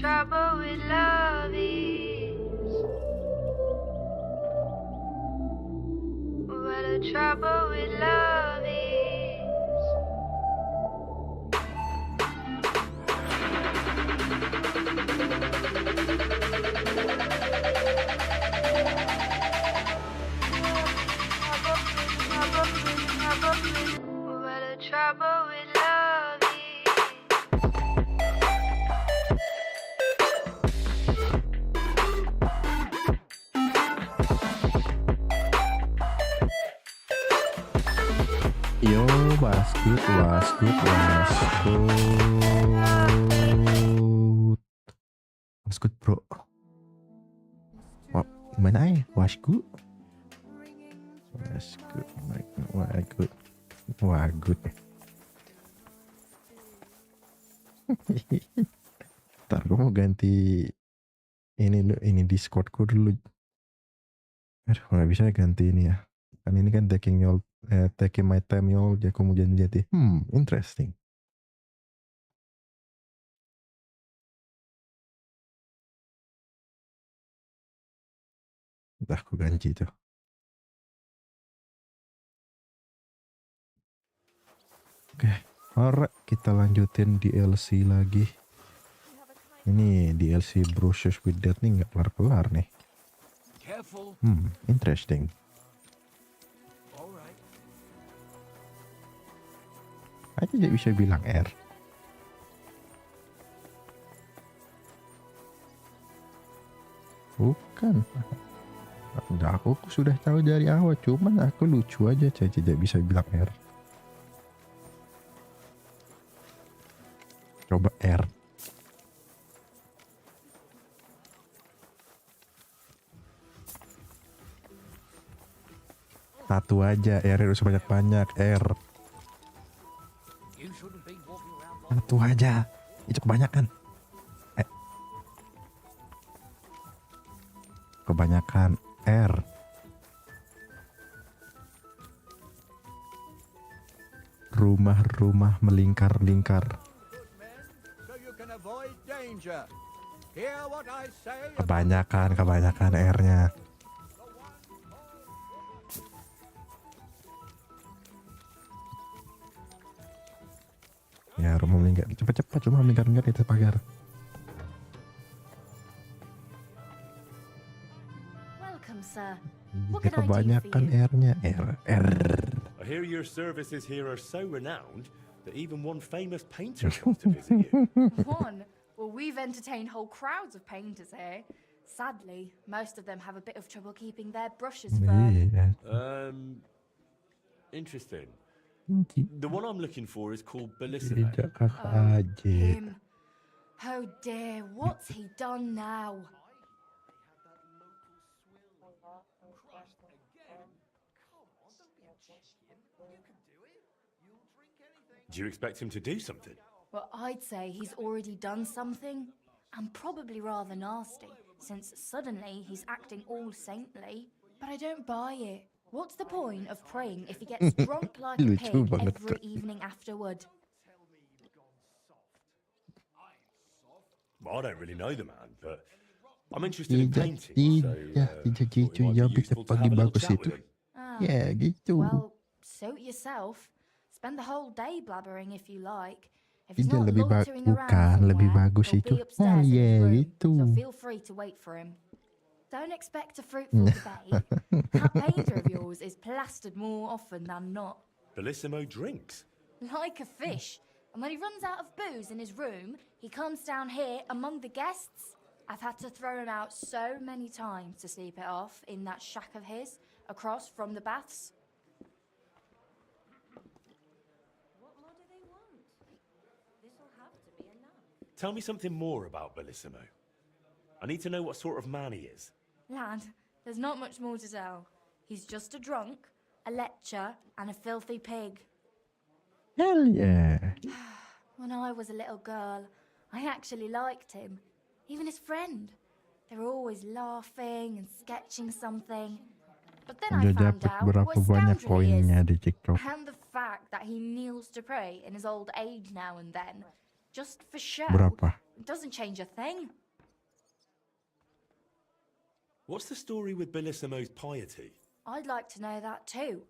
trouble with love is, what the trouble with love is. What the trouble with love is. Yo, was good. Was good, bro. Wah, gimana ya? Was good. Wah, good. Ntar gue mau ganti ini Discordku dulu. Aduh, nggak bisa ganti ini ya. Kan ini kan taking my time y'all, jadi aku mau jadi interesting. Entah aku ganti tuh. Oke, alright, kita lanjutin DLC lagi. Ini DLC Brushes with Death nih nggak kelar-kelar nih. Interesting. Aja tidak bisa bilang R. Bukan. Aku sudah tahu dari awal, cuman aku lucu aja, saya tidak bisa bilang R. Coba R. Satu aja, R harus banyak-banyak, R. Satu aja, itu kebanyakan. Kebanyakan R. Rumah-rumah melingkar-lingkar. Kebanyakan R-nya. Ya, rumah melingkar. Cepat-cepat rumah melingkar-lingkar di pagar. Welcome, sir. Ya, kebanyakan R-nya. R. I hear your services here are so renowned that even one famous painter comes to visit you. One? Well, we've entertained whole crowds of painters here. Sadly, most of them have a bit of trouble keeping their brushes firm. Interesting. The one I'm looking for is called Bellissimo. Him. Oh dear, what's he done now? Do you expect him to do something? Well, I'd say he's already done something, and probably rather nasty, since suddenly he's acting all saintly. But I don't buy it. What's the point of praying if he gets drunk like a pig every evening afterward? Well, I don't really know the man, but I'm interested in painting, so Ya, bisa pagi bagus itu. Ya, gitu. Well, suit yourself. Spend the whole day blabbering if you like. If he's Tidak not lebih loitering bukan around lebih somewhere, bagus he'll itu. be upstairs in his room, Gitu. so feel free to wait for him. Don't expect a fruitful debate. That painter of yours is plastered more often than not. Bellissimo drinks. Like a fish. And when he runs out of booze in his room, he comes down here among the guests. I've had to throw him out so many times to sleep it off in that shack of his, across from the baths. What more do they want? This'll have to be enough. Tell me something more about Bellissimo. I need to know what sort of man he is. Lad, there's not much more to tell. He's just a drunk, a lecher, and a filthy pig. Hell yeah. When I was a little girl, I actually liked him. Even his friend. They were always laughing and sketching something. But then I Udah found dapat out berapa what a banyak scoundrel he is. poinnya di TikTok. And the fact that he kneels to pray in his old age now and then. Just for show. Berapa? Doesn't change a thing. What's the story with Bellissimo's piety? I'd like to know that too.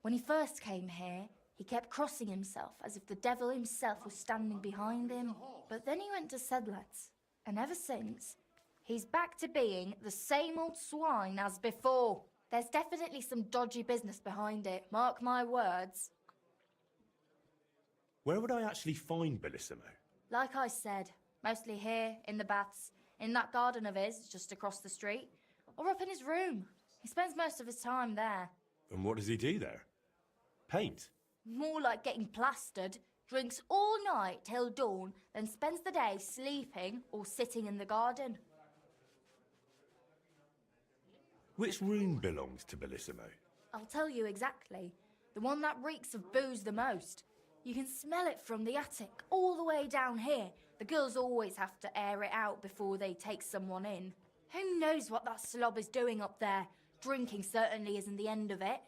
When he first came here, he kept crossing himself as if the devil himself was standing behind him. But then he went to Sedlets, and ever since, he's back to being the same old swine as before. There's definitely some dodgy business behind it, mark my words. Where would I actually find Bellissimo? Like I said, mostly here, in the baths, in that garden of his, just across the street, or up in his room. He spends most of his time there. And what does he do there? Paint? More like getting plastered, drinks all night till dawn, then spends the day sleeping or sitting in the garden. Which room belongs to Bellissimo? I'll tell you exactly. The one that reeks of booze the most. You can smell it from the attic all the way down here. The girls always have to air it out before they take someone in. Who knows what that slob is doing up there? Drinking certainly isn't the end of it.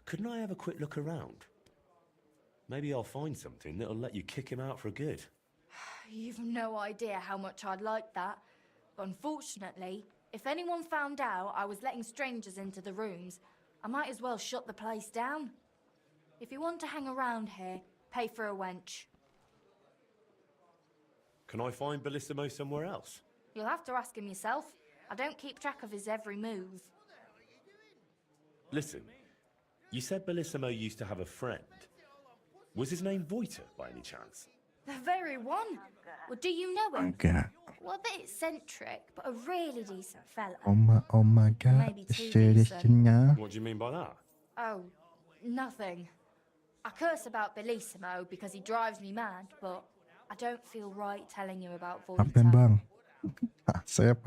Couldn't I have a quick look around? Maybe I'll find something that'll let you kick him out for good. You've no idea how much I'd like that. But unfortunately, if anyone found out I was letting strangers into the rooms, I might as well shut the place down. If you want to hang around here, pay for a wench. Can I find Bellissimo somewhere else? You'll have to ask him yourself. I don't keep track of his every move. Listen, you said Bellissimo used to have a friend. Was his name Voiter, by any chance? The very one. Well, do you know him? Enggak. Well, a bit eccentric, but a really decent fella. Oh my god. Maybe too Seriesnya. What do you mean by that? Oh, nothing. I curse about Bellissimo because he drives me mad, but I don't feel right telling you about Apain Voiter. bang? Asep.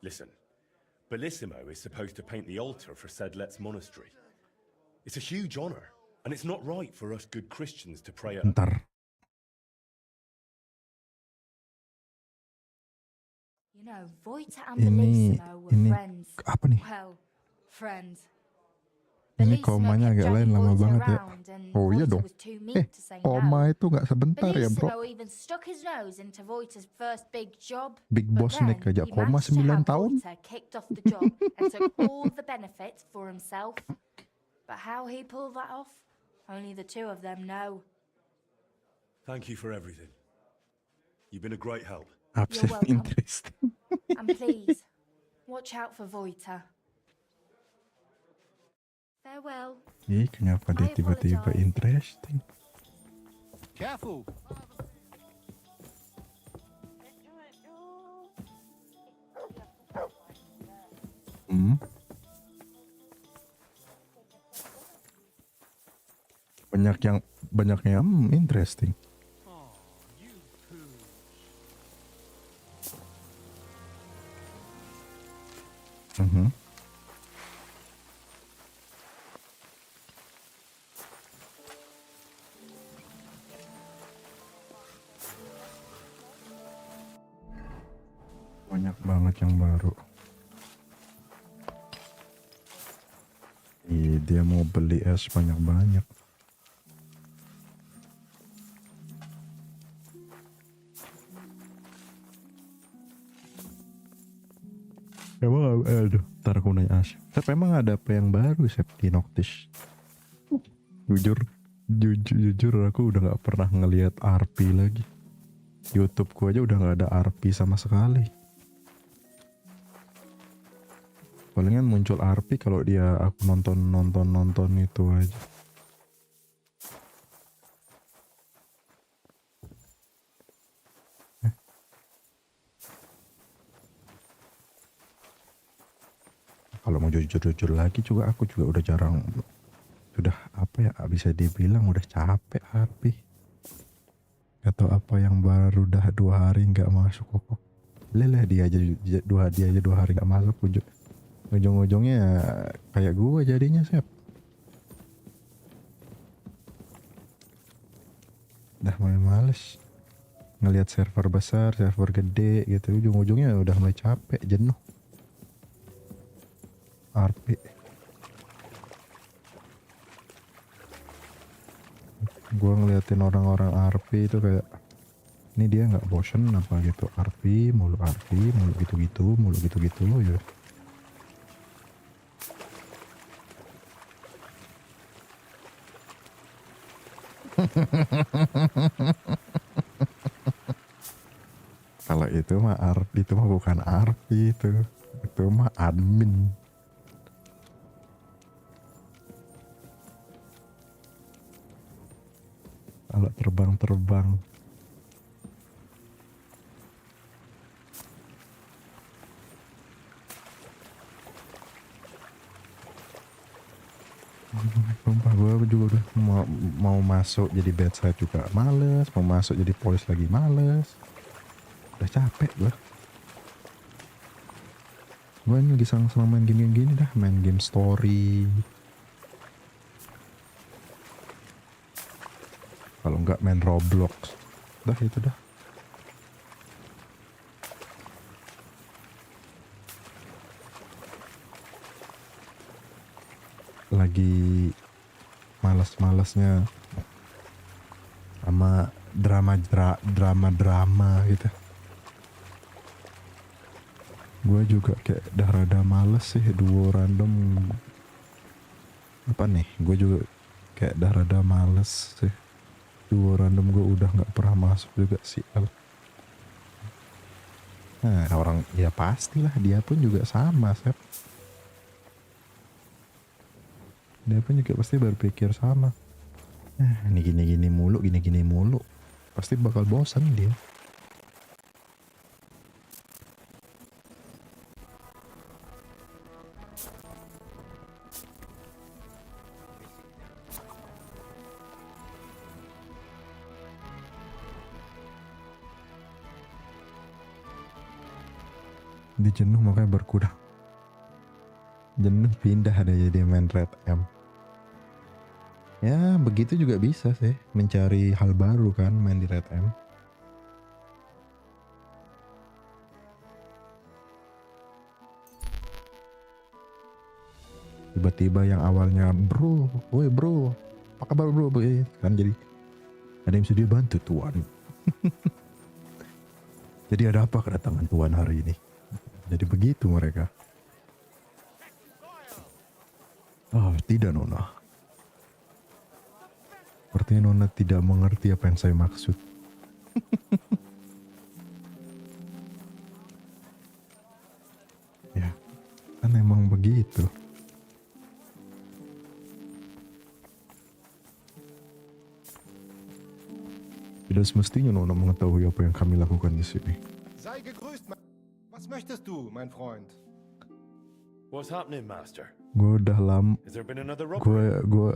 Listen, Bellissimo is supposed to paint the altar for Sedlet's monastery. It's a huge honor, and it's not right for us good Christians to pray at... Ntar. You know, Voiter and Ini Bellissimo were friends. apa nih? Well, friends. Ini Bellissimo komanya kept agak lain dragging lama Voiter banget ya. around and Oh iya Voiter dong. was too meek to say Koma no. itu nggak sebentar ya bro. Bellissimo even stuck his nose into Voiter's first big job. Big but boss nih then kerja he koma managed to 9 have tahun. Voiter kicked off the job and took all the benefit for himself. But how he pulled that off, only the two of them know. Thank you for everything. You've been a great help. Absen welcome. interesting. And please, watch out for Voiter. Farewell. Ih, kenapa dia I tiba-tiba apologize. interesting? Careful! Hmm? Banyak yang interesting. Mhm. Banyak banget yang baru. Ih, dia mau beli es banyak-banyak. Emang aduh, ntar aku nanya As. Sep, emang ada apa yang baru Sep di Noctis? Jujur aku udah gak pernah ngelihat RP lagi. YouTubeku aja udah gak ada RP sama sekali. Palingan muncul RP kalau dia aku nonton itu aja. Kalau mau jujur lagi juga aku juga udah jarang, sudah apa ya, bisa dibilang udah capek RP. Atau apa yang baru dah 2 hari nggak masuk kok. Leleh dia aja 2 hari nggak masuk, ujung-ujungnya kayak gua jadinya Sep. Dah mulai males ngelihat server besar, server gede gitu, ujung-ujungnya udah mulai capek, jenuh. RP Gue ngeliatin orang-orang RP itu kayak, ini dia nggak bosen apa gitu, RP mulu gitu-gitu, mulu gitu-gitu ya. Kalau itu mah itu mah bukan RP itu mah admin. Kalau terbang sumpah gue juga udah mau masuk jadi bedside juga males, mau masuk jadi police lagi males, udah capek gue ini lagi senang main game gini dah, main game story, kalau nggak main Roblox dah itu dah. Lagi malas-malasnya sama drama gitu. Gue juga kayak udah rada males sih duo random. Apa nih? Gue juga kayak udah rada males sih. Duo random gue udah nggak pernah masuk juga sih. Nah orang ya pastilah dia pun juga sama Sep. Dia pun juga pasti berpikir sama. Ini gini-gini mulu. Pasti bakal bosan dia. Dia jenuh makanya berkurang. Jenuh pindah ada jadi main Red M. Ya begitu juga bisa sih, mencari hal baru kan main di Red M. Tiba-tiba yang awalnya bro, apa kabar bro, kan jadi ada yang sedia bantu tuan. Jadi ada apa kedatangan tuan hari ini? Jadi begitu mereka. Oh tidak nona. Sepertinya nona tidak mengerti apa yang saya maksud. Ya, kan emang begitu. Tidak semestinya nona mengetahui apa yang kami lakukan di sini. Sei gegrüßt, was möchtest du, mein Freund? What's happening, Master? Gue udah lama, Has there been another robbery? gue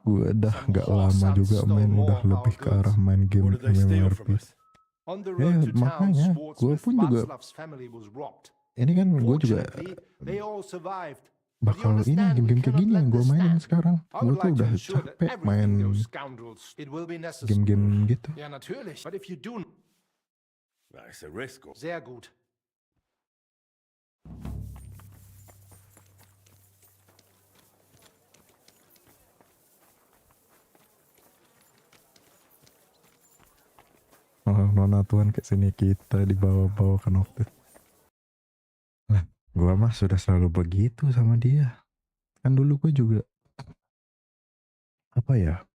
udah nggak lama juga main, udah lebih ke arah main game What did they steal from MMORPG. us? On the road to town, makanya gue Swordsmith pun juga Václav's family was robbed. ini kan gue juga Fortunately, they all survived. But you bakal ini understand, we game-game kayak cannot gini let yang gue this mainin stand. sekarang. I Gue would tuh like to udah ensure that capek main everything those scoundrels, it will be necessary. game-game gitu. Ja, natürlich. But if you do, That's a risk. sehr gut. Oh, nona tuan ke sini kita dibawa-bawa kan waktu. Lah, gue mah sudah selalu begitu sama dia. Kan dulu gue juga apa ya?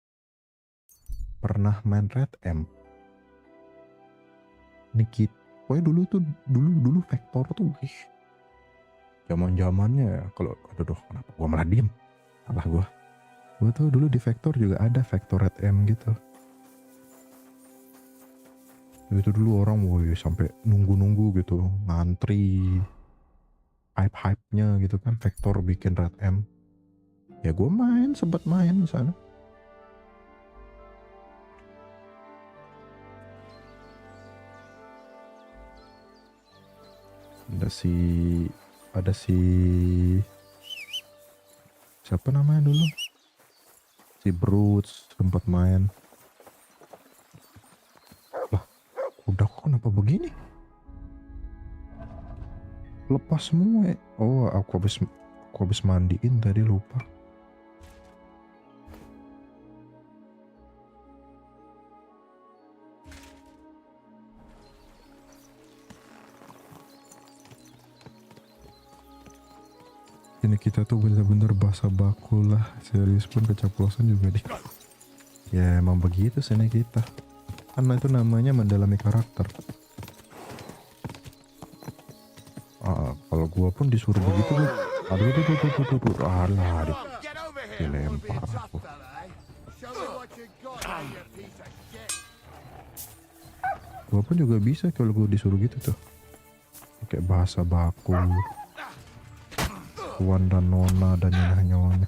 Pernah main Red M. Nikit, pokoknya dulu Vector tuh, zaman-zamannya kalau aduh kenapa gue malah diem? Salah gue tuh dulu di Vector juga ada Vector Red M gitu. Itu dulu orang sampai nunggu gitu, ngantri hype-nya gitu kan, Vector bikin Red M. Ya gue sempat main di sana. Ada si siapa namanya dulu? Si Brutes sempat main. Udah kok kenapa begini? Lepas semua. Oh, aku habis mandiin tadi lupa. ini kita tuh bener-bener bahasa baku lah, serius pun keceplosan juga deh. Ya emang begitu sini kita, karena itu namanya mendalami karakter. Kalau gua pun disuruh begitu tuh, aduh, alah, dilempar aku. Gua pun juga bisa kalau gua disuruh gitu tuh, pakai bahasa baku, tuan dan nona dan nyonya.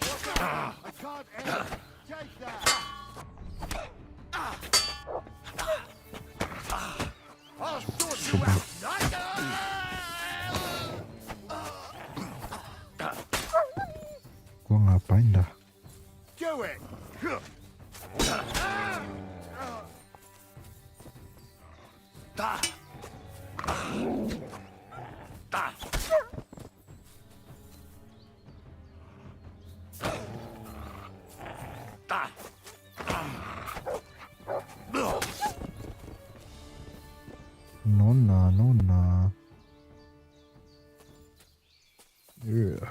Gua ngapain dah? Nona. Yeah.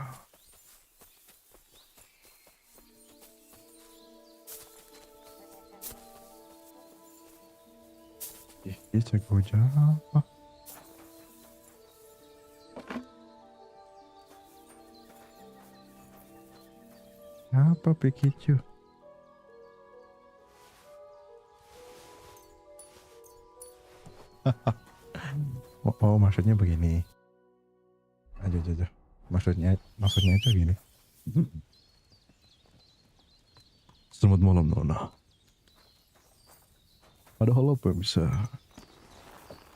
Ini cek aja apa? Apa Pikachu? Oh, maksudnya begini. Aja. Maksudnya itu gini. Selamat malam Nona. Ada hal apa yang bisa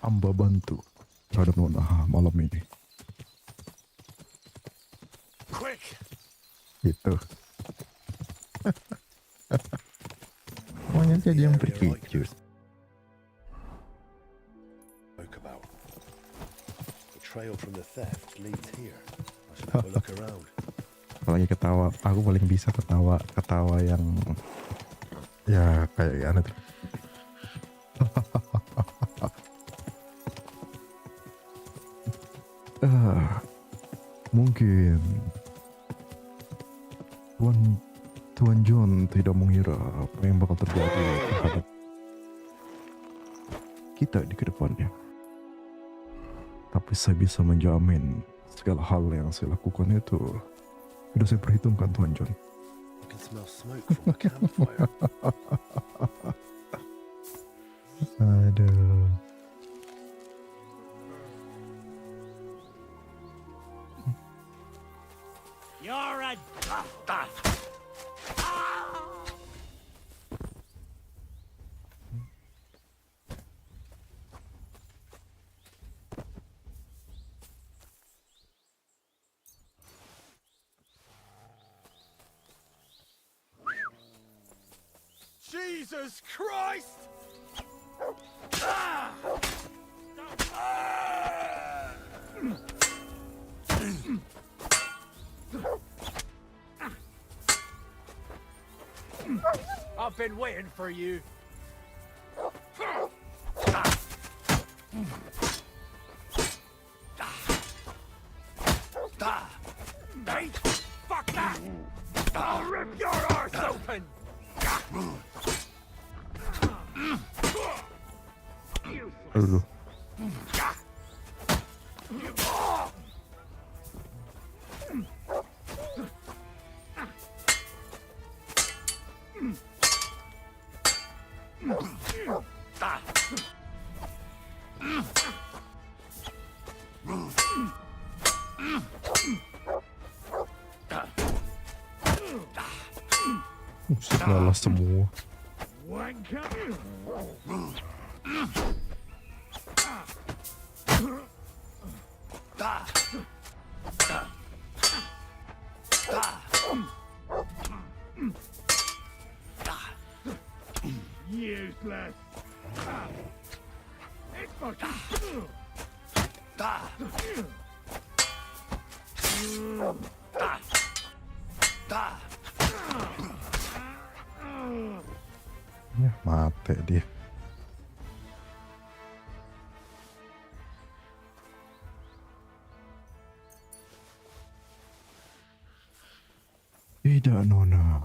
Amba bantu terhadap Nona malam ini? Quick! Gitu. Maunya jadi yang berkicau. The trail from the theft leads here. I should have a look around. Apalagi ketawa, aku paling bisa ketawa yang ya kayak aneh tuh. Mungkin Tuan John tidak mengira apa yang bakal terjadi terhadap kita di kedepannya. Tapi saya bisa menjamin segala hal yang saya lakukan itu sudah saya perhitungkan, Tuan John. I can smell smoke from the campfire. Aduh. You're a Jesus Christ! I've been waiting for you. Hey, fuck that! I'll rip your arse open! Aduh. Nyala semua. Useless. It's fucking. Ya, mati dia. Tidak, Nona.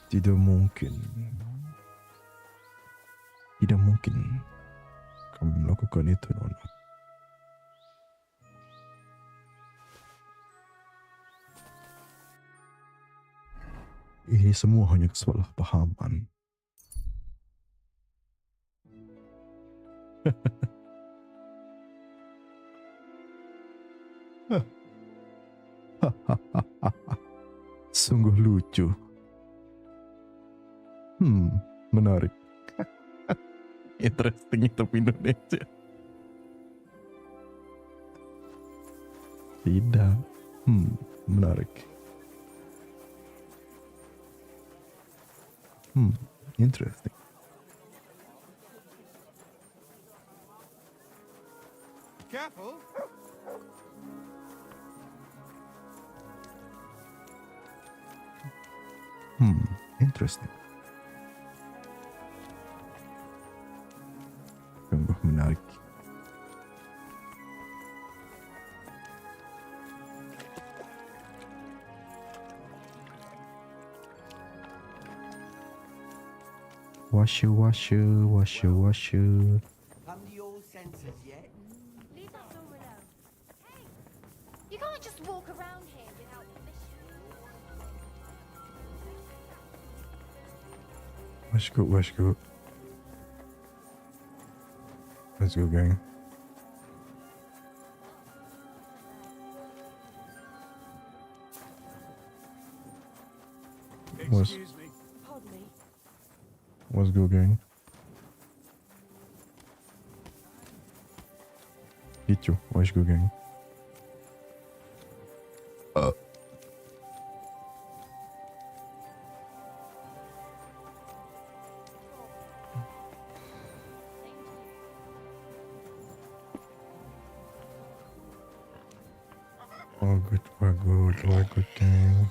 Tidak mungkin. Tidak mungkin kamu melakukan itu, Nona. Ini semua hanya kesalahpahaman. Sungguh lucu. Menarik. Interesting itu Indonesia. Tidak. Menarik. Interesting. Careful. Interesting. Sungguh menarik. Washer. Come to your senses yet? Leave that door alone. Hey, you can't just walk around here without permission. Let's go, gang. Excuse me. Pardon me. Let's go, gang. Gitu, let's go, gang. Good, gang.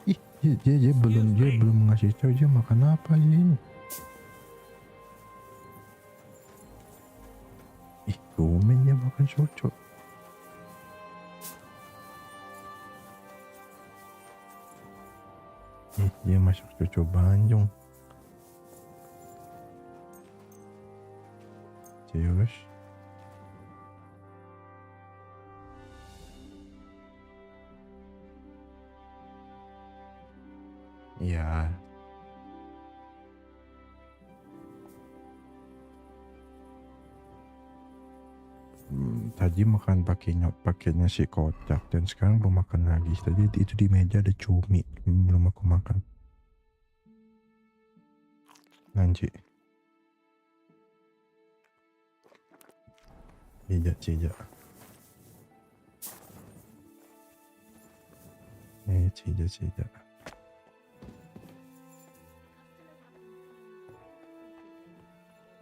Ih, dia belum ngasih tahu dia makan apa ini. Ih, tumben dia makan cocok. Ih, dia masuk cocok Banjong. Serius? Ya. Tadi makan pakainya si kocak dan sekarang belum makan lagi. Tadi itu di meja ada cumi, belum aku makan. Nanti. Cijak. Cijak.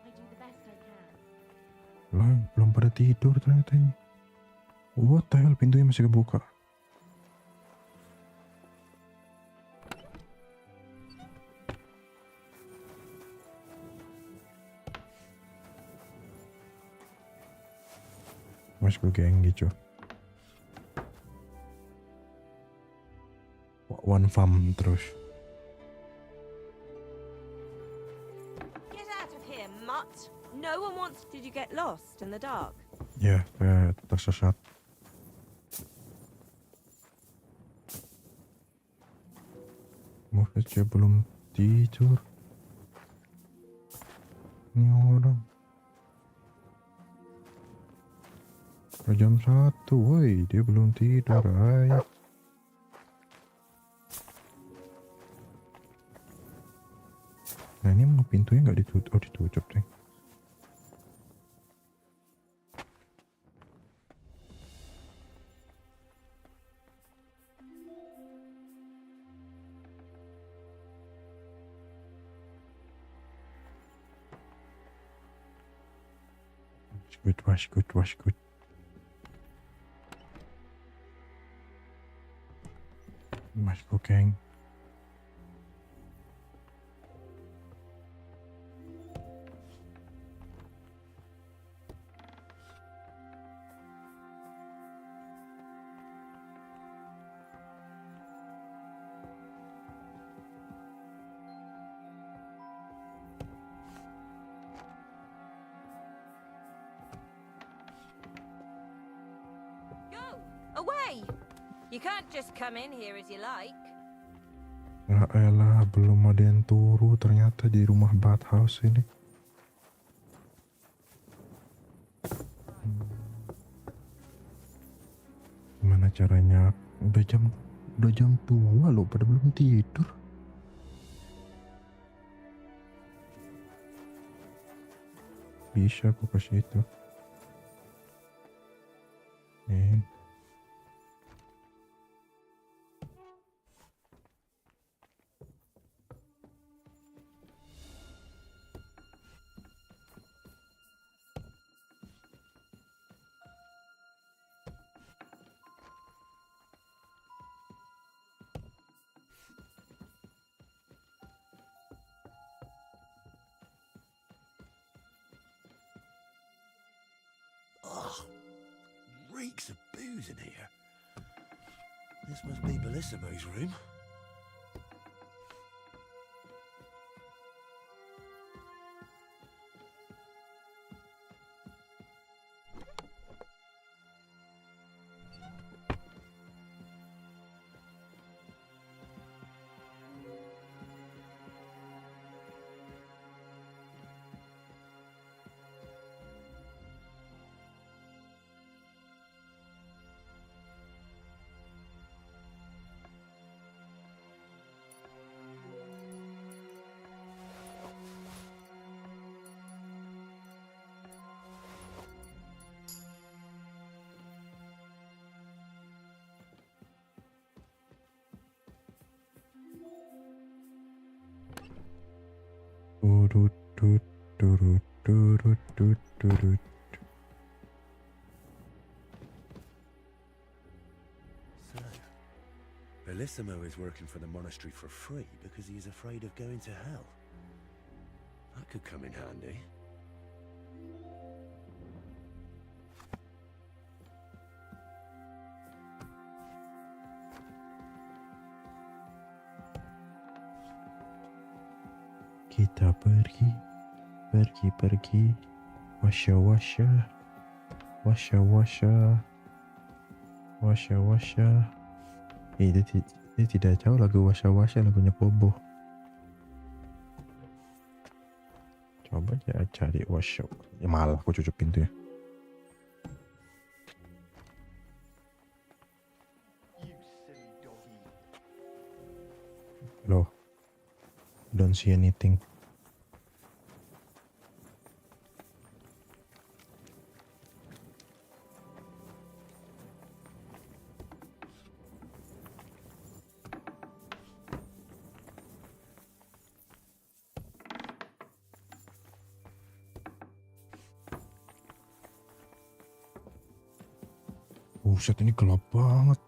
I do the best I can. Belum pada tidur ternyata ini. What the hell, pintunya masih kebuka. Mas gue geng gitu. One farm terus. Get out of here, mutt. No one wants. Did you get lost in the dark? Ya, tersesat. Masa dia belum tidur. Ini orang. Jam 1, woi, dia belum tidur, ay. Nah ini mau pintunya nggak ditutup, ditutup deh. Was good. Mas Geng. Go! Away! You can't just come in here as you like. Ya elah, belum ada yang turu ternyata di rumah bathhouse ini. Gimana caranya? Udah jam 2 loh, pada belum tidur. Bisa aku kasih itu. Reeks of booze in here. This must be Bellissimo's room. So, Bellissimo is working for the monastery for free because he is afraid of going to hell. That could come in handy. Kita pergi. Washa. Ini tidak jauh lagu washa lagunya Bobo. Coba ya cari washa. Ya malah aku cucuk pintu ya. Loh. Don't see anything. Buset, ini gelap banget.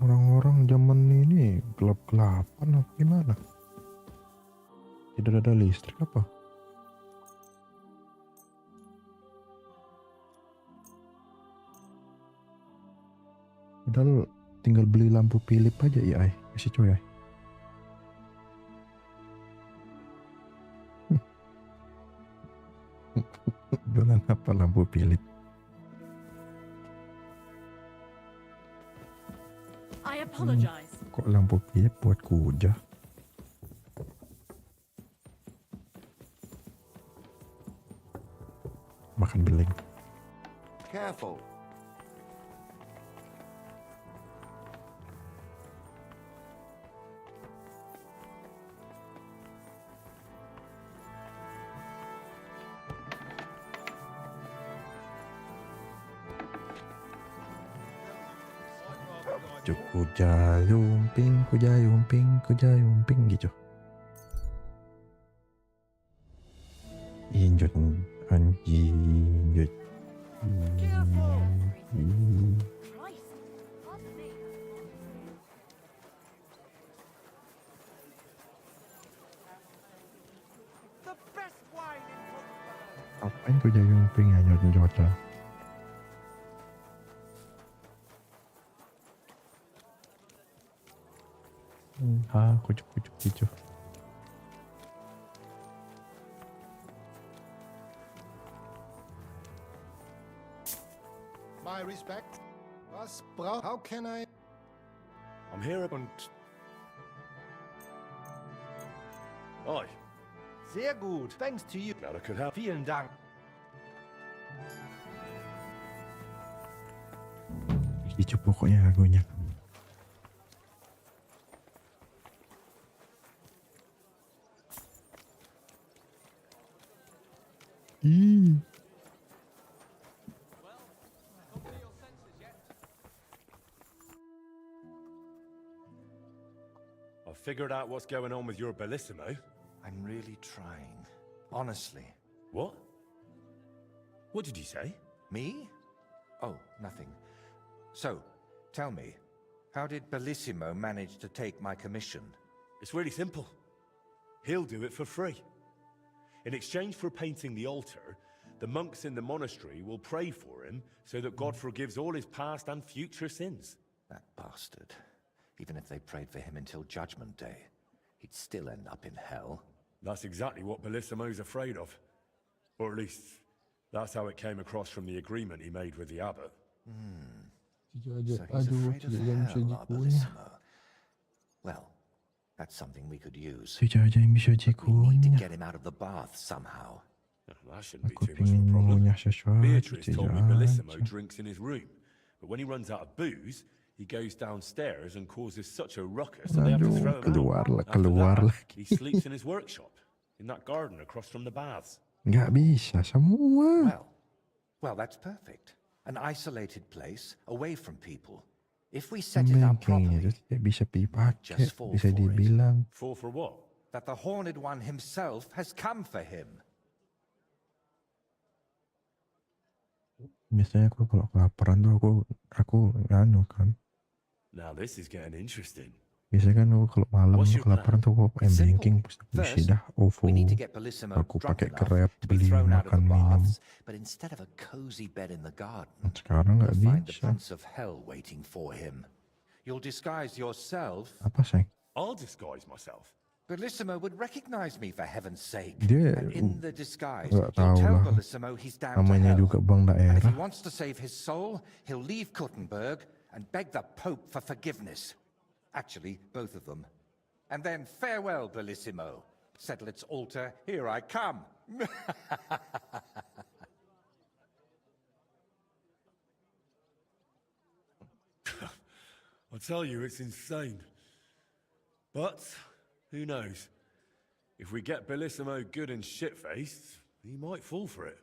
Orang-orang zaman ini gelap-gelapan apa gimana? Tidak ada listrik apa? Padahal tinggal beli lampu Philip aja ya, kasih coy ya. Jualan apa lampu Philip? I apologize. Kok lampu Philip buat kuda? Makan beling. Careful. Kujayumping gitu. lanjut anjing lanjut. Christ. Pardon me. The best wine in Ngapain kau jadi umping ya nyot-nyot lah. Kucuk. My respect. How can I? I'm here und... Oi, Sehr gut. Thanks to you. glad I could help. Vielen Dank. Itu pokoknya lagunya. I've figured out what's going on with your Bellissimo. I'm really trying. Honestly. What? What did you say? Me? Oh, nothing. So, tell me, how did Bellissimo manage to take my commission? It's really simple. He'll do it for free. In exchange for painting the altar, the monks in the monastery will pray for him so that God forgives all his past and future sins. That bastard. Even if they prayed for him until Judgment Day, he'd still end up in hell. That's exactly what Bellissimo's afraid of. Or at least, that's how it came across from the agreement he made with the abbot. So he's afraid of hell, our Bellissimo. Well, that's something we could use. Sejak yang bisa We need to jikunya. get him out of the bath somehow. That shouldn't be Aku too much of a pingin problem. ngunyah sesuatu. Beatrice told me Bellissimo Sejak. drinks in his room, but when he runs out of booze, he goes downstairs and causes such a ruckus that they have to Aduh, throw him keluar out. lah, After keluar that, lagi. he sleeps in his workshop, in that garden across from the baths. Nggak bisa semua. Well, that's perfect. An isolated place, away from people. If we set it up Bengking itu properly, tidak bisa dipakai. just fall Bisa for it. dibilang. Fall for what? that the Horned One himself has come for him. Biasanya aku kalau kelaparan tuh aku anu kan. Now this is getting interesting. Biasanya kan aku kalau malam What's your kelaparan tuh aku It's simple. banking First, dah OVO. We need to get Bellissimo Aku drunk pakai enough Grab to be beli thrown out of makan the minum. baths, but instead of a cozy bed in the garden, Sekarang nggak you'll find the bisa. Prince of Hell waiting for him. You'll disguise yourself. Apa sayang? I'll disguise myself. Bellissimo would recognize me, for heaven's sake. Dia And in the disguise, nggak you'll tahu tell lah. Bellissimo he's down to Namanya hell. juga bank And if daerah. he wants to save his soul, he'll leave Kuttenberg and beg the Pope for forgiveness. Actually, both of them. And then farewell, Bellissimo. Settle its altar, here I come. I tell you, it's insane. But who knows? If we get Bellissimo good and shit-faced, he might fall for it.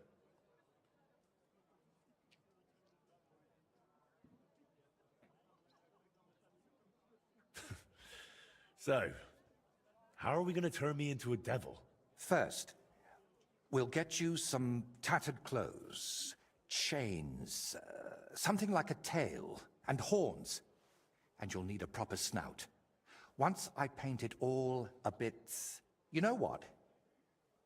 So, how are we going to turn me into a devil? First, we'll get you some tattered clothes, chains, something like a tail, and horns. And you'll need a proper snout. Once I paint it all a bit... You know what?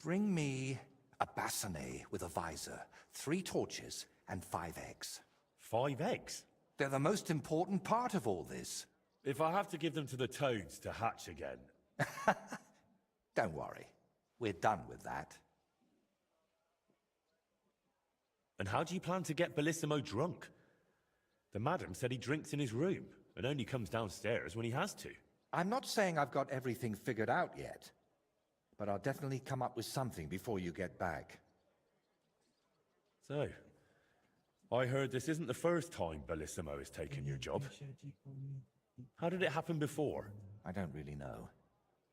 Bring me a bassinet with a visor, 3 torches, and 5 eggs. 5 eggs? They're the most important part of all this. If I have to give them to the toads to hatch again. Don't worry. We're done with that. And how do you plan to get Bellissimo drunk? The madam said he drinks in his room and only comes downstairs when he has to. I'm not saying I've got everything figured out yet, but I'll definitely come up with something before you get back. So, I heard this isn't the first time Bellissimo has taken your job. How did it happen before? I don't really know.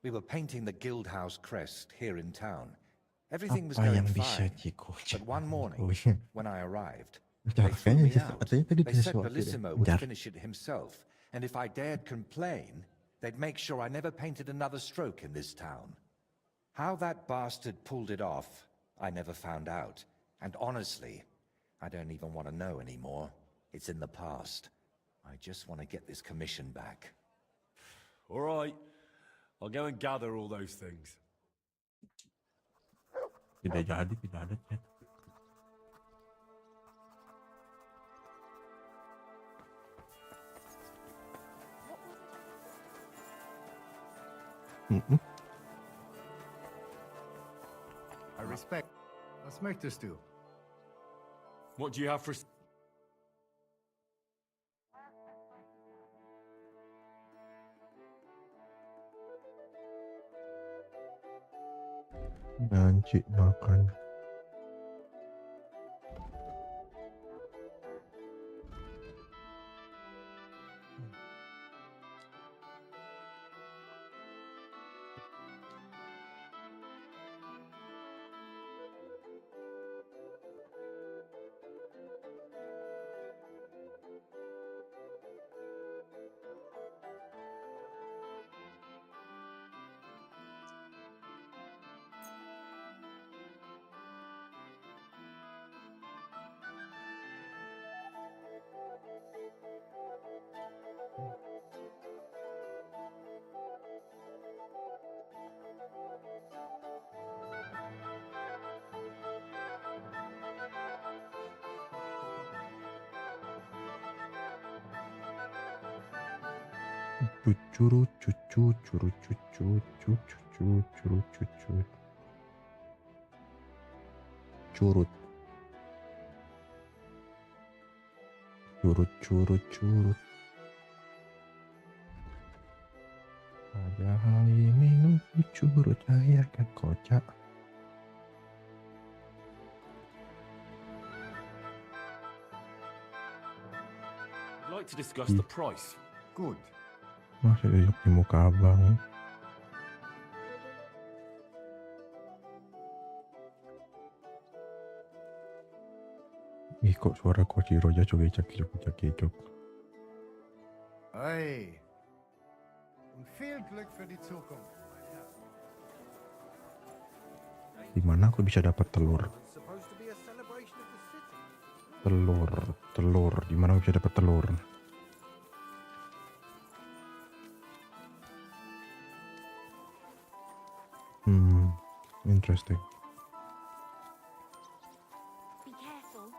We were painting the Guildhouse crest here in town. Everything was Apa going yang bisa fine. dikucuk? But one morning, when I arrived, Ya, they threw kayaknya me dia- out. katanya tadi They dia said sesuatu Bellissimo deh. would Bentar. finish it himself, and if I dared complain, they'd make sure I never painted another stroke in this town. How that bastard pulled it off, I never found out. And honestly, I don't even want to know anymore. It's in the past. I just want to get this commission back. All right. I'll go and gather all those things. Tidak jadi, tidak ada chat. I respect. Was möchtest du? What do you have for... Nanti makan. Cucuru cucu curu cucu cucu curu cucu curut curut curut curut ada hari minum curut saya kan kocak. I'd like to discuss the price. Gut. Masa duduk di muka abang. Ih, kok suara Kojiro aja cakik. Hey. Und viel Glück für die Zukunft. Di mana aku bisa dapat telur? Telur. Di mana aku bisa dapat telur? Interesting. Be careful.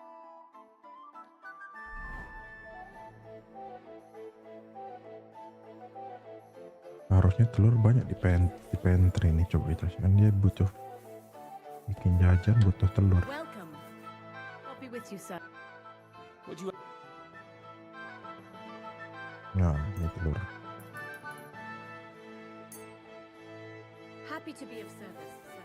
Harusnya telur banyak di pantry nih, coba kita kan dia butuh bikin jajan, butuh telur. Welcome. I'll be with you, sir. What do you... Nah, ini telur. Happy to be of service, sir.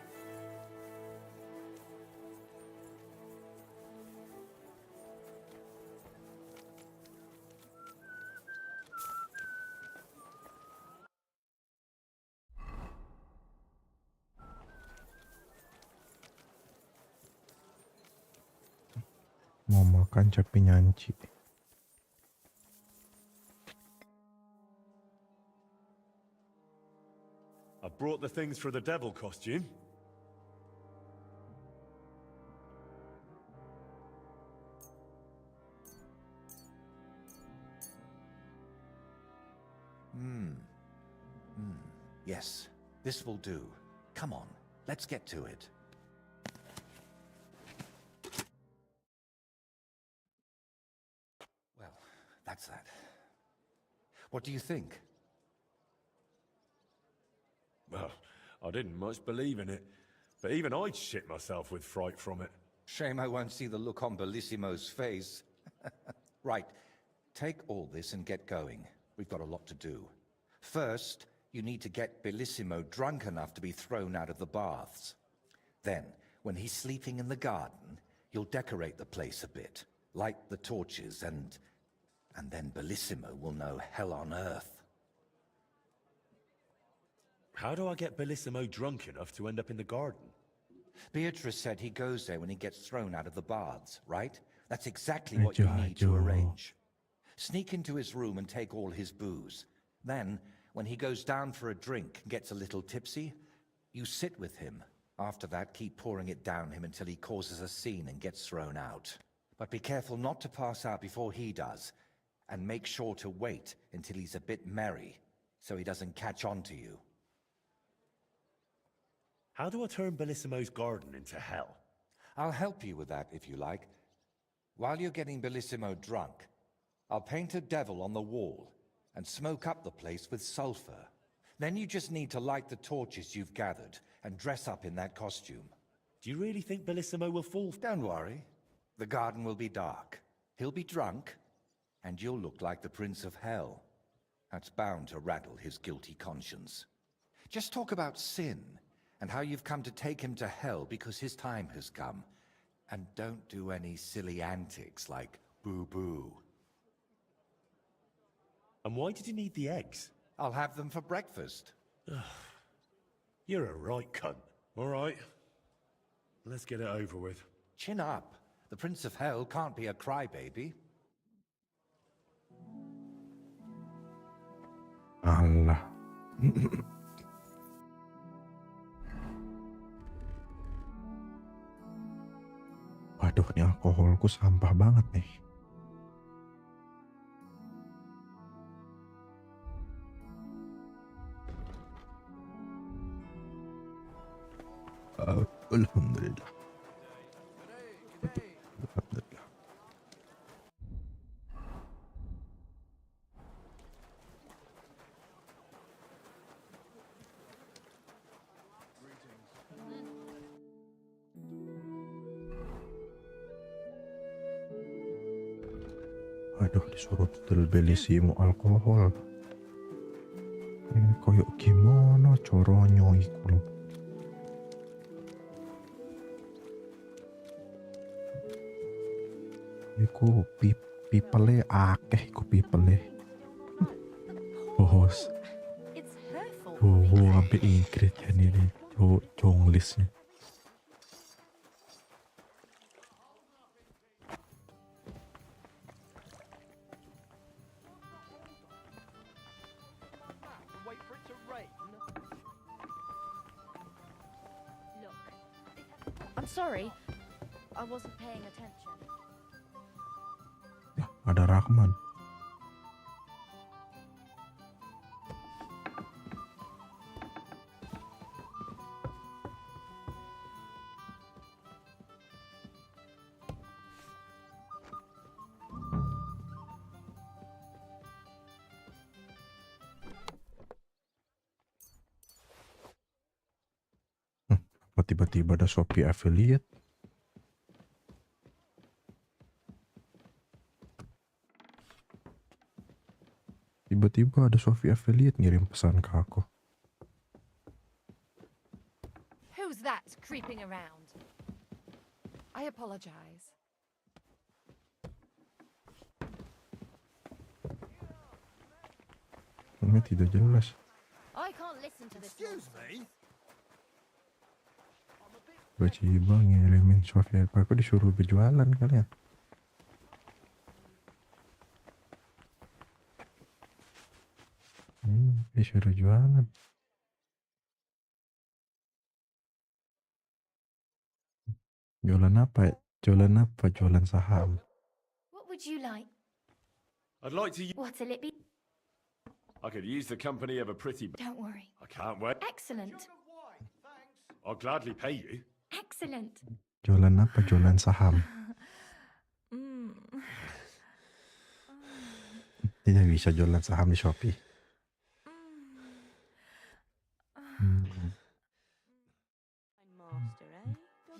Mau makan capi nyanci. I brought the things for the devil costume. Yes, this will do. Come on, let's get to it. Well, that's that. What do you think? Well, I didn't much believe in it, but even I'd shit myself with fright from it. Shame I won't see the look on Bellissimo's face. Right, take all this and get going. We've got a lot to do. First, you need to get Bellissimo drunk enough to be thrown out of the baths. Then, when he's sleeping in the garden, you'll decorate the place a bit, light the torches, and then Bellissimo will know hell on earth. How do I get Bellissimo drunk enough to end up in the garden? Beatrice said he goes there when he gets thrown out of the baths, right? That's exactly what you need to arrange. Sneak into his room and take all his booze. Then, when he goes down for a drink and gets a little tipsy, you sit with him, After that, keep pouring it down him until he causes a scene and gets thrown out. But be careful not to pass out before he does, and make sure to wait until he's a bit merry, so he doesn't catch on to you. How do I turn Bellissimo's garden into hell? I'll help you with that if you like. While you're getting Bellissimo drunk, I'll paint a devil on the wall and smoke up the place with sulfur. Then you just need to light the torches you've gathered and dress up in that costume. Do you really think Bellissimo will fall? Don't worry. The garden will be dark. He'll be drunk, and you'll look like the Prince of Hell. That's bound to rattle his guilty conscience. Just talk about sin and how you've come to take him to hell because his time has come. And don't do any silly antics like boo-boo. And why did you need the eggs? I'll have them for breakfast. You're a right cunt. All right. Let's get it over with. Chin up. The Prince of Hell can't be a crybaby. Allah. Waduh, ini alkoholku sampah banget nih. Alhamdulillah. Alhamdulillah. Aduh, disuruh tutul Bellissimo alkohol. Ini koyok gimana caranya iku lho. Iku pipele akeh iku pipele. Bos. It's her fault. Oh, sampai Inggris kan ini jonglisnya. I'm sorry. I wasn't paying attention. Lah, ada Rahman. Tiba-tiba ada Shopee affiliate. Tiba-tiba ada Shopee affiliate ngirim pesan ke aku. Who's that creeping around? I apologize. Ini tidak jelas. I can't listen to this. Excuse me? Tiba-tiba ngirimin Shopee, aku disuruh berjualan kalian. Disuruh jualan. Jualan apa? Jualan apa? Jualan saham. What would you like? I'd like to. What'll it be? I could use the company of a pretty. Don't worry. I can't wait. Excellent. I'll gladly pay you. Excellent. Jualan apa? Jualan saham. Tidak bisa jualan saham di Shopee.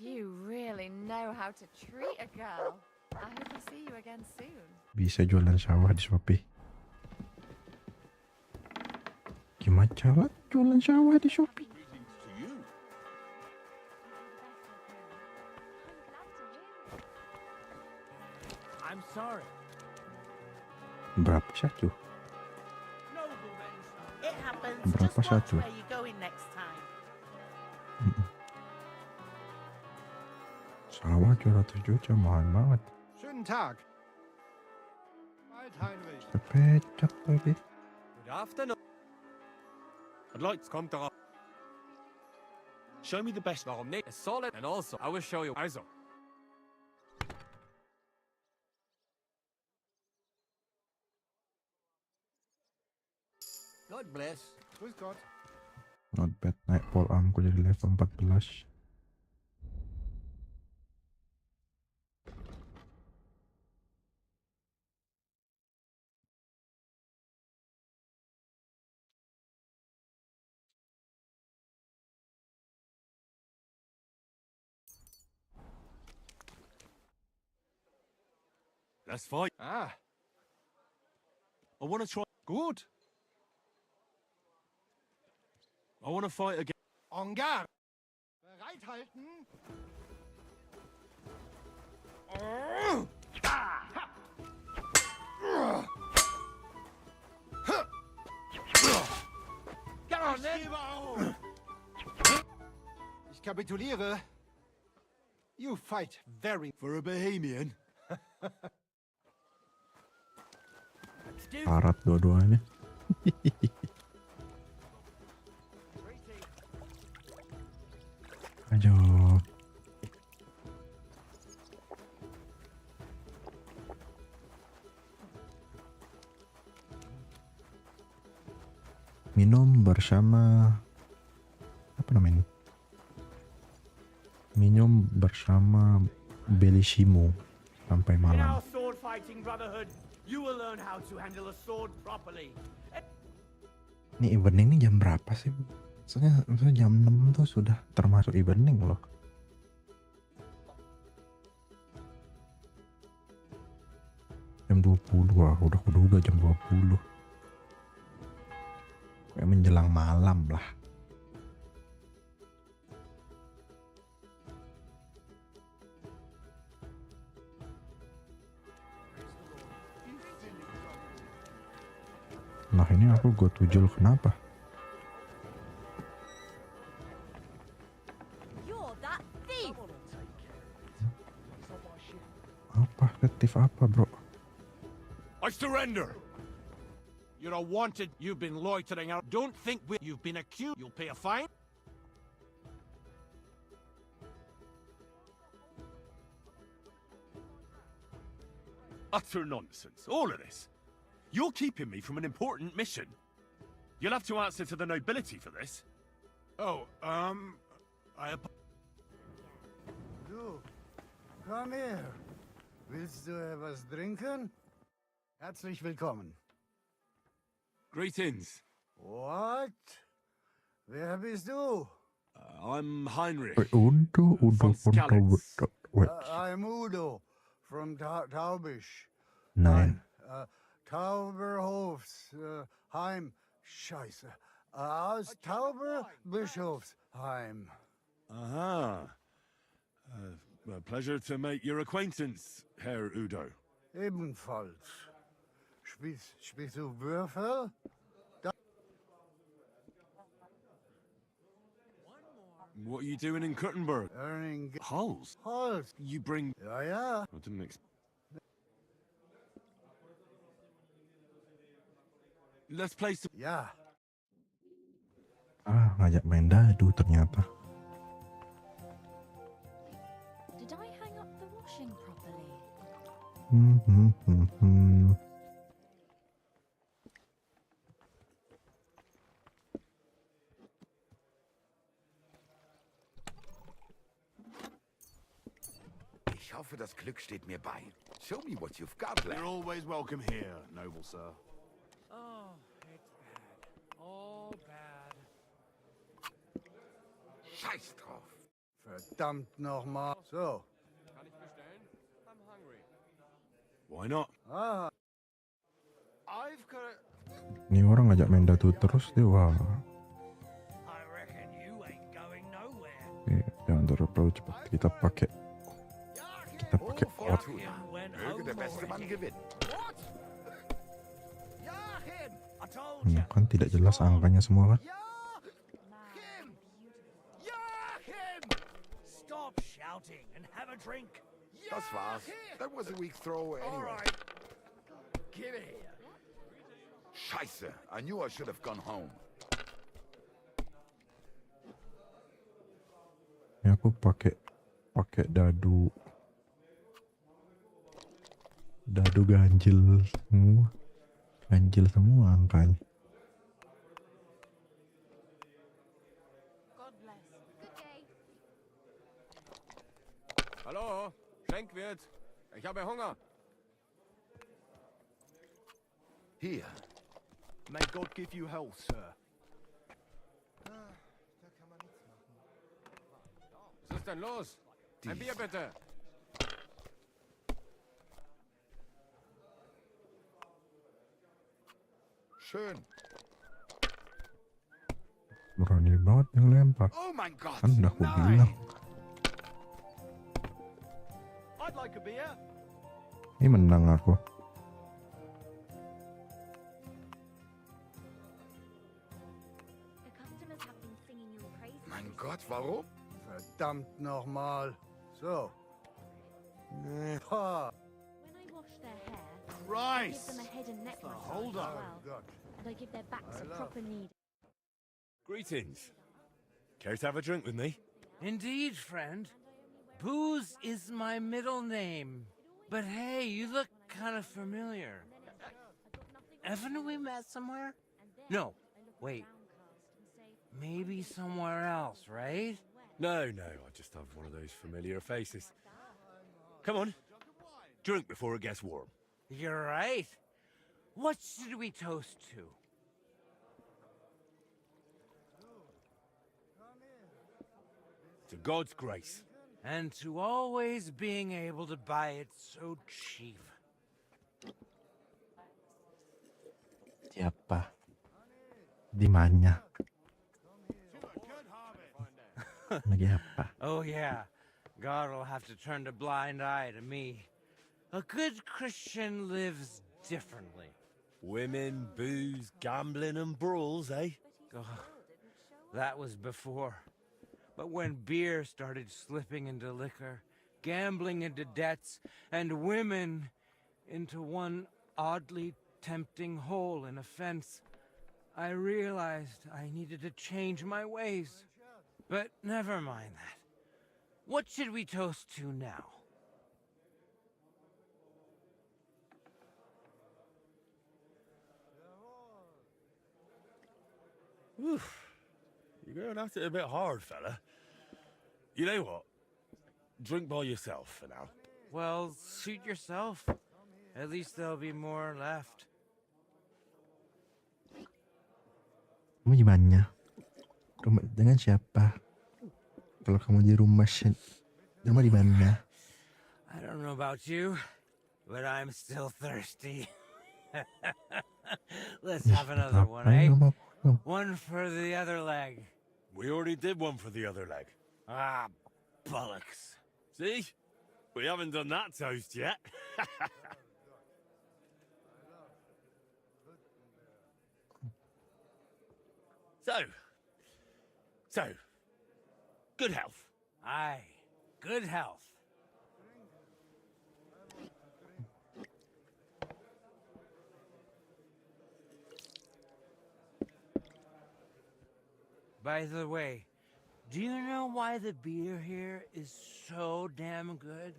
You really know how to treat a girl. I hope to see you again soon. Bisa jualan sawah di Shopee. Gimana cara jualan sawah di Shopee? I'm sorry. Berapa satu? It happens. Berapa Just watch satu? where you're going next time. Sawah 200 juta mahal banget. Schönen Tag. Bald, Heinrich. Kepecek lagi. Good afternoon. I'd like to come to. Show me the best. It's solid, and also I will show you ISO. God bless. Grüß Gott. Not bad. Naik pole armku jadi level 14. Let's fight. Ah, I want to try. gut. I want to fight again. En garde. Bereithalten. Come on, then. Ich kapituliere. You fight very... For a Bohemian. Harap dua-duanya. Ayo. Minum bersama apa namanya? Minum bersama Bellissimo sampai In malam. our sword fighting brotherhood, you will learn how to handle a sword properly. Ini evening ini jam berapa sih? Maksudnya jam 6 tuh sudah termasuk evening loh. Jam 20, wah udah kuduga jam 20. Kayak menjelang malam lah. Nah ini aku go tujul kenapa? You're that thief! Apa? Aktif apa bro? I surrender. You're a wanted. You've been loitering out. Don't think you've been accused. You'll pay a fine. Utter nonsense. All of this. You're keeping me from an important mission. You'll have to answer to the nobility for this. Oh, Du, komm her. Willst du etwas trinken? Herzlich willkommen. Greetings. What? Wer bist du? I'm Heinrich. Udo Von Skalitz. I'm Udo from Taubisch. Nein. Tauberhofs, Heim. Scheiße. Aus Tauberbischofsheim. Aha. A pleasure to make your acquaintance, Herr Udo. Ebenfalls. Spielst du Würfel? What are you doing in Kuttenberg? Earning Hulls? Holz. You bring... Ja, ja. I didn't expect... Let's play some... Ja. Ah, ngajak main dadu ternyata. Did I hang up the washing properly? Ich hoffe, das Glück steht mir bei. Show me what you've got left. you're always welcome here, noble sir. Oh, it's bad. All bad. Scheiß drauf. Verdammt nochmal. So. Kann ich bestellen? I'm hungry. Why not? Ah. I've got a... Ini orang ngajak main dadu terus deh, wah. I reckon you ain't going nowhere. Jangan terlalu cepat. Kita pakai ot. Möge der beste Mann gewinnen. Kan tidak jelas angkanya semua kan? Stop shouting and have a drink. Das war's. That was a weak throw anyway. Give it here. Scheiße. I knew I should have gone home. Oh, pakai dadu ganjil semua angkanya. God bless. Good day. Hallo, Schenkwirt. Ich habe Hunger. Here. May God give you health, sir. Was ist denn los? Ein Bier bitte. Schön. Berani banget yang lempar. Oh mein Gott. Kan udah aku bilang. I'd like a beer. Ini menang aku. The customers have been singing your praises. Mein Gott, warum? Verdammt nochmal. So. Ha. When I wash their hair, I give Rice. them a head and neck massage hold as on. well. And I give their backs a proper knead. Greetings. Care to have a drink with me? Indeed, friend. Booze is my middle name. But hey, you look kind of familiar. Haven't we met somewhere? No, wait. Maybe somewhere else, right? No, I just have one of those familiar faces. Come on. Drink before it gets warm. You're right. What should we toast to? To God's grace. And to always being able to buy it so cheap. Siapa? Di mana? Lagi apa? Oh yeah, God will have to turn a blind eye to me. A good Christian lives differently. Women, booze, gambling and brawls, eh? Oh, that was before. But when beer started slipping into liquor, gambling into debts, and women into one oddly tempting hole in a fence, I realized I needed to change my ways. But never mind that. What should we toast to now? Oof. You're going at it a bit hard, fella. You know what? Drink by yourself for now. Well, suit yourself. At least there'll be more left. Kamu di mana? Rumah dengan siapa? Kalau kamu di rumah di mana? I don't know about you, but I'm still thirsty. Let's have another one, eh? One for the other leg. We already did one for the other leg. Ah, bollocks. See? We haven't done that toast yet. So, good health. Aye, good health. By the way, do you know why the beer here is so damn good?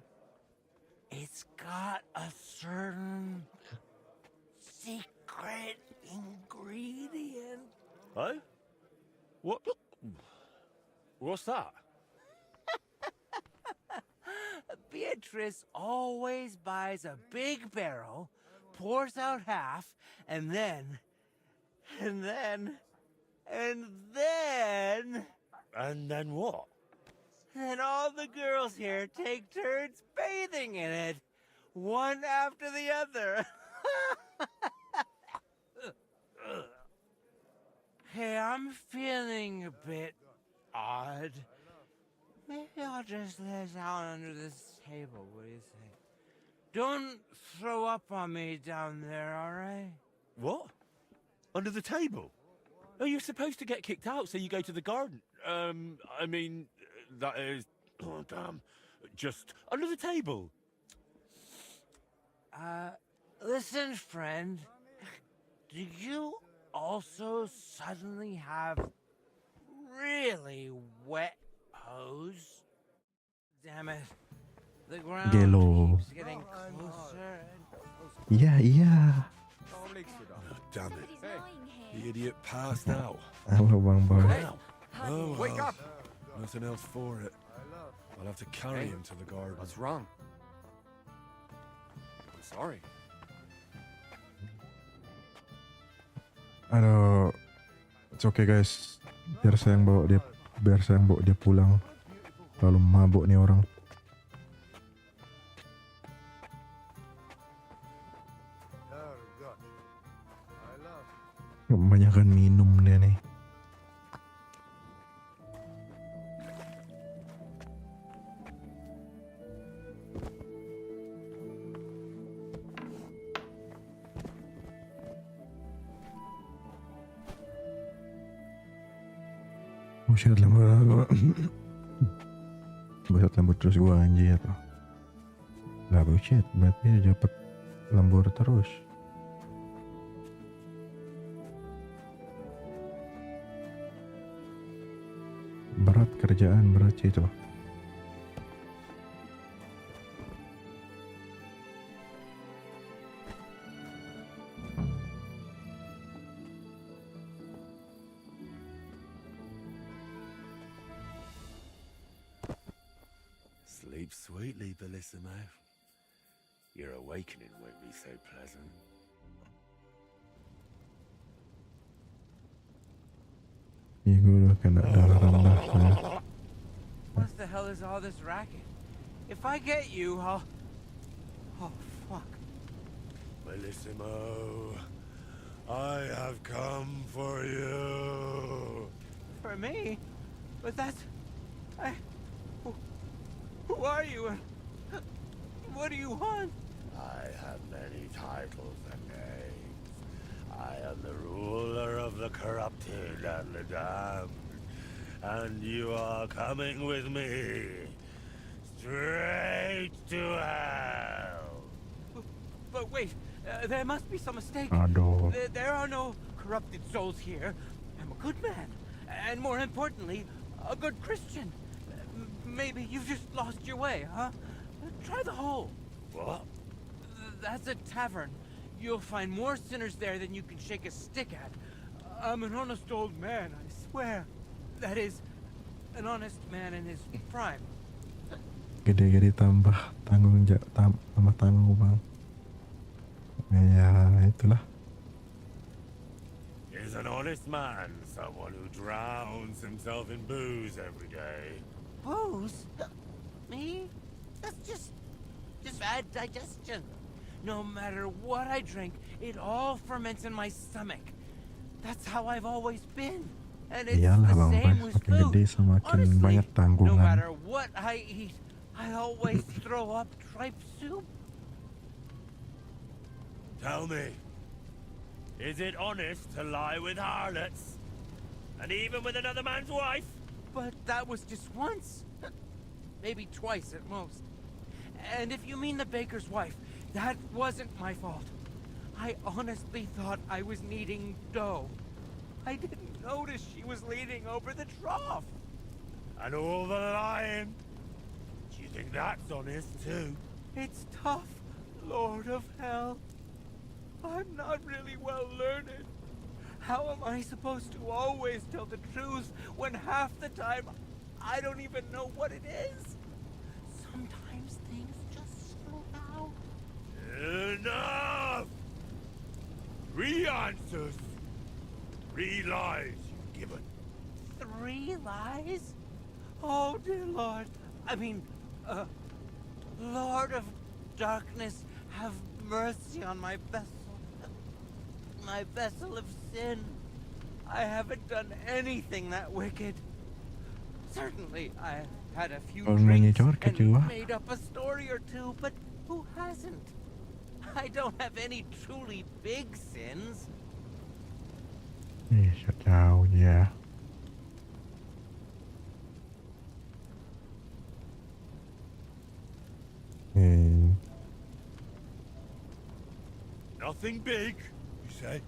It's got a certain secret ingredient. Oh? What? What's that? Beatrice always buys a big barrel, pours out half, and then... And then what? Then all the girls here take turns bathing in it, one after the other. Hey, I'm feeling a bit odd. Maybe I'll just lay down under this table, what do you think? Don't throw up on me down there, all right? What? Under the table? Oh, you're supposed to get kicked out, so you go to the garden. I mean, that is... Oh, damn. Just under the table. Listen, friend. Do you also suddenly have really wet hose? Damn it. The ground Gelo. keeps getting closer and closer. Iya. Oh, damn it. The idiot passed out. Halo Bang Boy. Oh, Wake up! Nothing else for it. I'll have to carry him to the garden. What's wrong? I'm sorry. Aduh, it's okay guys. Biar saya yang bawa dia pulang. Terlalu mabuk nih orang. Kebanyakan minum dia nih. Buset lembur terus gua anjir. Lah buset, berarti dia dapat lembur terus. Berat kerjaan berat sih itu. Sleep sweetly, Bellissimo. Your awakening won't be so pleasant. Iya gue udah kena darah rendah saya. What the hell is all this racket? If I get you, I'll... Oh, fuck. Bellissimo, I have come for you. For me? But that's... Who are you? What do you want? I have many titles and names. I am the ruler of the corrupted and the damned. And you are coming with me. Straight to hell. But wait, there must be some mistake. Aduh. There are no corrupted souls here. I'm a good man. And more importantly, a good Christian. Maybe you've just lost your way, huh? Try the hole. What? That's a tavern. You'll find more sinners there than you can shake a stick at. I'm an honest old man, I swear. That is, an honest man in his prime. Gede-gede tambah tanggung bang. Ya itulah. Is an honest man someone who drowns himself in booze every day? Booze? Me? That's just bad digestion. No matter what I drink, it all ferments in my stomach. That's how I've always been. And it's Iyalah the Bang Boy, same with semakin food. gede semakin Honestly, banyak tanggungan. no matter what I eat, I always throw up tripe soup. Tell me, is it honest to lie with harlots? And even with another man's wife? But that was just once. Maybe twice at most. And if you mean the baker's wife, that wasn't my fault. I honestly thought I was kneading dough. I didn't notice she was leaning over the trough. And all the lying? Do you think that's honest too? It's tough, Lord of Hell. I'm not really well learned. How am I supposed to always tell the truth when half the time I don't even know what it is? Sometimes things just slip out. Enough! 3 answers. 3 lies you've given. 3 lies? Oh, dear Lord. I mean, Lord of Darkness, have mercy on my vessel. My vessel of sin. I haven't done anything that wicked. Certainly, I had a few drinks and made up a story or two, but who hasn't? I don't have any truly big sins. Shut down, yeah. Nothing big, you say?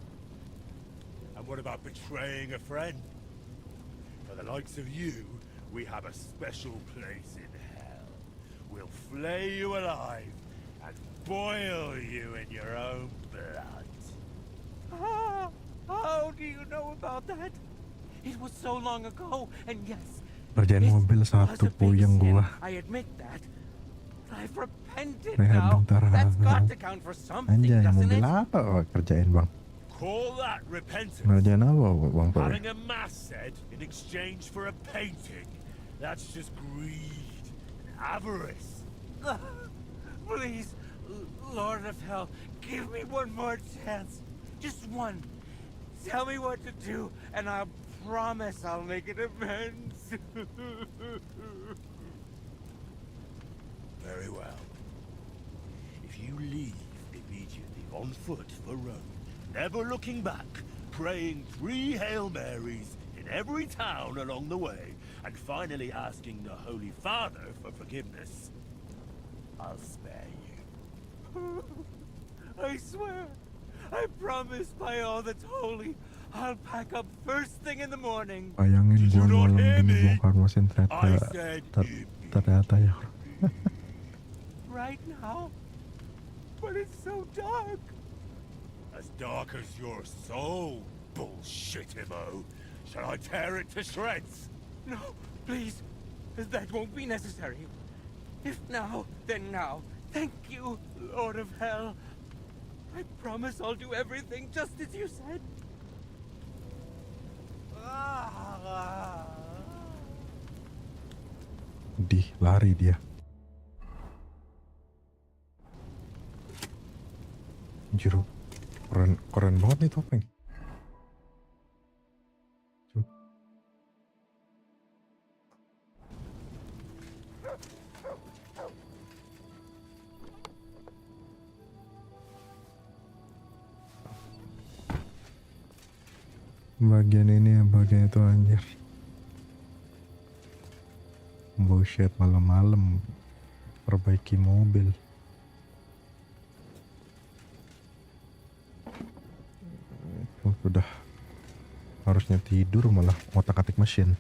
And what about betraying a friend? For the likes of you, we have a special place in hell. will flay you alive and boil you in your own blood. How do you know about that? It was so long ago, and yes, Kerjaan it mobil was satu a big puyeng sin. gua. I admit that. But I've repented Rehat now. bentar. That's got to count for something, Anjay, doesn't mobil it? apa kerjain bang? Call that repentance? Kerjaan apa bang Toy? Having a mass said in exchange for a painting? That's just greed and avarice. Please, Lord of Hell, give me one more chance. Just one. Tell me what to do, and I'll promise I'll make it amends. Very well. If you leave immediately on foot for Rome, never looking back, praying 3 Hail Marys in every town along the way, and finally asking the Holy Father for forgiveness, I'll spare you. I swear, I promise by all that's holy, I'll pack up first thing in the morning. Bayangin gua not hear malam me? bongkar mesin I said ternyata ya. Right now? But it's so dark. As dark as your soul, bullshit-imo. Shall I tear it to shreds? No, please. That won't be necessary. If now, then now. Thank you, Lord of Hell. I promise I'll do everything just as you said. Lari dia. Juru keren banget nih topeng. Bagian ini ya, bagian itu anjir. Bullshit, malam-malam perbaiki mobil. Udah harusnya tidur malah otak-atik mesin.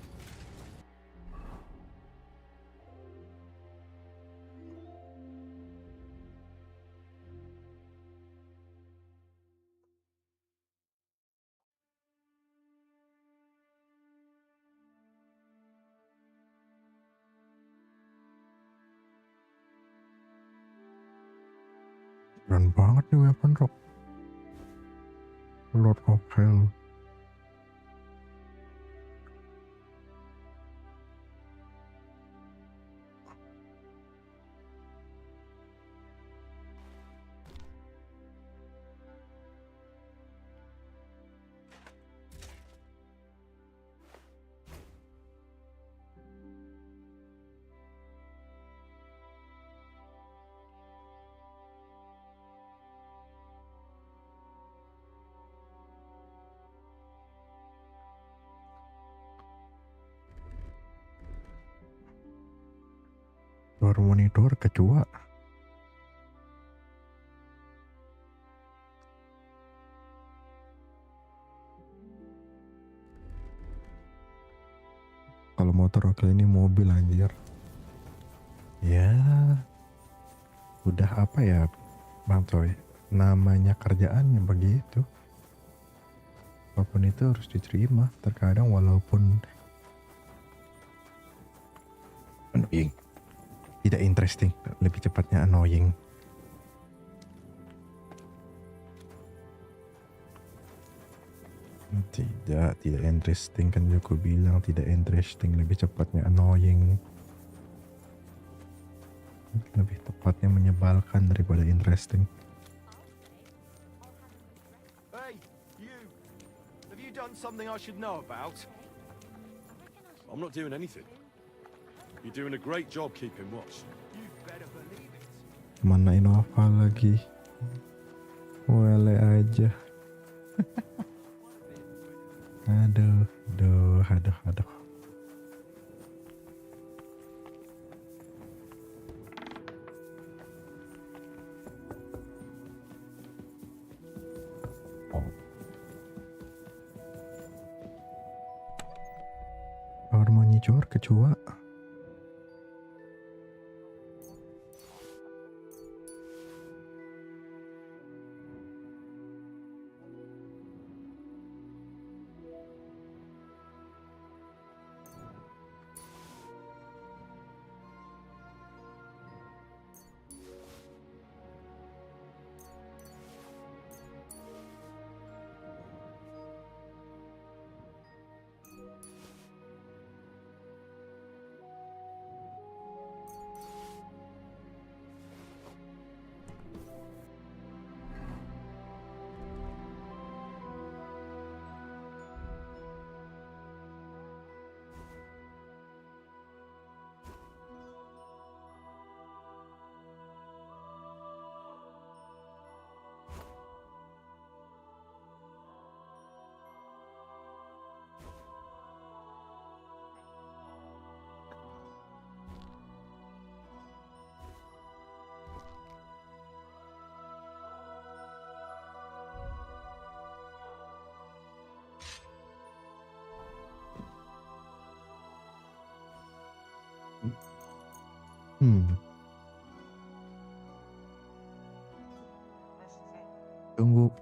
Keren banget nih weapon rock. Lord of Hell. Monitor kecoa. Kalau motor oke, ini mobil anjir. Ya, udah apa ya Bang Toy, namanya kerjaannya begitu. Apapun itu harus diterima. Terkadang walaupun annoying, tidak interesting, lebih cepatnya annoying. Tidak interesting kan Joko bilang, tidak interesting, lebih cepatnya annoying. Lebih tepatnya menyebalkan daripada interesting. Hey, you. Have you done something I should know about? I'm not doing anything. You're doing a great job keeping watch. You better believe it. Mana Innova lagi. Wele aja. Aduh. Power monitor kecoa.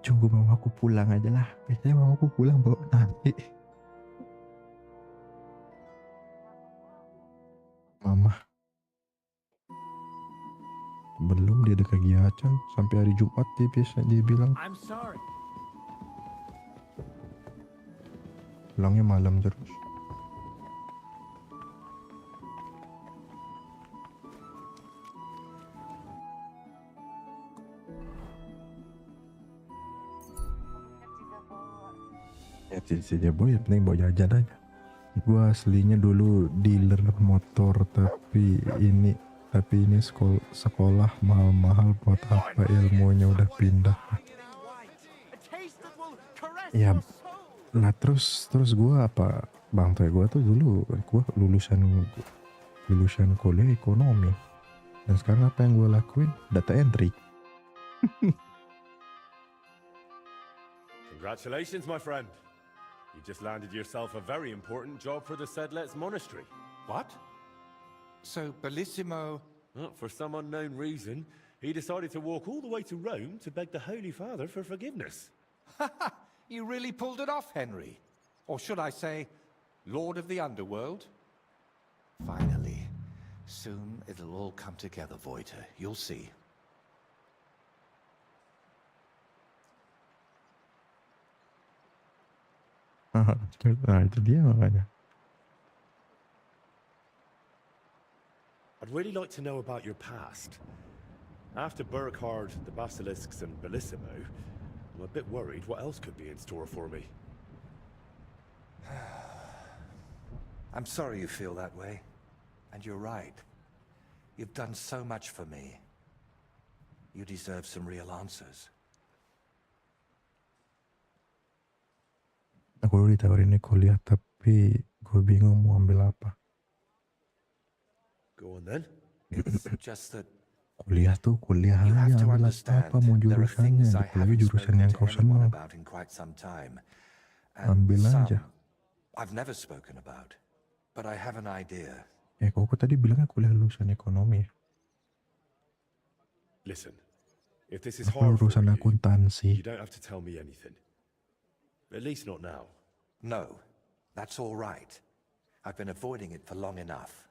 Tunggu mamaku pulang aja lah. Biasanya mamaku pulang bawa nanti. Mama. Belum, dia ada kegiatan sampai hari Jumat dia bilang. I'm sorry. Pulangnya malam terus. Ya tidak boleh, yang penting bawa jajan aja. Gua aslinya dulu dealer motor, tapi ini sekolah mahal-mahal buat apa, ilmunya udah pindah. Ya lah terus gua apa, bang tuh gua tuh dulu gua lulusan kuliah ekonomi, dan sekarang apa yang gua lakuin, data entry. Congratulations, my friend. You just landed yourself a very important job for the Sedlet's monastery. What? So, Bellissimo... Well, for some unknown reason, he decided to walk all the way to Rome to beg the Holy Father for forgiveness. You really pulled it off, Henry. Or should I say, Lord of the Underworld? Finally. Soon it'll all come together, Voiter. You'll see. Nah, itu dia makanya. I'd really like to know about your past. After Burkhard, the Basilisks, and Bellissimo, I'm a bit worried what else could be in store for me. I'm sorry you feel that way. And you're right. You've done so much for me. You deserve some real answers. Aku udah ditawarin kuliah, tapi gue bingung mau ambil apa. Go on then. It's just that kuliah aja, ambil apa mau jurusannya, apalagi jurusan yang kau senang. Ambil aja. I've never spoken about, but I have an idea. Kau tadi bilangnya kuliah lulusan ekonomi. Listen, if this is Aku hard for lulusan akuntansi. you don't have to tell me anything. At least not now. No, that's all right. I've been avoiding it for long enough.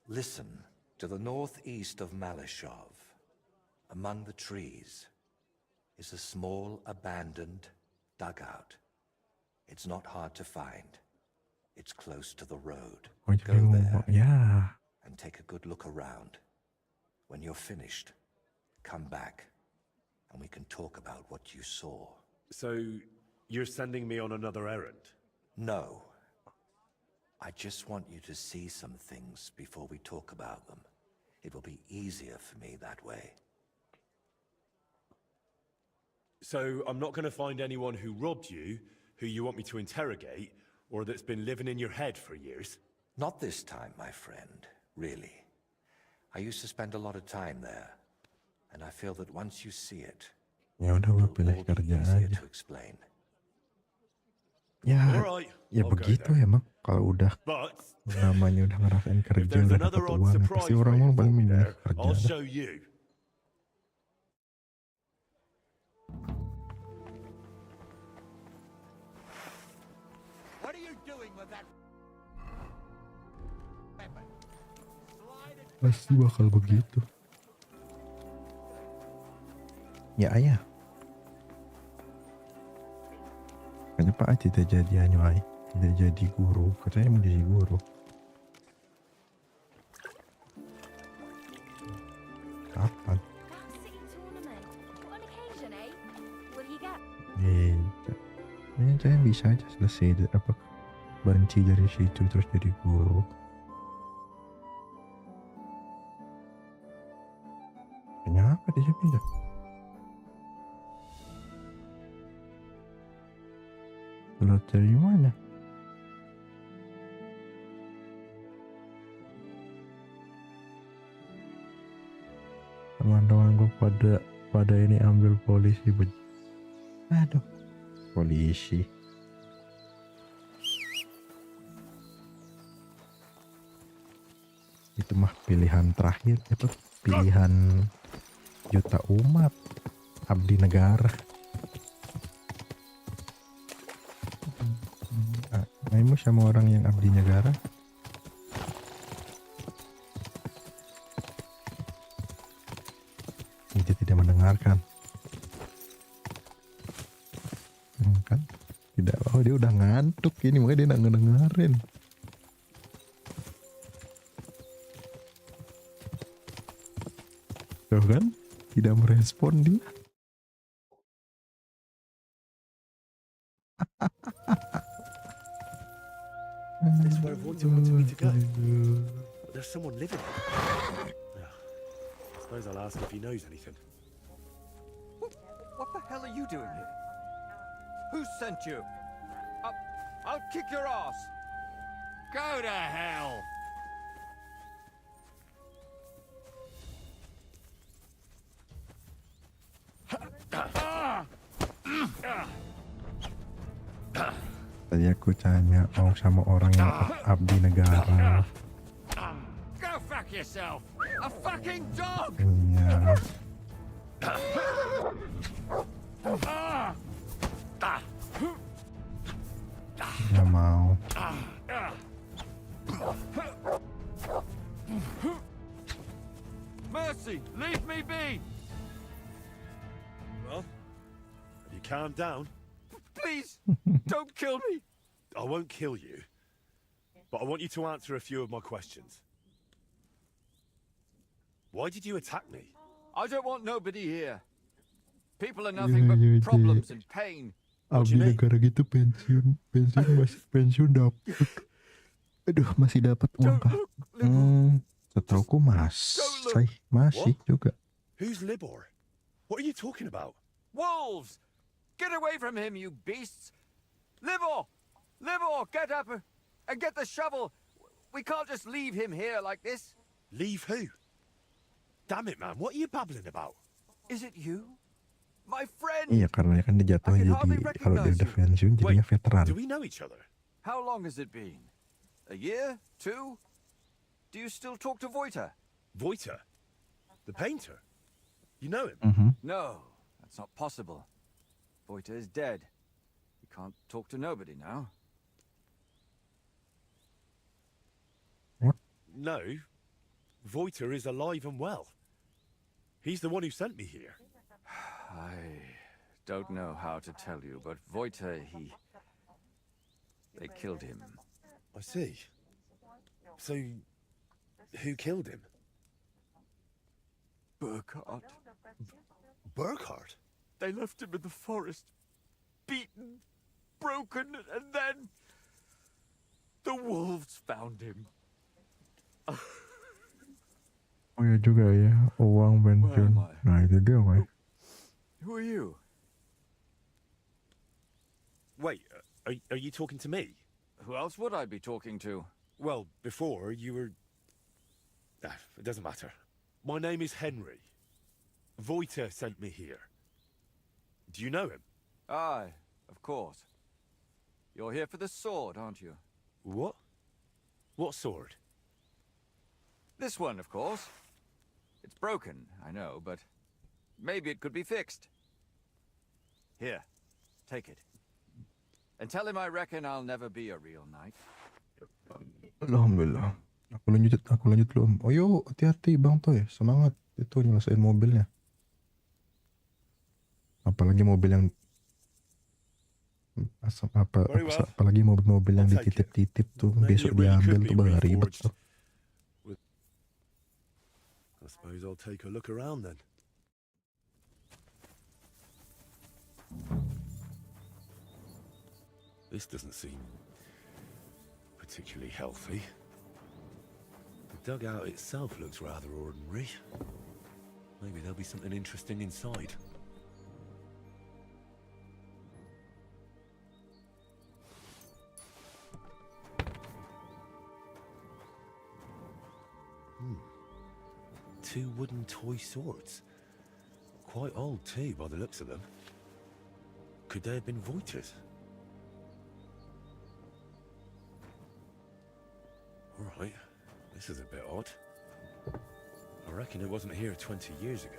Listen, to the northeast of Malashov, among the trees, is a small abandoned dugout. It's not hard to find. It's close to the road. Go there and take a good look around. When you're finished, come back and we can talk about what you saw. So, you're sending me on another errand? No. I just want you to see some things before we talk about them. It will be easier for me that way. So, I'm not going to find anyone who robbed you, who you want me to interrogate, or that's been living in your head for years? Not this time, my friend, really. I used to spend a lot of time there, and I feel that once you see it, Ya udah, gue pilih kerja aja. Ya begitu ya, Mak. Kalau udah namanya udah ngerasain kerja, udah dapet uang, pasti orang mau paling memilih kerja. Pasti bakal begitu. Ya ayah. Katanya Pak tidak jadi anyuai, tidak jadi guru. Katanya mau jadi guru. Kapan? Ini saya bisa aja selesai apa berhenti dari situ terus jadi guru. Kenapa dia pindah? Lo dari mana? Teman-teman gue pada ini ambil polisi. Aduh, polisi. itu mah pilihan terakhir, itu pilihan juta umat, abdi negara. Mainmu sama orang yang abdi negara. Dia tidak mendengarkan. Kan? Tidak, oh dia udah ngantuk ini, makanya dia nggak ngedengerin. Tuh kan, tidak merespon dia. Is this where Voight wanted me to go? But there's someone living here. I suppose I'll ask if he knows anything. What the hell are you doing here? Who sent you? I'll kick your ass. Go to hell! Tadi aku tanya mau sama orang yang abdi negara. Go fuck yourself! A fucking dog! Iya. Nggak mau. Mercy, leave me be! Well, have you calmed down? Please, don't kill me! I won't kill you, but I want you to answer a few of my questions. Why did you attack me? I don't want nobody here. People are nothing but problems and pain. Abdi negara gitu pensiun dapat. Aduh, masih dapat uang kah? Setauku masih juga. Who's Libor? What are you talking about? Wolves! Get away from him, you beasts! Libor! Libor, get up and get the shovel! We can't just leave him here like this. Leave who? Damn it, man, what are you babbling about? Is it you? My friend! Iya, karena kan dia jatuhnya jadi, kalau dia udah pensiun jadinya veteran. Do we know each other? How long has it been? A year? 2? Do you still talk to Voita? Voita? The painter? You know him? No, that's not possible. Voita is dead. We can't talk to nobody now. What? No. Voita is alive and well. He's the one who sent me here. I don't know how to tell you, but Voita, they killed him. I see. So, who killed him? Burkhardt. Burkhardt? They left him in the forest, beaten, broken, and then the wolves found him. Oh ya juga ya, uang pensiun. Nah itu dia, Mas. Who are you? Wait, are you talking to me? Who else would I be talking to? Well, before you were... it doesn't matter. My name is Henry. Voita sent me here. Do you know him? Aye, of course. You're here for the sword, aren't you? What? What sword? This one, of course. It's broken, I know, but maybe it could be fixed. Here, take it. And tell him I reckon I'll never be a real knight. Alhamdulillah. Aku lanjut dulu. Oh yo, hati-hati Bang Toy. Semangat. Itu nyelesain mobilnya. Apalagi mobil yang apalagi mobil-mobil yang dititip-titip tuh besok diambil tuh bakal ribet tuh. I suppose I'll take a look around then. This doesn't seem particularly healthy. The dugout itself looks rather ordinary. Maybe there'll be something interesting inside. Two wooden toy swords. Quite old too, by the looks of them. Could they have been Voita's? Alright, this is a bit odd. I reckon it wasn't here 20 years ago.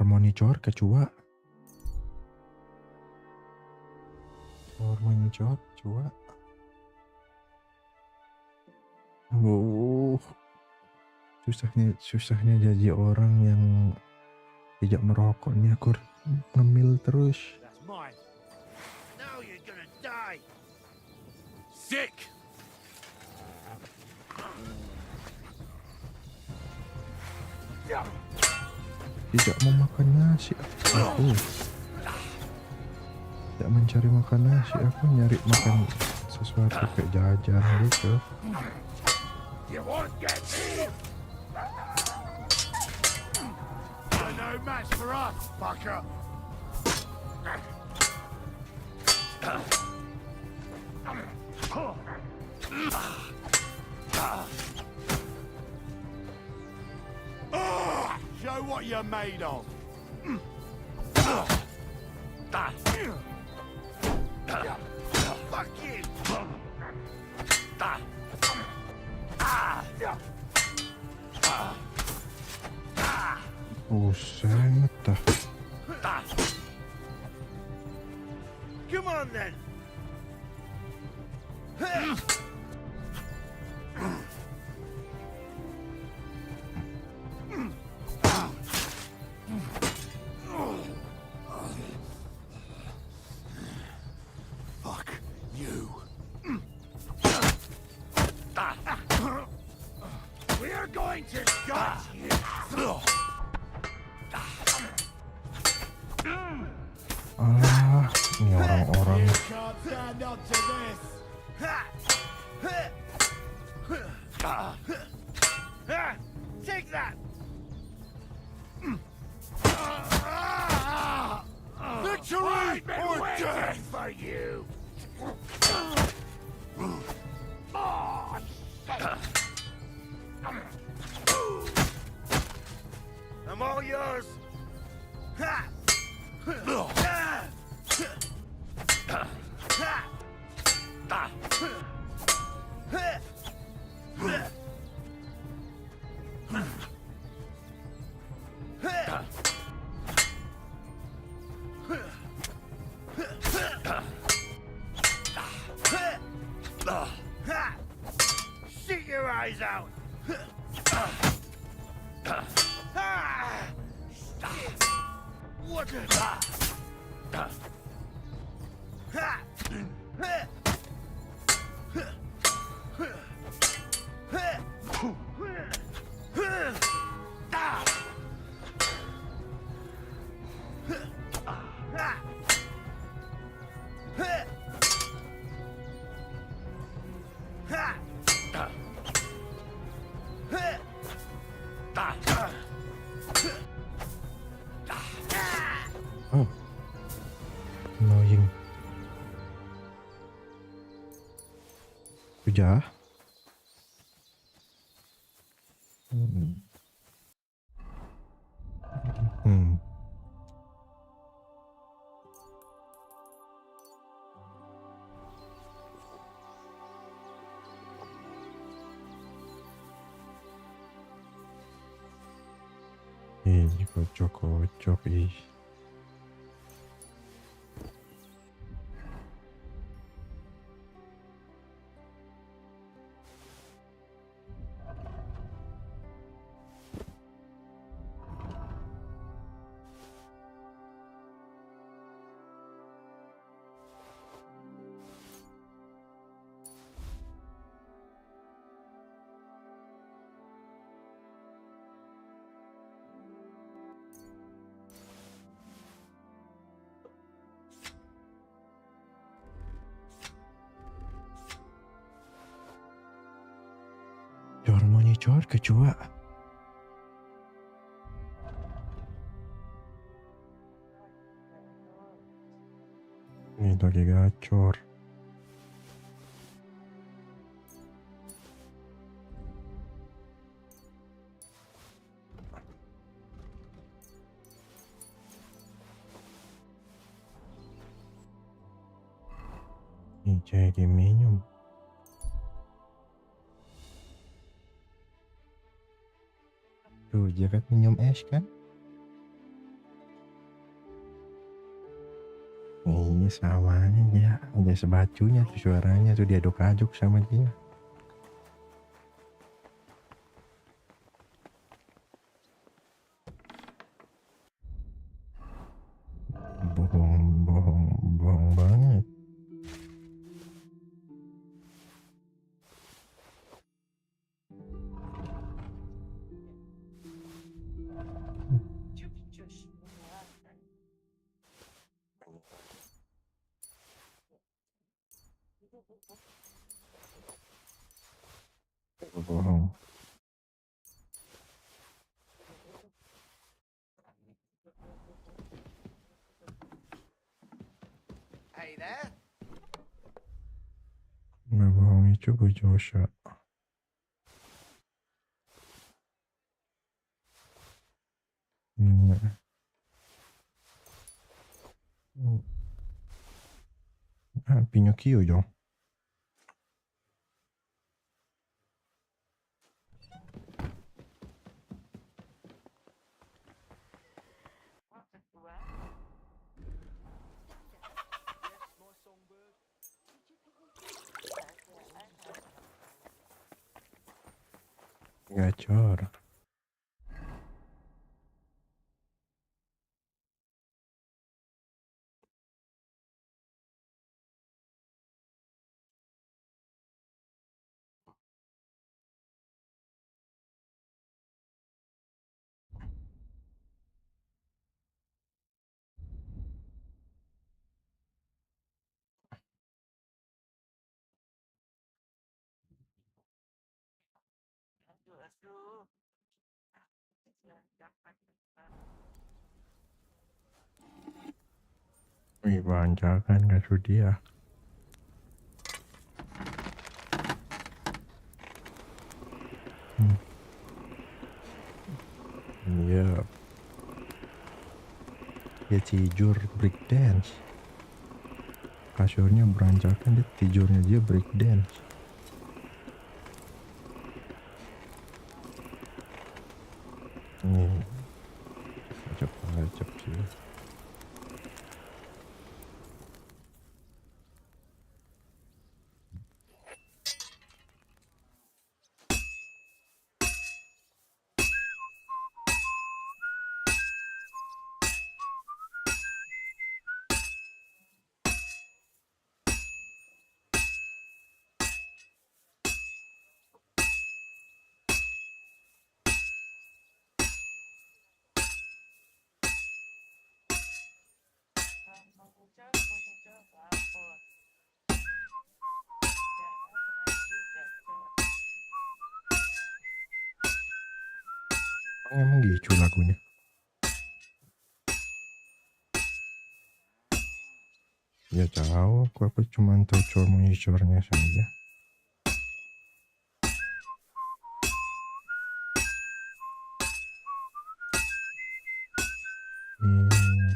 Monitor kecoa. Monitor kecoa. Susahnya jadi orang yang tidak merokok nih, aku ngemil terus. That's mine. Now you're gonna die. Sick. Tidak mau makan nasi aku. Tidak mencari makan nasi, aku nyari makan sesuatu kayak jajan gitu. You won't get me. No match for us, fucker. Show what you're made of. Fuck you. Buset dah. Come on then. Fuck you. We're going to gut you. Ini orang-orang. You can't stand up to this. Take that. Victory or death for you. Oh, I'm all yours. Shoot your eyes out. What Oh, annoying. Udah. Kocok ih. Monitor kecoa. Ini lagi gacor. Ini jadi minum. Tuh, dia kan minum es kan? Ini samanya dia, ada sebacunya tuh suaranya tuh diaduk-aduk sama dia. Bohong banget. Bohong. Hey there. Nggak bohong itu gue Joshua. Pinocchio dong. Gacor. Wih, bancakan gak sudi ya. Iya. Dia tidur breakdance. Kasurnya berantakan, dia tidurnya dia breakdance. Nih, acap sih. Emang gitu lagunya. Ya tahu, aku cuma tahu cor-monitornya saja.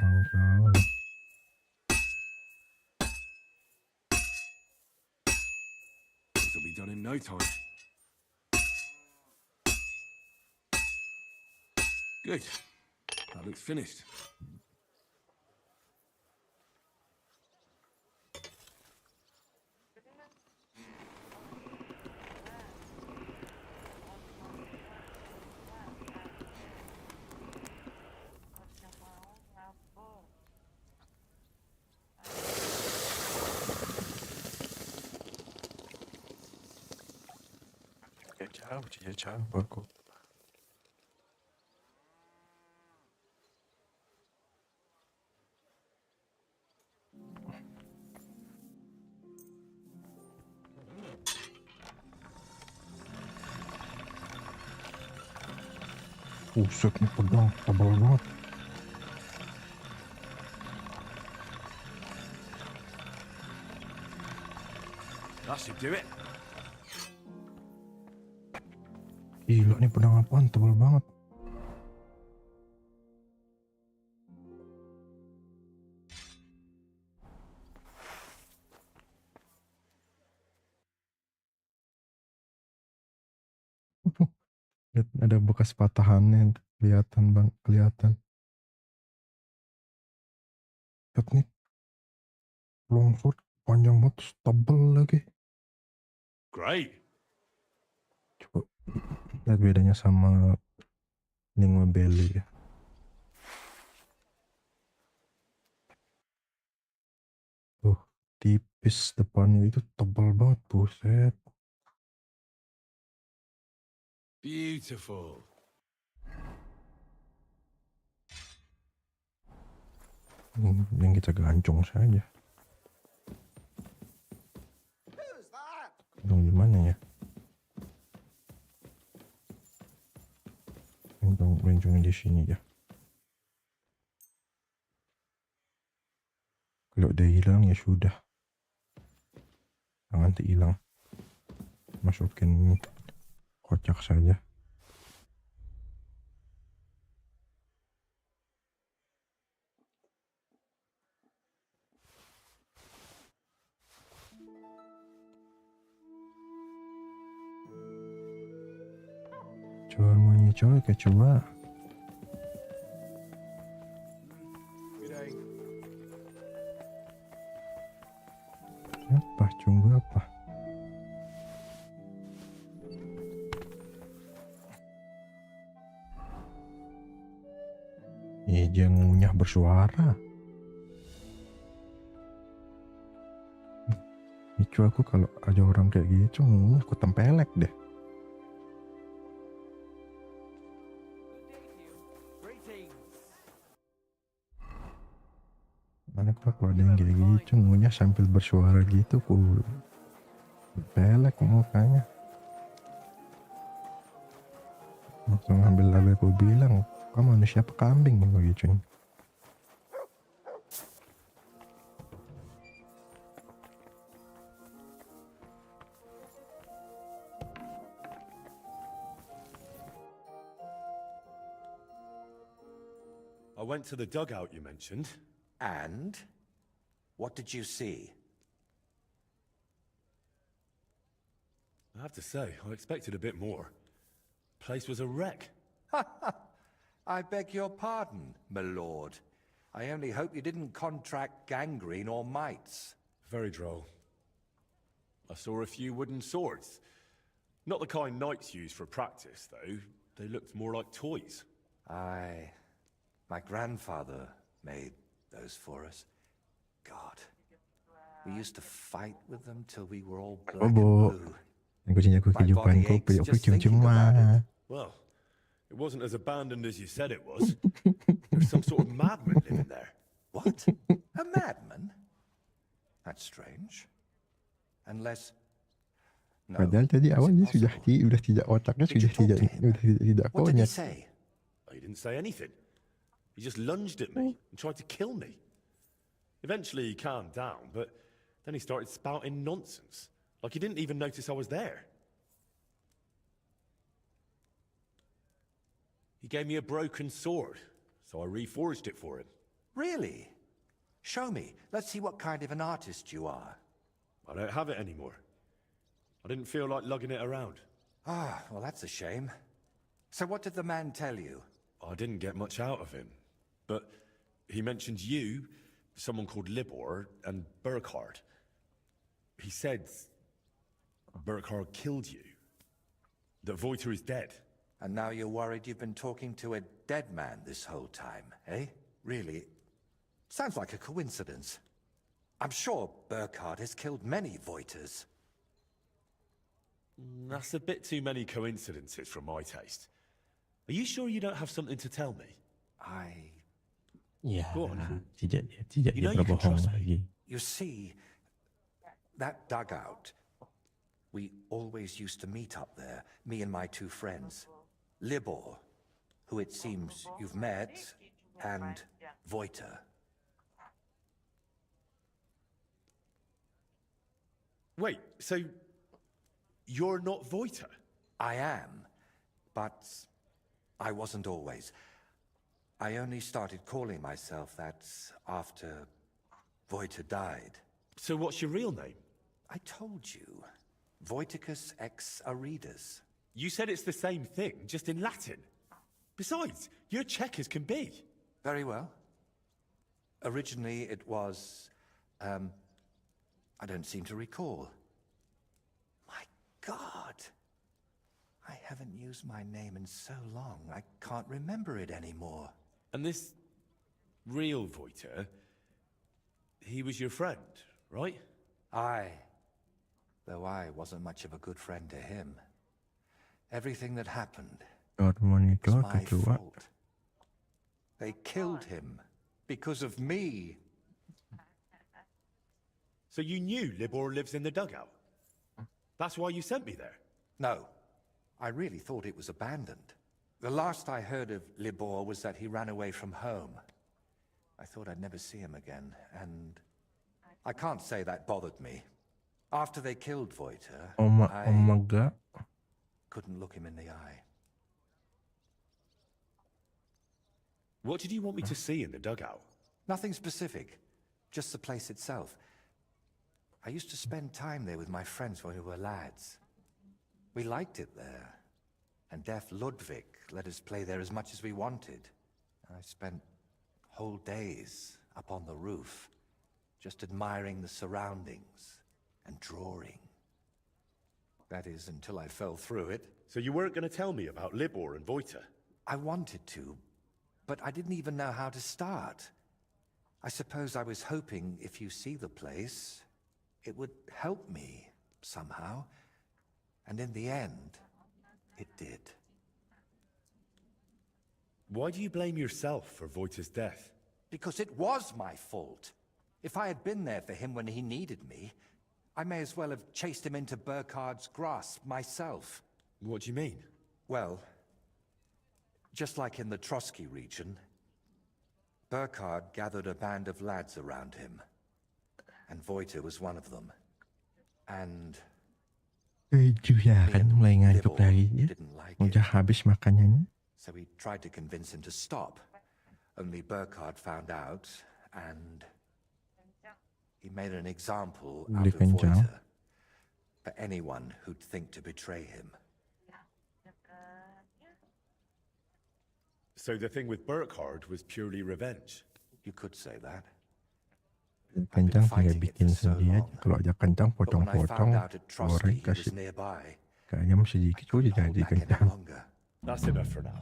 Orang tahu. This will be done in no time. Good. That looks finished. Dia jauh aku. Buset nih pedang, tebal banget. That should do it. Gila nih pedang apaan, tebal banget. Lihat ada bekas patahannya kelihatan bang, kelihatan. Lihat nih, longsword panjang banget, tebel lagi. Great. Coba lihat bedanya sama Lingua Belly ya. Tuh, tipis depannya itu tebal banget, buset. Beautiful. Yang kita gancung saja. Gantung gimana ya? Gancungnya di sini ya. Kalau udah hilang ya sudah. Jangan hilang. Masukin kocak saja. Coba mau coba kayak coba. Apa? Tunggu apa? Jangan ngunyah bersuara. Itu aku kalau ada orang kayak gitu ngunyah aku tempelek deh. Mana kalau ada yang kayak gitu ngunyah sambil bersuara gitu aku tempelek mukanya. Langsung ambil label aku bilang, kamu manusia apa kambing begitu. I went to the dugout you mentioned. And? What did you see? I have to say, I expected a bit more. Place was a wreck. I beg your pardon, my lord. I only hope you didn't contract gangrene or mites. Very droll. I saw a few wooden swords. Not the kind knights use for practice, though. They looked more like toys. Aye. My grandfather made those for us. God. We used to fight with them till we were all black and blue. My body aches just thinking about it. Well, it wasn't as abandoned as you said it was. There's some sort of madman living there. What? A madman? That's strange. Unless... No, Padahal tadi awal dia sudah tidak otaknya sudah tidak what did he konyol. say? He didn't say anything. He just lunged at me and tried to kill me. Eventually he calmed down, but then he started spouting nonsense. Like he didn't even notice I was there. He gave me a broken sword, so I reforged it for him. Really? Show me. Let's see what kind of an artist you are. I don't have it anymore. I didn't feel like lugging it around. Ah, well, that's a shame. So what did the man tell you? I didn't get much out of him, but he mentioned you, someone called Libor, and Burkhard. He said Burkhard killed you, that Voiter is dead. And now you're worried you've been talking to a dead man this whole time, eh? Really? Sounds like a coincidence. I'm sure Burkhard has killed many Voiters. That's a bit too many coincidences for my taste. Are you sure you don't have something to tell me? Ya, Go on. tidak You dia know you can berbohong trust me. lagi. You see, that dugout, we always used to meet up there, me and my two friends. Libor, who it seems you've met, and Voiter. Wait, so you're not Voiter? I am, but I wasn't always. I only started calling myself that after Voiter died. So what's your real name? I told you. Voiticus ex Aridus. You said it's the same thing, just in Latin. Besides, you're Czech as can be. Very well. Originally it was, I don't seem to recall. My God. I haven't used my name in so long, I can't remember it anymore. And this real Voiter, he was your friend, right? Aye. Though I wasn't much of a good friend to him. Everything that happened was my fault. They killed him because of me. So you knew Libor lives in the dugout? That's why you sent me there? No. I really thought it was abandoned. The last I heard of Libor was that he ran away from home. I thought I'd never see him again, and I can't say that bothered me. After they killed Voiter, I couldn't look him in the eye. What did you want me to see in the dugout? Nothing specific, just the place itself. I used to spend time there with my friends when we were lads. We liked it there, and deaf Ludwig let us play there as much as we wanted. I spent whole days up on the roof, just admiring the surroundings and drawing. That is, until I fell through it. So you weren't going to tell me about Libor and Voiter? I wanted to, but I didn't even know how to start. I suppose I was hoping if you see the place, it would help me somehow. And in the end, it did. Why do you blame yourself for Voiter's death? Because it was my fault. If I had been there for him when he needed me, I may as well have chased him into Burkhard's grasp myself. What do you mean? Well, just like in the Trotsky region, Burkhard gathered a band of lads around him, and Voiter was one of them. And Chưa già kan mulai ngantuk lagi ya. Udah habis makanannya. So we tried to convince him to stop. Only Burkhard found out, and he made an example out of Voiter for anyone who'd think to betray him. So the thing with Burkhard was purely revenge? You could say that. Kencang tinggal bikin sendiri aja. Kalau ada kencang potong-potong, goreng kasih ke ayam sedikit sudah jadi kencang. That's enough for now.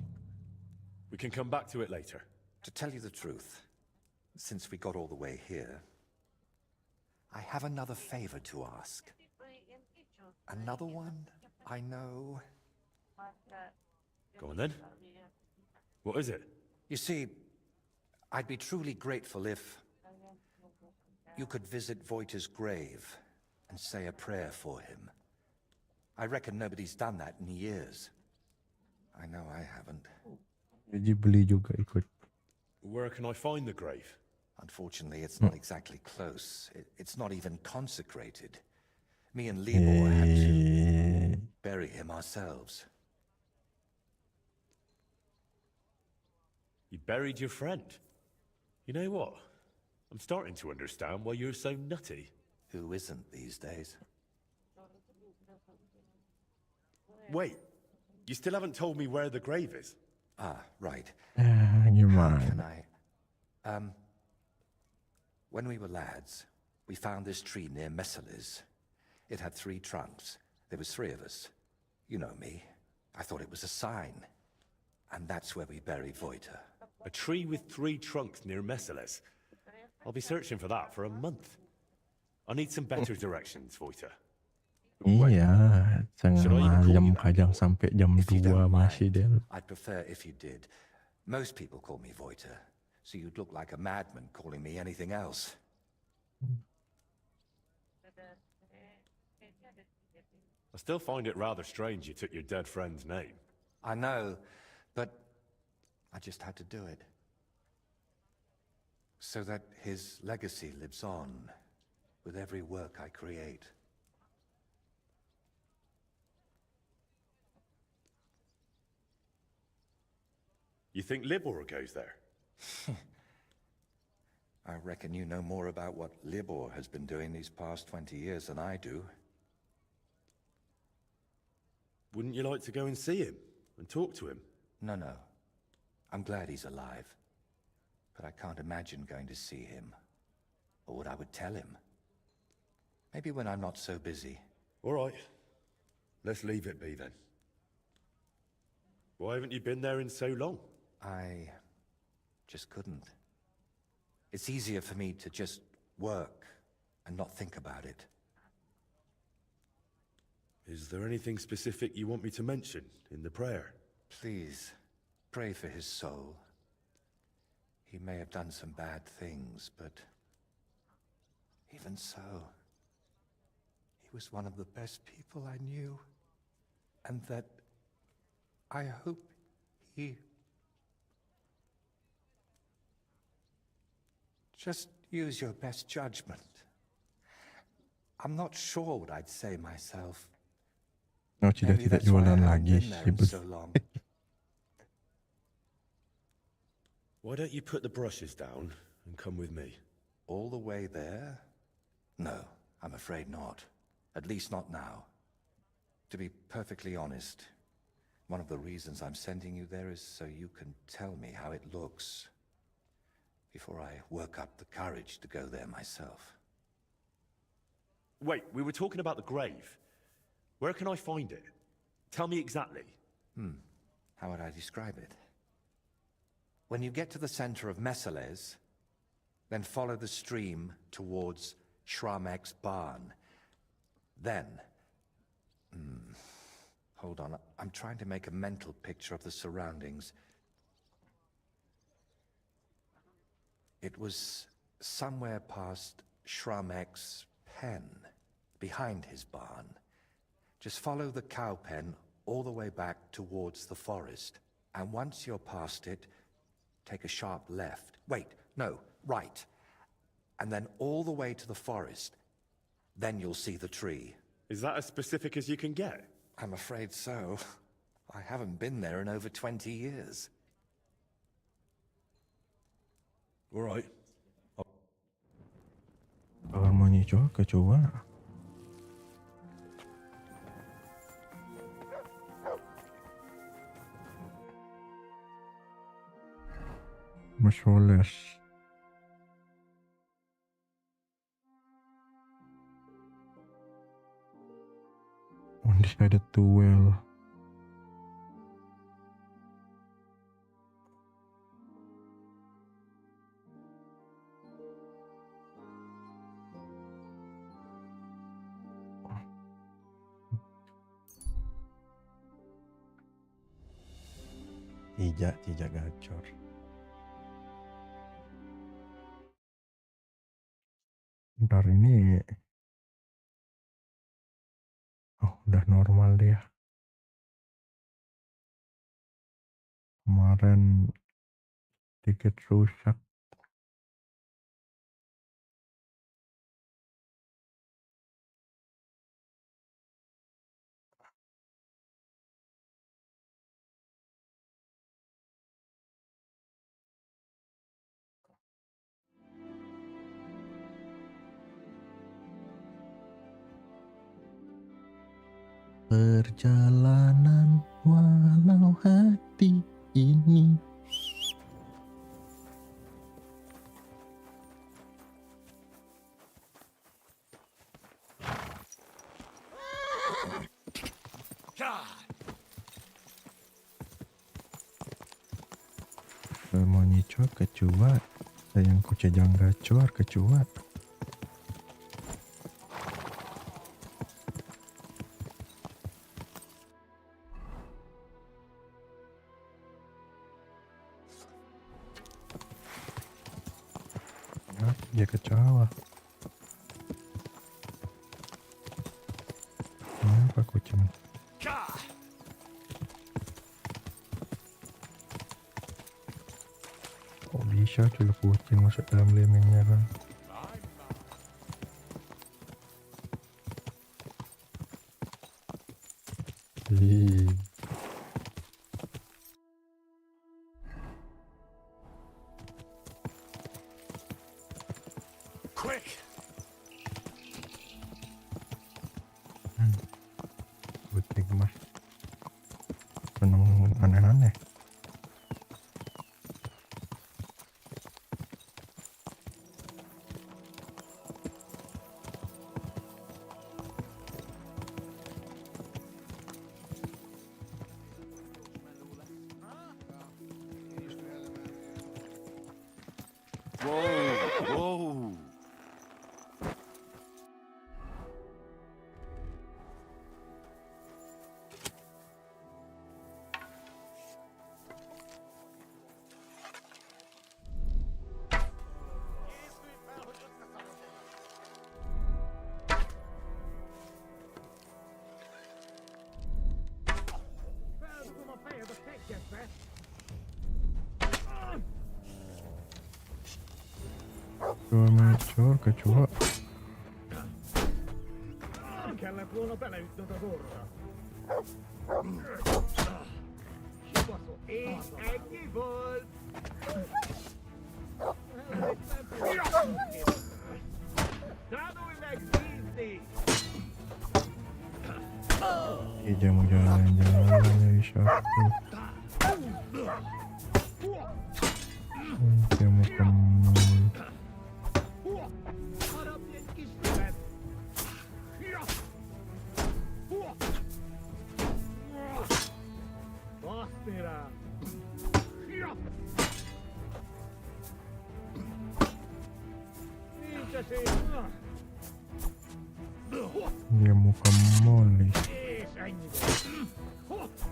We can come back to it later. To tell you the truth, since we got all the way here, I have another favor to ask. Another one, I know. Go on then. What is it? You see, I'd be truly grateful if you could visit Voiter's grave and say a prayer for him. I reckon nobody's done that in years. I know I haven't. Jadi beli juga ikut. Where can I find the grave? Unfortunately, it's not exactly close. It's not even consecrated. Me and Libor had to bury him ourselves. You buried your friend. You know what? I'm starting to understand why you're so nutty. Who isn't these days? Wait, you still haven't told me where the grave is. Ah, right. Gimana? Can I? When we were lads, we found this tree near Messeles. It had 3 trunks. There was 3 of us. You know me. I thought it was a sign. And that's where we buried Voiter. A tree with 3 trunks near Messeles. I'll be searching for that for a month. I need some better directions, Voiter. Iya, tengah malam kadang sampai jam 2 masih dia. I'd prefer if you did. Most people call me Voiter, so you'd look like a madman calling me anything else. I still find it rather strange you took your dead friend's name. I know, but I just had to do it. So that his legacy lives on with every work I create. You think Libor goes there? I reckon you know more about what Libor has been doing these past 20 years than I do. Wouldn't you like to go and see him and talk to him? No. I'm glad he's alive. But I can't imagine going to see him. Or what I would tell him. Maybe when I'm not so busy. All right. Let's leave it be then. Why haven't you been there in so long? I just couldn't. It's easier for me to just work and not think about it. Is there anything specific you want me to mention in the prayer? Please, pray for his soul. He may have done some bad things, but even so, he was one of the best people I knew. And that I hope he... Just use your best judgment. I'm not sure what I'd say myself. Oh, tidak jualan lagi. So long. Why don't you put the brushes down and come with me? All the way there? No, I'm afraid not. At least not now. To be perfectly honest, one of the reasons I'm sending you there is so you can tell me how it looks before I work up the courage to go there myself. Wait, we were talking about the grave. Where can I find it? Tell me exactly. How would I describe it? When you get to the center of Messales, then follow the stream towards Shramek's barn. Then... hold on, I'm trying to make a mental picture of the surroundings. It was somewhere past Shramek's pen, behind his barn. Just follow the cow pen all the way back towards the forest. And once you're past it, take a sharp left. Wait, no, right. And then all the way to the forest. Then you'll see the tree. Is that as specific as you can get? I'm afraid so. I haven't been there in over 20 years. All right. Harmoni juga coba. Masholes. Undecided too well. Tidak gacor. Ntar ini, oh udah normal dia. Kemarin sedikit rusak. Perjalanan walau hati ini. Harmoni juga kecua. Sayangku cejang gacor kecua. Dia kecewa. Kenapa kucing? Kok bisa cuy kucing masuk dalam lemmingnya kan? Quick! Kucing mah aneh-aneh. Whoa, whoa. Kecoa. Kellett volna beleütnöd az orra. És ennyi volt! Tanulj meg bízni! Így amúgy a lengyel is akkor. Nyomok amúgy. Harapj egy kis füvet! Baszni rá! Nincs esély! Nyomok a molli. És ennyi volt!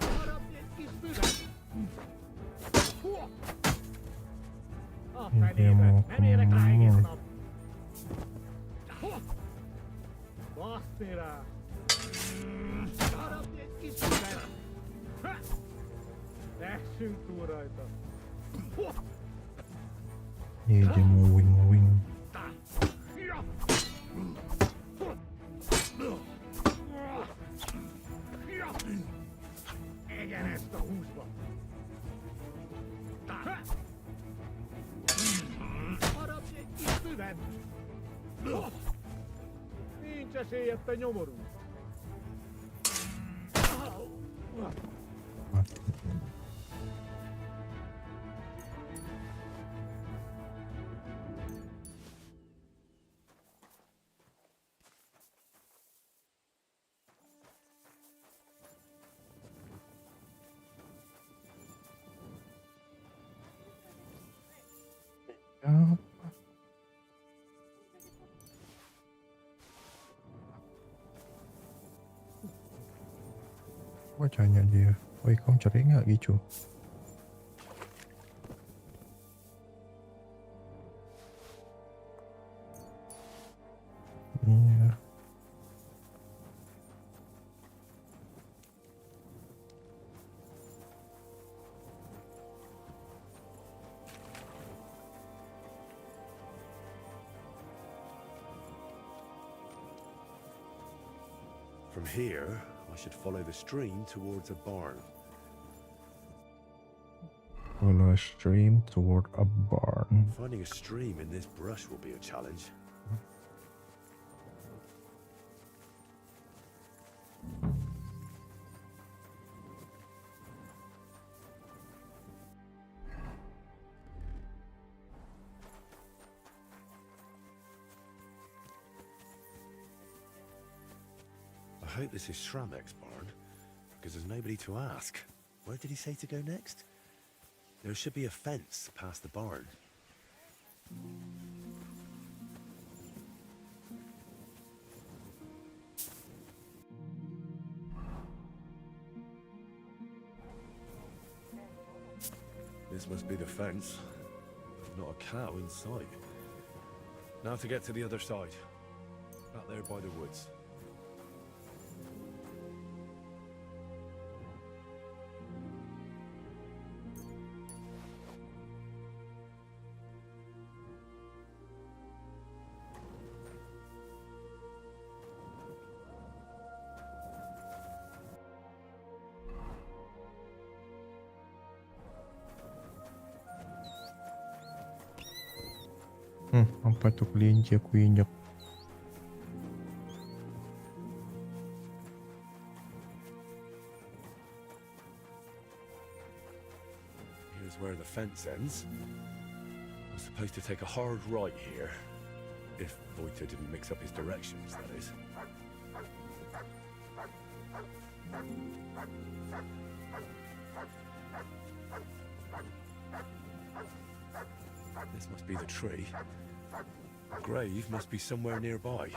Harapj egy kis füvet! A fenébe! Nem érek rá egész nap! Baszni rá! Harapj egy kis füvet! Essünk túl rajta! Így amúgy moving. Egyen ezt a húsba! Harapj egy kis füvet! Nincs esélyed, te nyomorú! Ja. Bacanya dia. Oi, kamu cari nggak gitu? Iya. From here, I should follow the stream towards a barn. Follow a stream toward a barn. Finding a stream in this brush will be a challenge. I hope this is Shramek's barn, because there's nobody to ask. Where did he say to go next? There should be a fence past the barn. This must be the fence. Not a cow in sight. Now to get to the other side. Out there by the woods. Apa tuh kelinci aku injak? Here's where the fence ends. I'm supposed to take a hard right here. If Voita didn't mix up his directions, that is. This must be the tree. The grave must be somewhere nearby.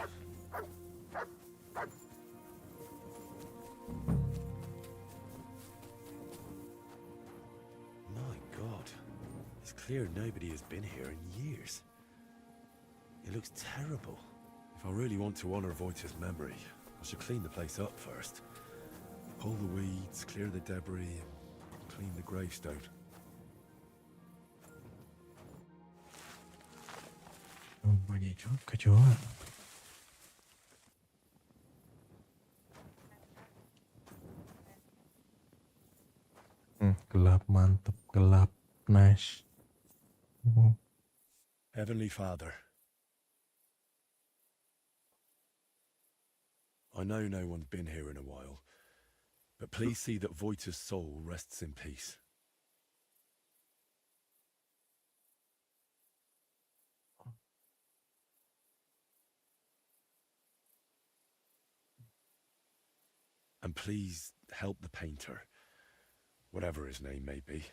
My God. It's clear nobody has been here in years. It looks terrible. If I really want to honor Voita's memory, I should clean the place up first. Pull the weeds, clear the debris, and clean the gravestone. Banyak juga coba. Gelap, mantep, gelap, nice. Heavenly Father, I know no one's been here in a while, but please see that Voita's soul rests in peace. And please help the painter, whatever his name may be.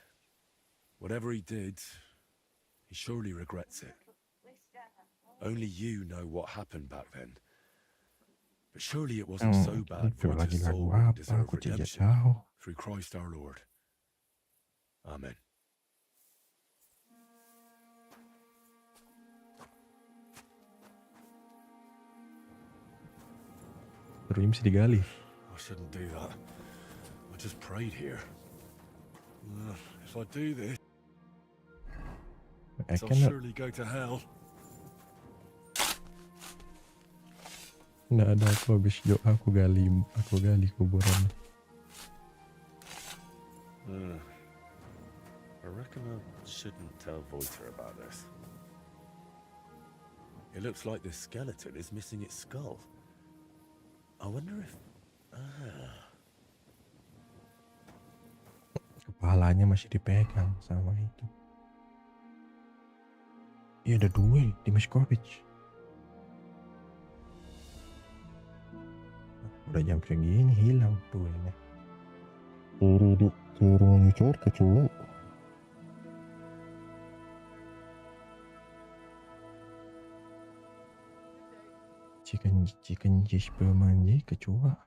Whatever he did, he surely regrets it. Only you know what happened back then. But surely it wasn't so bad Voita's soul would deserve redemption through Christ our Lord. Amen. Terus bisa digali. I shouldn't do that. I just prayed here. If I do this, I'll surely go to hell. Nggak ada, aku habis doa aku gali kuburan. I reckon I shouldn't tell Voita about this. It looks like this skeleton is missing its skull. I wonder if... Kepalanya masih dipegang sama itu. Iya, ada dua di Miskovic. Udah jam segini hilang duelnya. Suruh nyucur kecuali. Chicken cheese pemanji kecuali.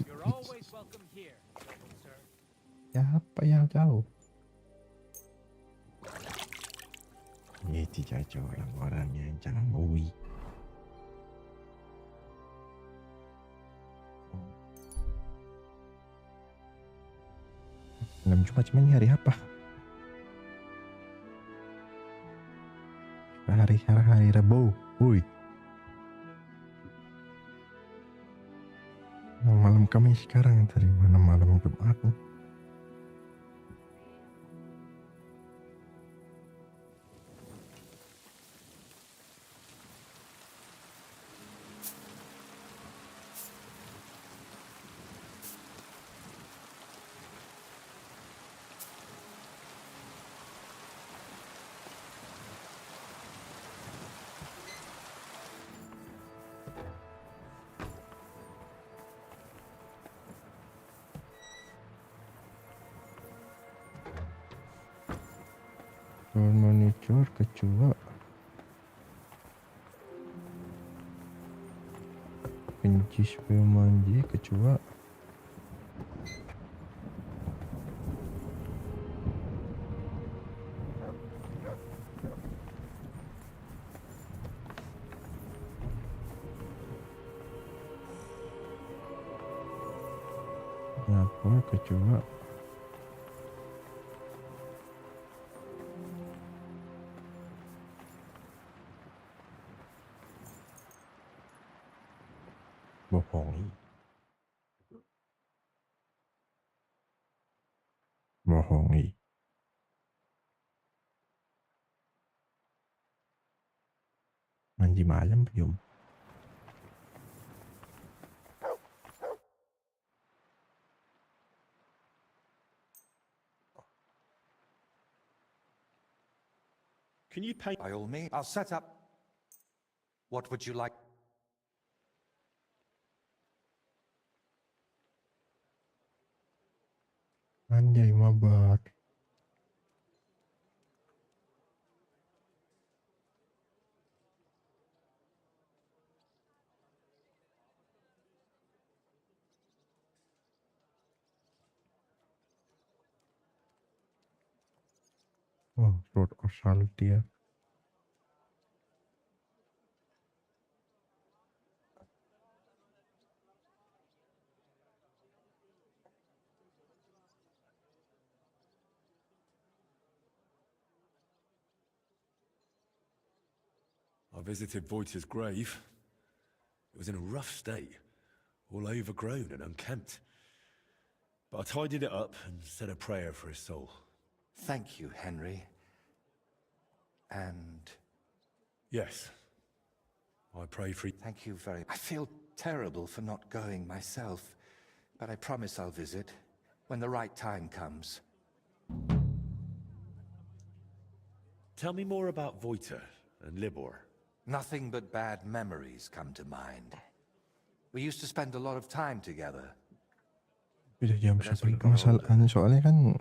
You're always welcome here, sir. Siapa yang tahu? Itu cocok orangnya yang jangan movie. Malam Jumat cuman hari apa? Hari Rabu. Woi. Malam kami sekarang dari mana malam Jumat? Monitor kecuali pencis pemanji kecuali apa kecuali bohongi. bohongi. Mandi malam belum? Can you paint? By all means, I'll set up. What would you like? Anjay mabak. Oh, Sword of Saltia. I visited Voita's grave. It was in a rough state, all overgrown and unkempt. But I tidied it up and said a prayer for his soul. Thank you, Henry. And... Yes. I pray for you. Thank you very much. I feel terrible for not going myself, but I promise I'll visit when the right time comes. Tell me more about Voita and Libor. Nothing but bad memories come to mind. We used to spend a lot of time together. Beda jam satu permasalahan soalnya kan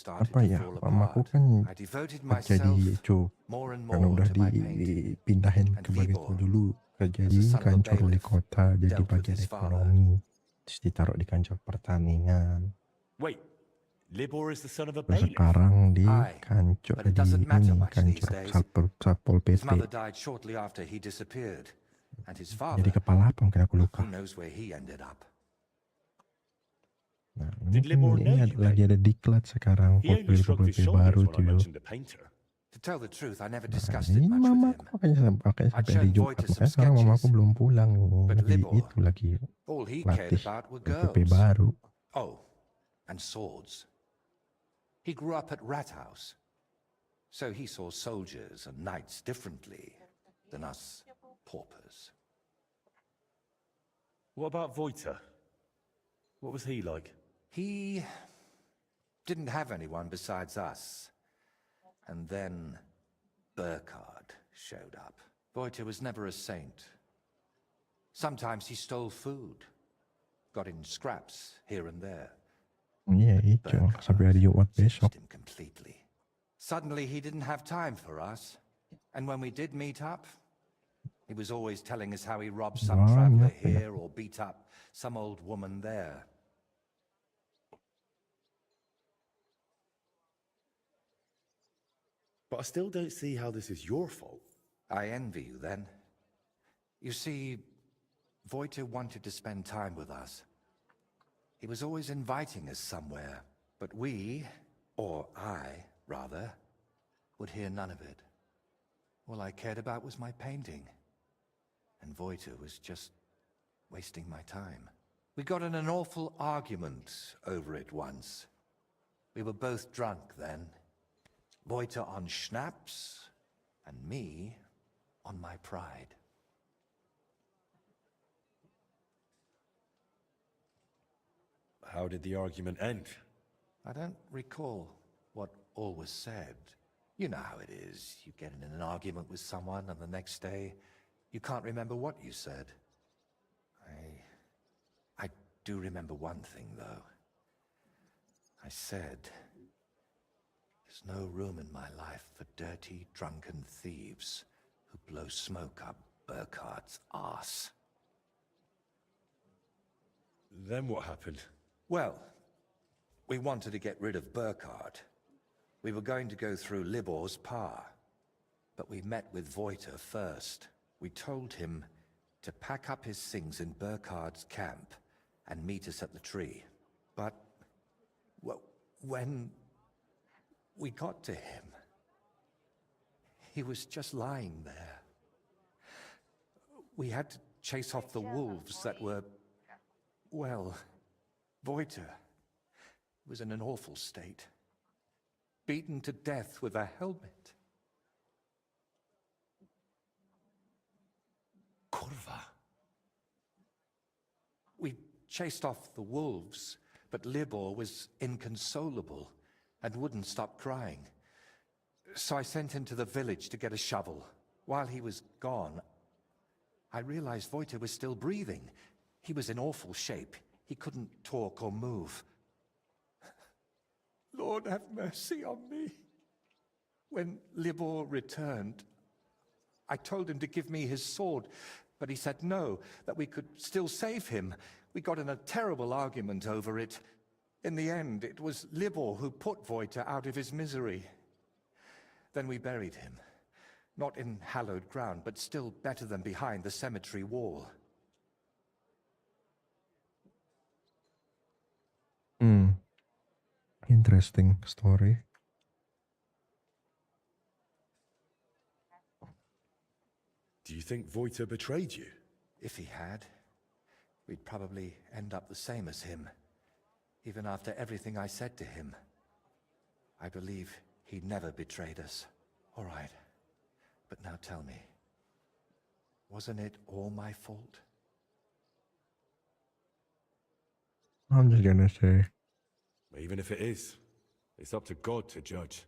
apa ya, mamaku kan kerja di Ico karena udah dipindahin ke bagian itu dulu, kerja di kantor wali kota jadi bagian ekonomi, terus ditaruh di kantor pertanian. Wait, Libor is the son of a Terus bailiff. sekarang di kantor di ini kantor Satpol PP. His mother died shortly after he disappeared, and his father. Jadi kepala apa mungkin aku lupa. Who knows where he ended up? Nah, ini lagi ada diklat sekarang PP baru tuh. To tell the truth, I never discussed it Ini much with him. makanya sampai hari Jumat, makanya sekarang mamaku belum pulang, lagi latih PP baru. Oh, and swords. He grew up at Rat House, so he saw soldiers and knights differently than us paupers. What about Voita? What was he like? He didn't have anyone besides us. And then Burkhard showed up. Voita was never a saint. Sometimes he stole food, got in scraps here and there. Iya itu, sampai hari Jumat besok. Him completely. Suddenly he didn't have time for us. And when we did meet up, he was always telling us how he robbed some traveler here or beat up some old woman there. But I still don't see how this is your fault. I envy you then. You see, Voita wanted to spend time with us. He was always inviting us somewhere, but we, or I, rather, would hear none of it. All I cared about was my painting. And Voita was just wasting my time. We got in an awful argument over it once. We were both drunk then. Voita on schnapps, and me on my pride. How did the argument end? I don't recall what all was said. You know how it is. You get in an argument with someone, and the next day, you can't remember what you said. I do remember one thing, though. I said, there's no room in my life for dirty, drunken thieves who blow smoke up Burkhard's arse. Then what happened? Well, we wanted to get rid of Burkhard. We were going to go through Libor's pa, but we met with Voita first. We told him to pack up his things in Burkhard's camp and meet us at the tree. But when we got to him, he was just lying there. We had to chase off the wolves that were, well, Voita was in an awful state. beaten to death with a helmet. Kurva. We chased off the wolves, but Libor was inconsolable and wouldn't stop crying. So I sent him to the village to get a shovel. While he was gone, I realized Wojtek was still breathing. He was in awful shape. He couldn't talk or move. Lord, have mercy on me. When Libor returned, I told him to give me his sword, but he said no, that we could still save him. We got in a terrible argument over it. In the end, it was Libor who put Wojtek out of his misery. Then we buried him. Not in hallowed ground, but still better than behind the cemetery wall. Interesting story. Do you think Wojtek betrayed you? If he had, we'd probably end up the same as him, even after everything I said to him. I believe he never betrayed us. All right, but now tell me, wasn't it all my fault? I'm just gonna say, Even if it is, it's up to God to judge.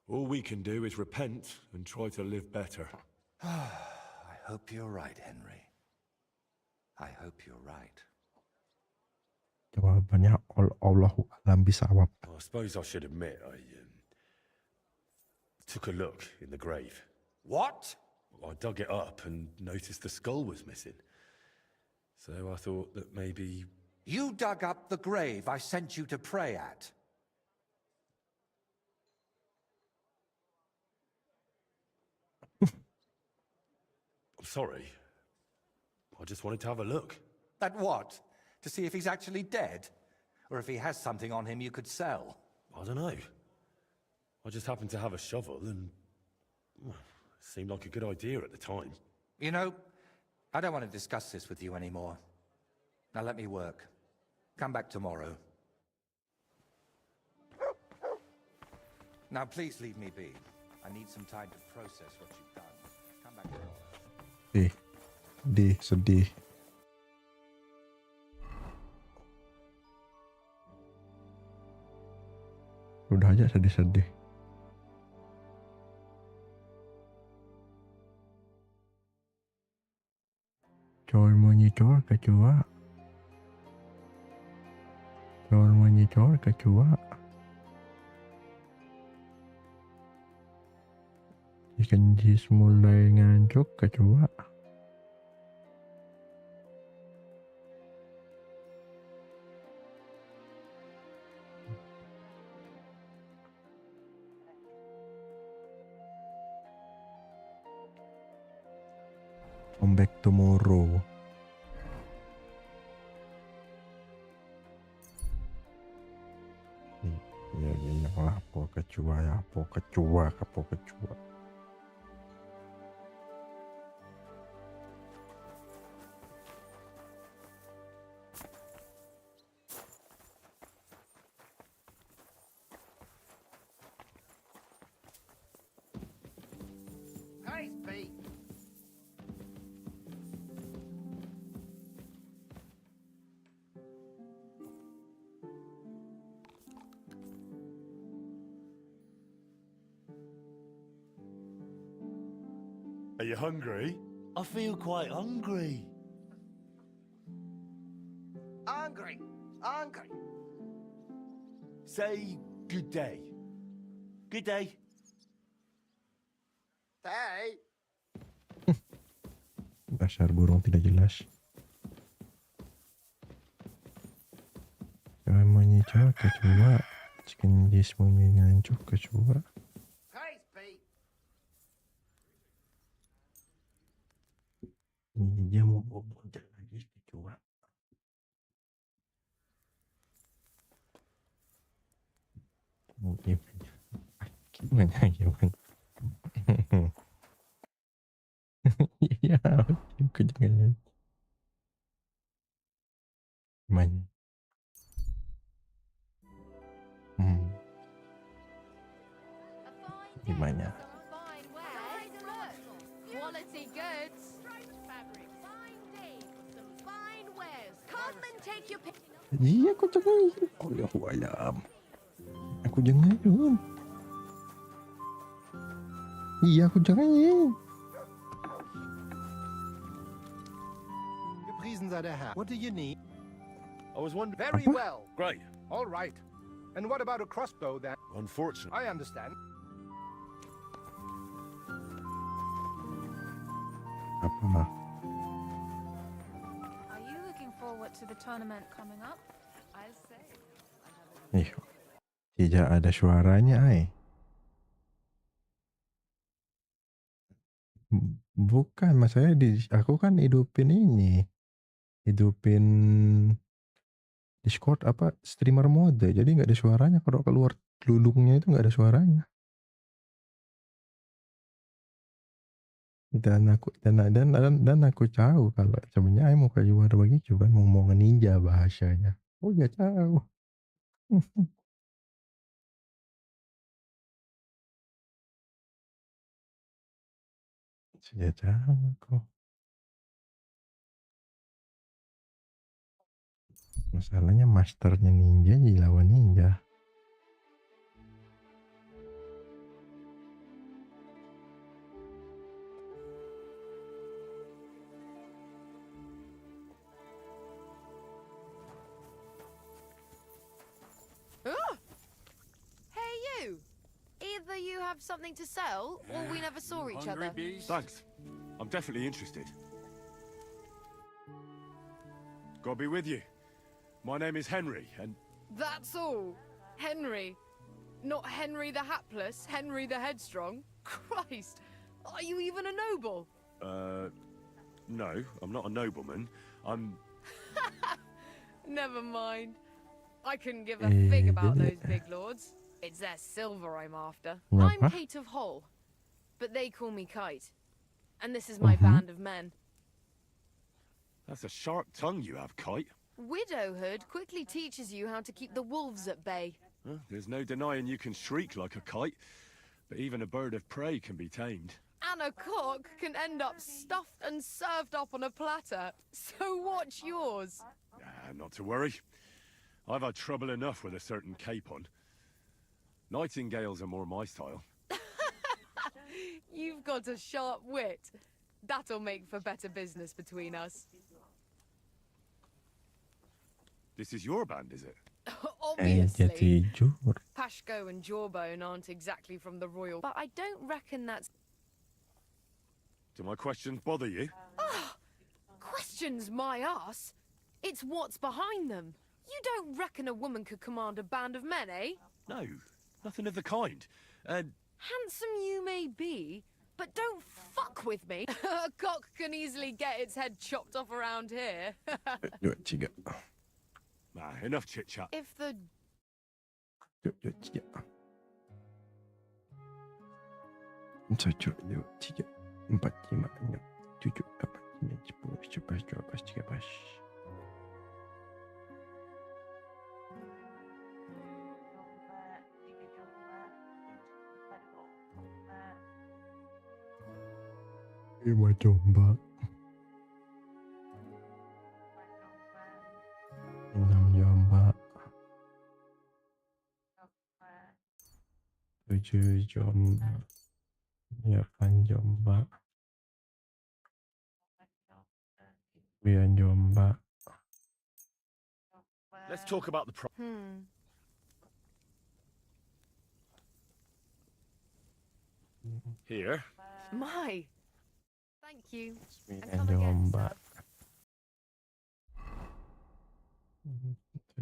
All we can do is repent and try to live better. I hope you're right, Henry. I hope you're right. Jawabannya Allahu alam bisawab. I suppose I should admit I took a look in the grave. What? I dug it up and noticed the skull was missing. So I thought that maybe... You dug up the grave I sent you to pray at. I'm sorry. I just wanted to have a look. At what? To see if he's actually dead? Or if he has something on him you could sell? I don't know. I just happened to have a shovel and... well, it seemed like a good idea at the time. You know, I don't want to discuss this with you anymore. Now let me work. Come back tomorrow. Now please leave me be. I need some time to process what you've done. Come back tomorrow. Sedih. Udah aja sedih-sedih. Chor monitor kecua. Chor monitor kecua. Ikan jis mulai ngancuk kecua. Come back tomorrow. Ya apa kecua. Hey, Spek. Are you hungry? I feel quite hungry. Hungry. Say good day. Good day. Hey. Dasar burung tidak jelas. Chor monitor kecua. Ikan jis mulai ngancuk kecua. Hey, Spek. Dia mau boncat lagi kecua. Gimana? Iya, jangan. Gimana? Gimana? Fine wares. Quality goods. Fabric. Fine days. Some fine wares. Come and take your pick. Iya, aku jangan. Allahualam. Aku jangan. Iya, aku jangan. Gepriesen sei der Herr. What do you need? I was wondering... Very Apa? well. Great. All right. And what about a crossbow then? Unfortunately. I understand. Apa? Are you looking forward to the tournament coming up? I'll say. Ih, tidak ada suaranya, Bukan, masalahnya aku kan hidupin Discord streamer mode, jadi nggak ada suaranya. Kalau keluar geludungnya itu nggak ada suaranya. Dan aku tahu kalau sebenarnya mau keluar begitu kan, mau ninja bahasanya. Oh ya tahu. Sudah tahu aku. Masalahnya masternya ninja jadi lawan ninja. Hey you! Either you have something to sell, or we never saw each other. Thanks. I'm definitely interested. God be with you. My name is Henry, and... That's all. Henry. Not Henry the Hapless, Henry the Headstrong. Christ! Are you even a noble? No, I'm not a nobleman. I'm... Never mind. I couldn't give a fig about those big lords. It's their silver I'm after. I'm Kate of Hull, but they call me Kite. And this is my band of men. That's a sharp tongue you have, Kite. Widowhood quickly teaches you how to keep the wolves at bay. There's no denying you can shriek like a kite, but even a bird of prey can be tamed. And a cock can end up stuffed and served up on a platter. So watch yours. Not to worry. I've had trouble enough with a certain capon. Nightingales are more my style. You've got a sharp wit. That'll make for better business between us. This is your band, is it? Obviously. Pashko and Jawbone aren't exactly from the royal, but I don't reckon that's... Do my questions bother you? Questions my ass? It's what's behind them. You don't reckon a woman could command a band of men, eh? No, nothing of the kind. Handsome you may be, but don't fuck with me. A cock can easily get its head chopped off around here. Enough chit-chat. If the... Lima domba, 6 domba, 7 domba, 8 domba, 9 domba. Let's talk about the Here. My. Thank you. 9 domba,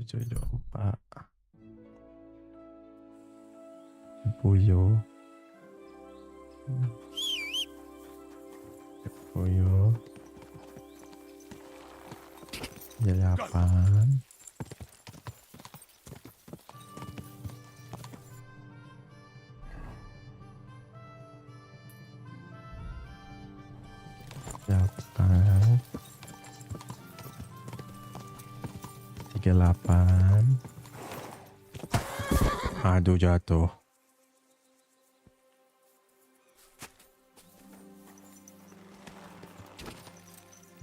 7 domba, 10, 8, 38. Aduh, jatuh.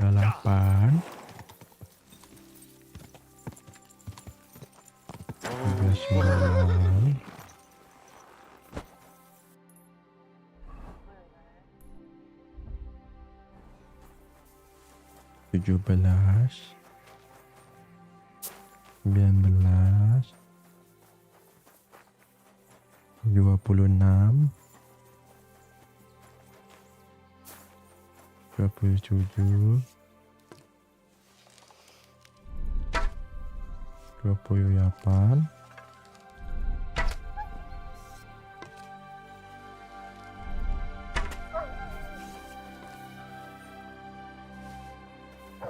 38 39 17 19 26 27 28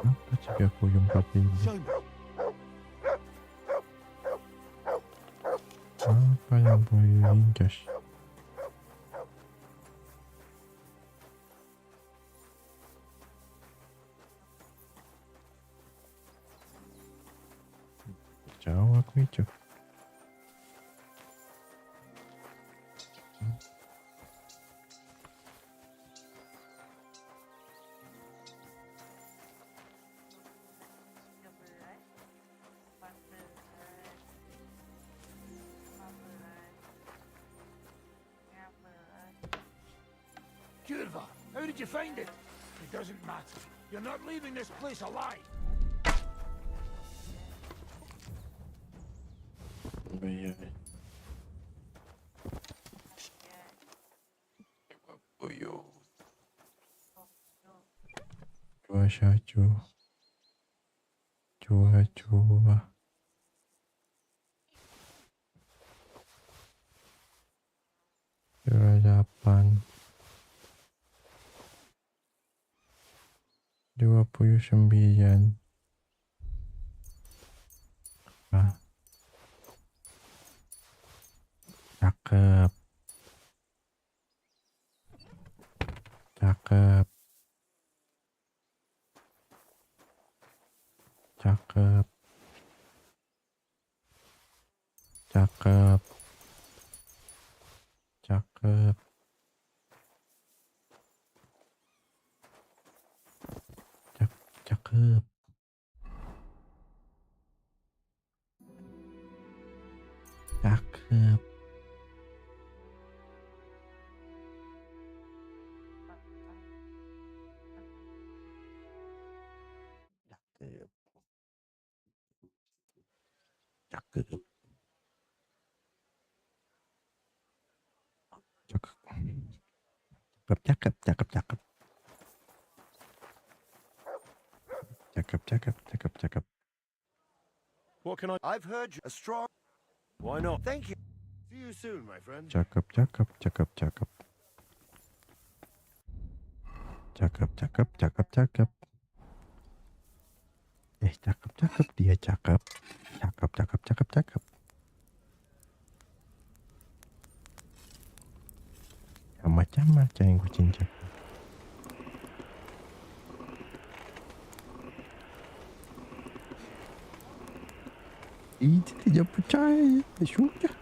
apa jika aku yang 4000 apa yang boleh ringkas jauh aku itu Curva, how did you find it? It doesn't matter. You're not leaving this place alive. bayar cuaca 28 29 cakep cakep cakep cakep cakep cakep cakep cakep cakep cakep cakep cakep cakep cakep cakep What can I... I've heard you a strong... Why not? Thank you. See you soon, my friend. cakep cakep cakep cakep cakep cakep cakep cakep cakep cakep dia cakep cakep cakep cakep cakep macam-macam yang kucing cakep itu tidak percaya sudah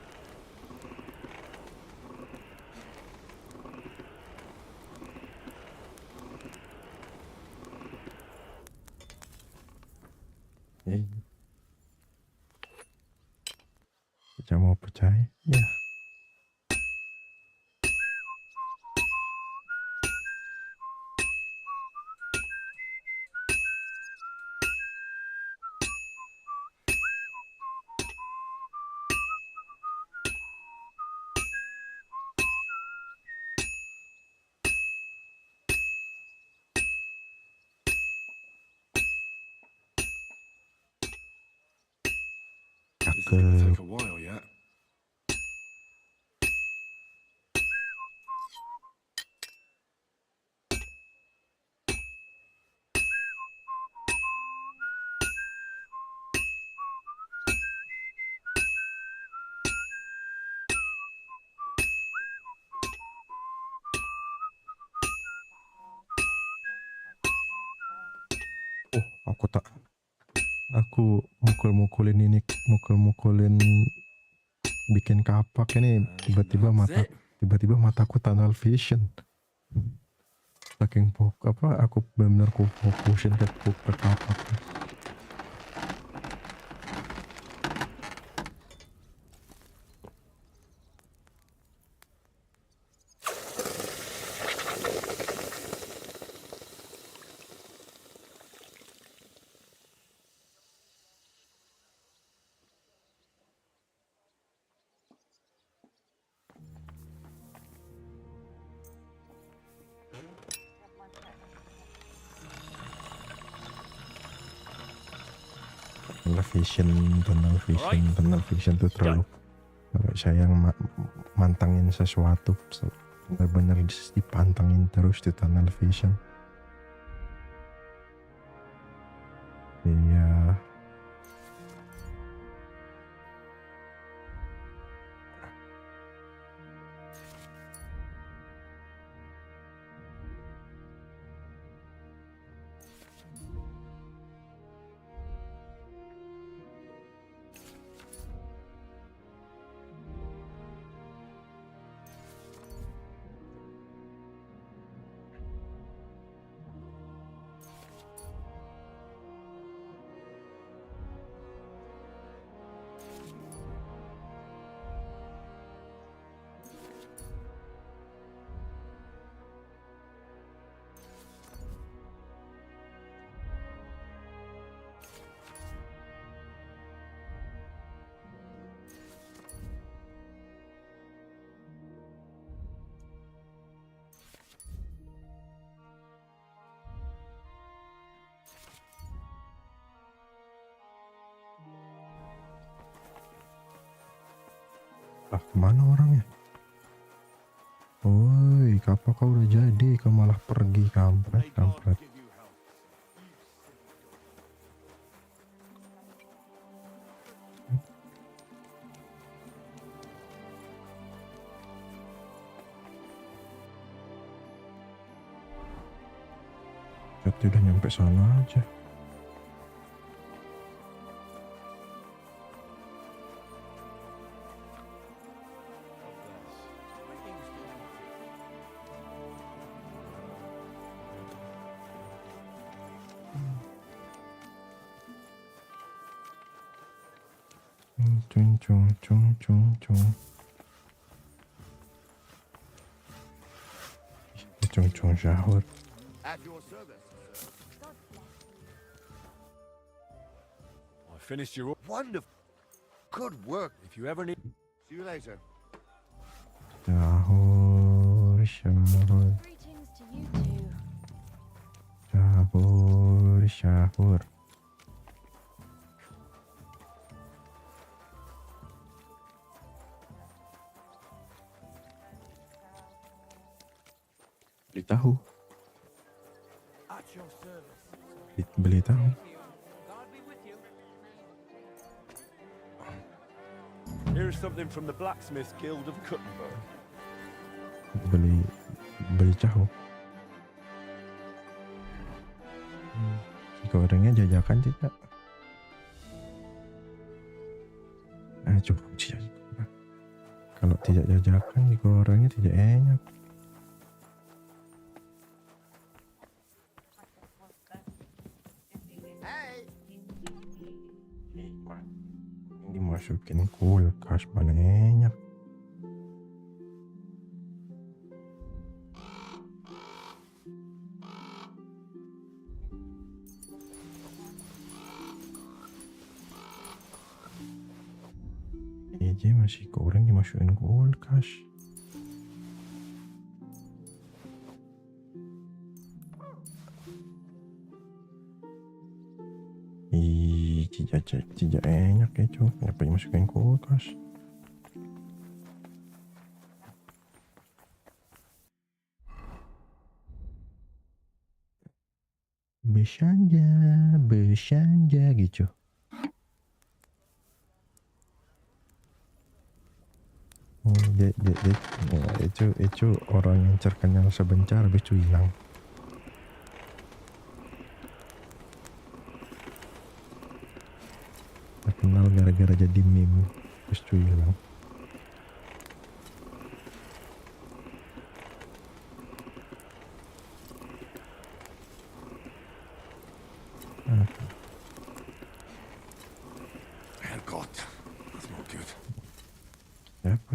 tidak mau percaya ya This is gonna take a while yet. aku mukul-mukulin ini, mukul-mukulin bikin kapak ini tiba-tiba mataku tunnel vision. saking aku benar-benar fokusin ke kapak. Tunnel vision tuh terlalu saya yang mantangin sesuatu benar-benar dipantangin terus di tunnel vision. Iya. Lah kemana orangnya? Woi, kapan kau udah jadi? Kau malah pergi, kampret. Tapi udah nyampe sana aja. Cung sahur. At your service, sir. I finished your Wonderful. Good work. If you ever need. See you later. Sahur. Greetings to you two. Sahur. Beli tahu. At your service. Beli tahu. Here's something from the Blacksmiths Guild of Kuttenberg. Beli tahu. Gorengnya jajakan tidak? Coba sih. Kalau tidak jajakan digorengnya tidak enak. Dimasukin kulkas banyak. Ini masih goreng dimasukin kulkas. Tidak enak ya cuy, kenapa dimasukin kulkas? Bersanja gitu. Itu orang yang terkenal sebentar habis itu hilang. Terkenal gara-gara jadi meme habis itu hilang.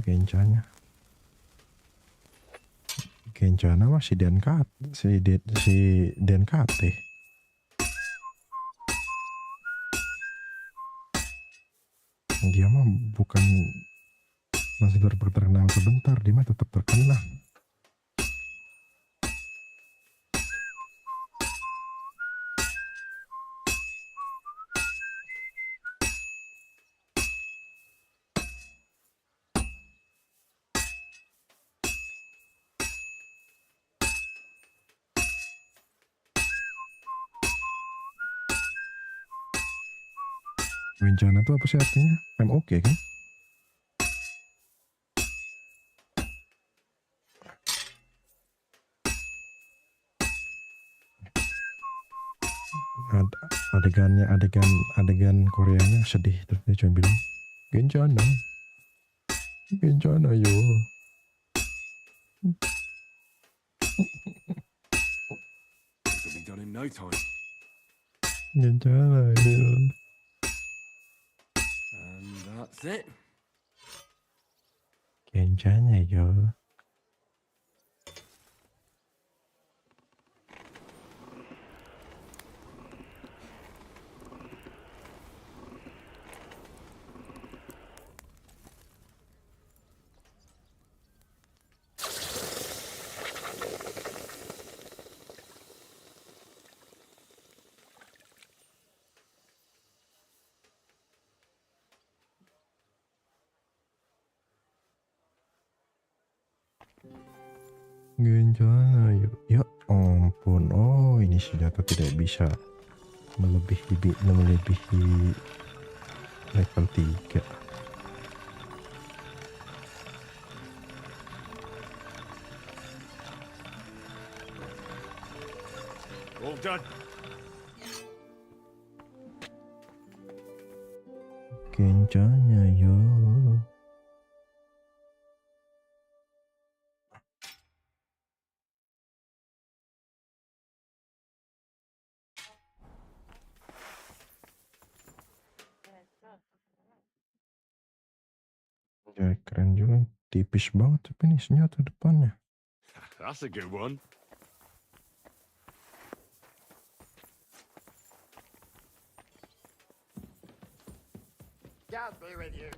Gencanya. Gencana mah si DNKT. Dia mah bukan masih terkenal sebentar, dia mah tetap terkenal. Bencana itu apa sih artinya? MOK kan? Adegan Koreanya sedih, terus dia cuma bilang Gencana yo. It'll be done in no time. Gencana yo. And that's it. Gencana yo. Gencana yuk. Ya ampun. Oh, ini senjata tidak bisa melebihi level 3. All done. Gencana yo. Ya keren juga, tipis banget tapi ini senjata depannya. That's a good one. God be with you.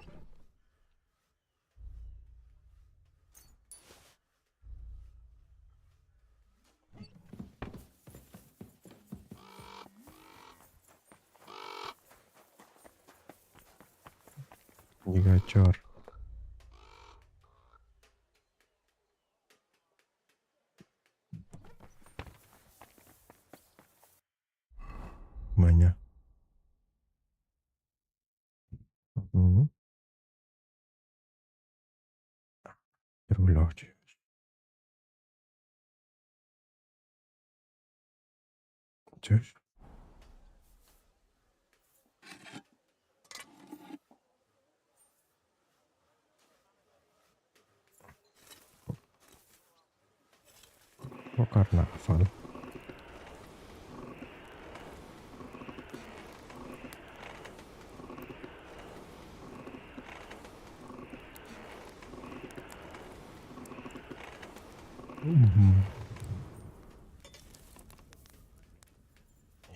Ini gacor. Banyak. Berulah cuy. Cus. Kok karena hafal?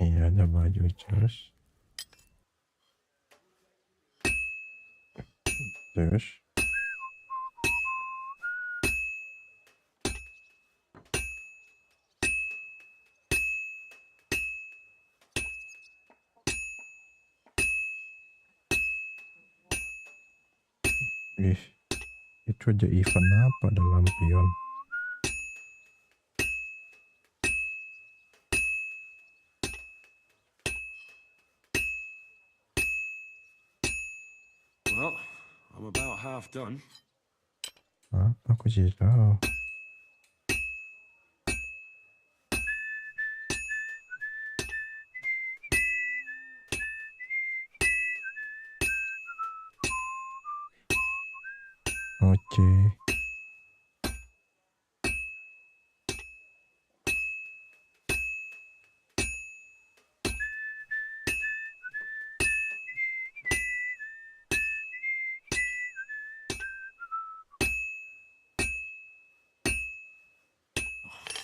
Iya ada baju cus. Terus. Itu aja event apa dalam pion? Well, I'm about half done. Apa aku sih tahu? Oke.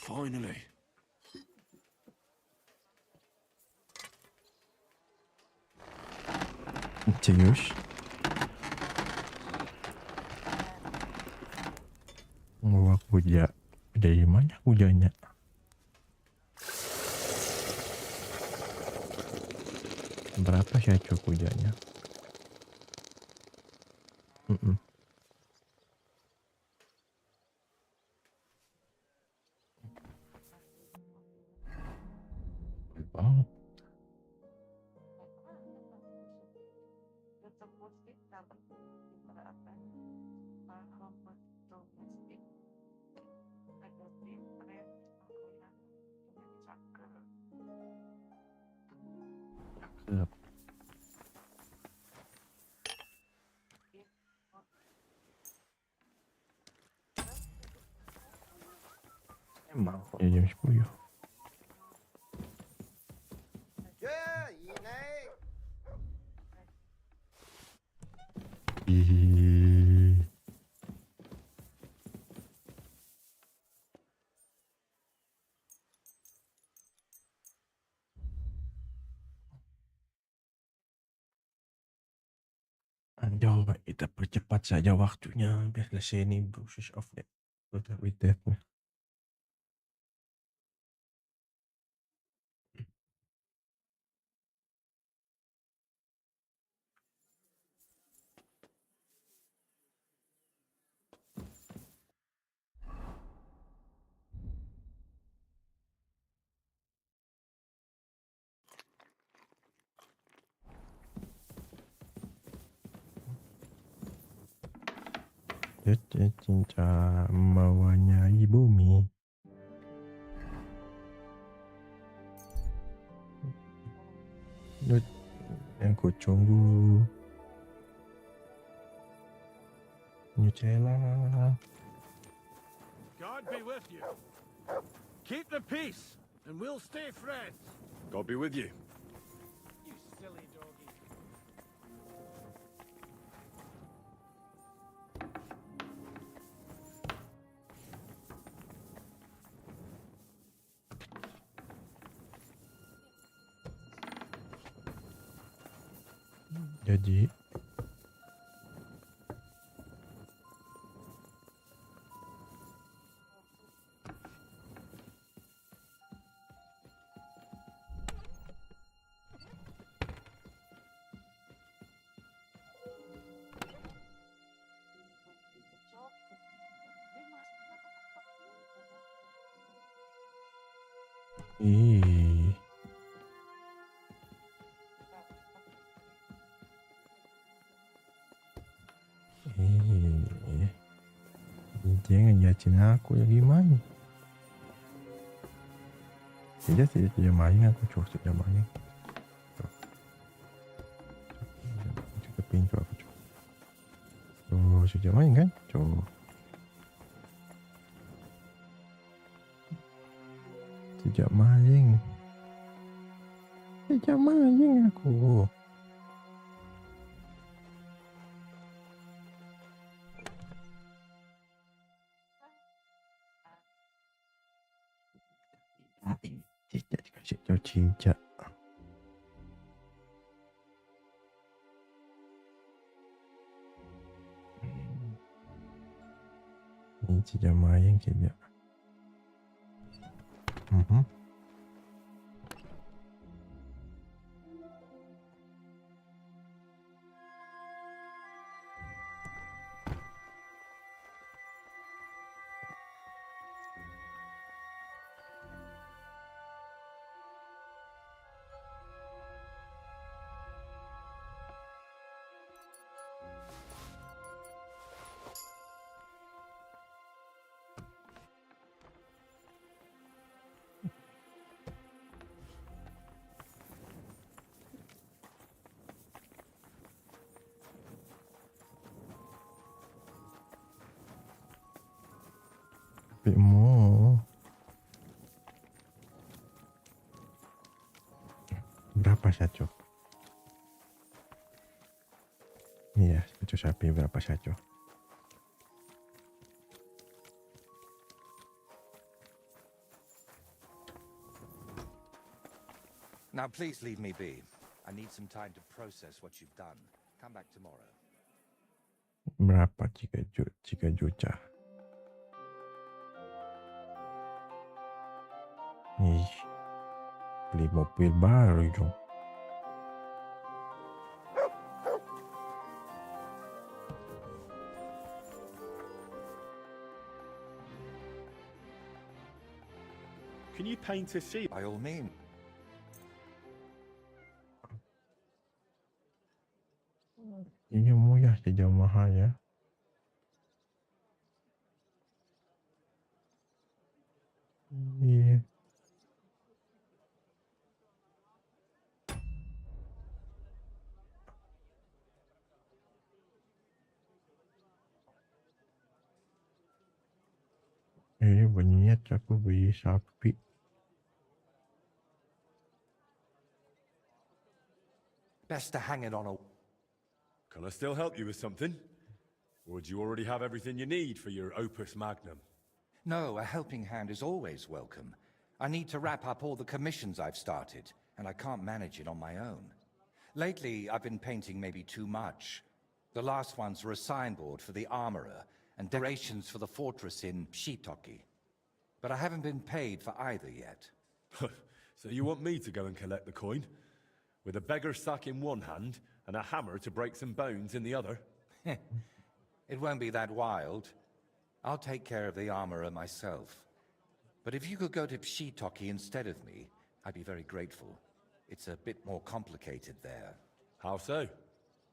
Finally. Serius? Wah, kuja. Dari mana kujanya? Berapa sih kujanya? Banget. Emang kok jam 10. Yeah, you know. Ih. Coba kita percepat saja waktunya biar selesai ini proses of death. With death. Cinta mewarnai bumi. Yang ku tunggu Nutella. God be with you. Keep the peace, and we'll stay friends. God be with you. You silly doggy. Jadi ih. Jangan jacin aku ya gimana? Tidak main aku coba tidak main. Coba pintu aku coba. Oh sudah main kan? Coba. Tidak maling. Tidak maling aku. Tidak dikasih tahu cinta. Ini tidak main tidak. Mau berapa saco? Iya, saco sapi berapa saco? Now please leave me be. I need some time to process what you've done. Come back tomorrow. Berapa 3 juta? Ih, beli mobil baru dong. Can you paint a sea? By all means. Ini murah saja mahal ya. Iya. Banyak aku beli sapi. Best to hang it on a... Can I still help you with something? Or do you already have everything you need for your opus magnum? No, a helping hand is always welcome. I need to wrap up all the commissions I've started, and I can't manage it on my own. Lately, I've been painting maybe too much. The last ones were a signboard for the armorer, and decorations for the fortress in Shitoki. But I haven't been paid for either yet. So you want me to go and collect the coin? With a beggar's sack in one hand, and a hammer to break some bones in the other? It won't be that wild. I'll take care of the armorer myself. But if you could go to Shitoki instead of me, I'd be very grateful. It's a bit more complicated there. How so?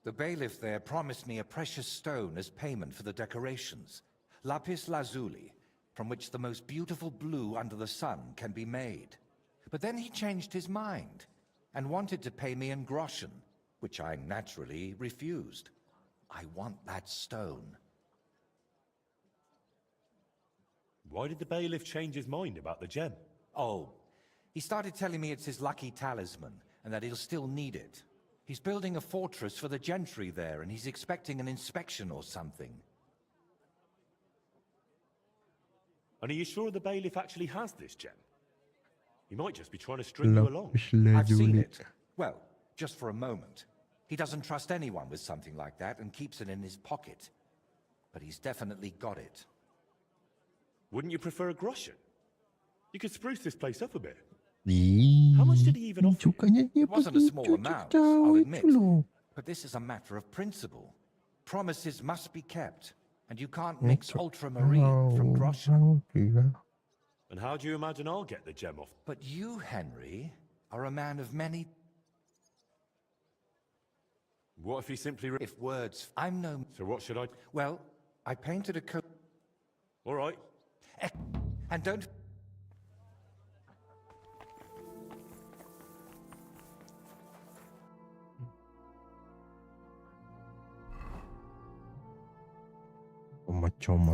The bailiff there promised me a precious stone as payment for the decorations. Lapis lazuli, from which the most beautiful blue under the sun can be made. But then he changed his mind and wanted to pay me in groschen, which I naturally refused. I want that stone. Why did the bailiff change his mind about the gem? Oh, he started telling me it's his lucky talisman and that he'll still need it. He's building a fortress for the gentry there and he's expecting an inspection or something. And are you sure the bailiff actually has this gem? He might just be trying to string you along. I've seen it. Well, just for a moment. He doesn't trust anyone with something like that and keeps it in his pocket. But he's definitely got it. Wouldn't you prefer a groschen? You could spruce this place up a bit. How much did he even offer you? It wasn't a small amount, I'll admit. But this is a matter of principle. Promises must be kept. And you can't mix ultramarine from groschen. And how do you imagine I'll get the gem off? But you, Henry, are a man of many... What if he simply... If words... I'm no... So what should I... Well, I painted a coat... All right. And don't...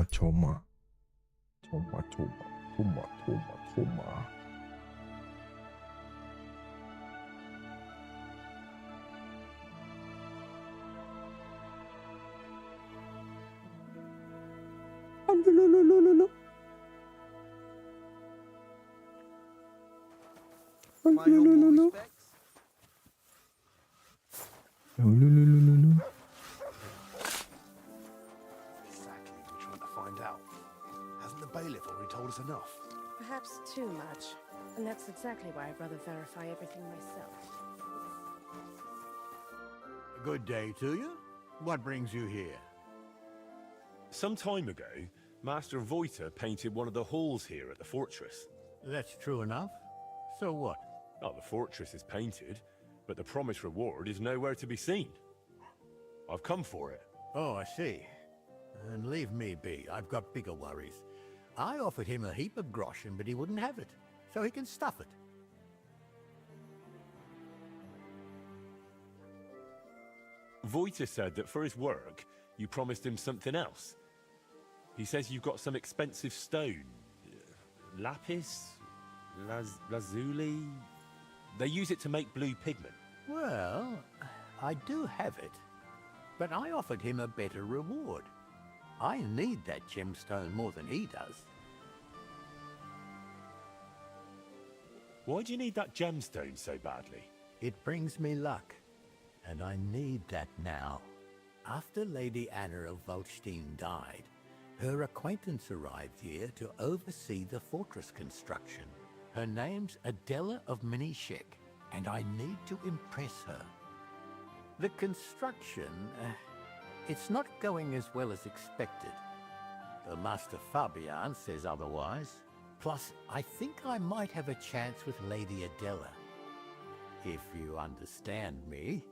Coma. Exactly, we're trying to find out. Hasn't the bailiff already told us enough? Perhaps too much. And that's exactly why I'd rather verify everything myself. Good day to you. What brings you here? Some time ago, Master Voita painted one of the halls here at the fortress. That's true enough. So what? Oh, the fortress is painted, but the promised reward is nowhere to be seen. I've come for it. Oh, I see. And leave me be. I've got bigger worries. I offered him a heap of groschen, but he wouldn't have it. So he can stuff it. Voita said that for his work, you promised him something else. He says you've got some expensive stone. Lapis? Lazuli? They use it to make blue pigment. Well, I do have it. But I offered him a better reward. I need that gemstone more than he does. Why do you need that gemstone so badly? It brings me luck, and I need that now. After Lady Anna of Waldstein died, her acquaintance arrived here to oversee the fortress construction. Her name's Adela of Minishek, and I need to impress her. The construction, it's not going as well as expected. The Master Fabian says otherwise. Plus, I think I might have a chance with Lady Adela. If you understand me,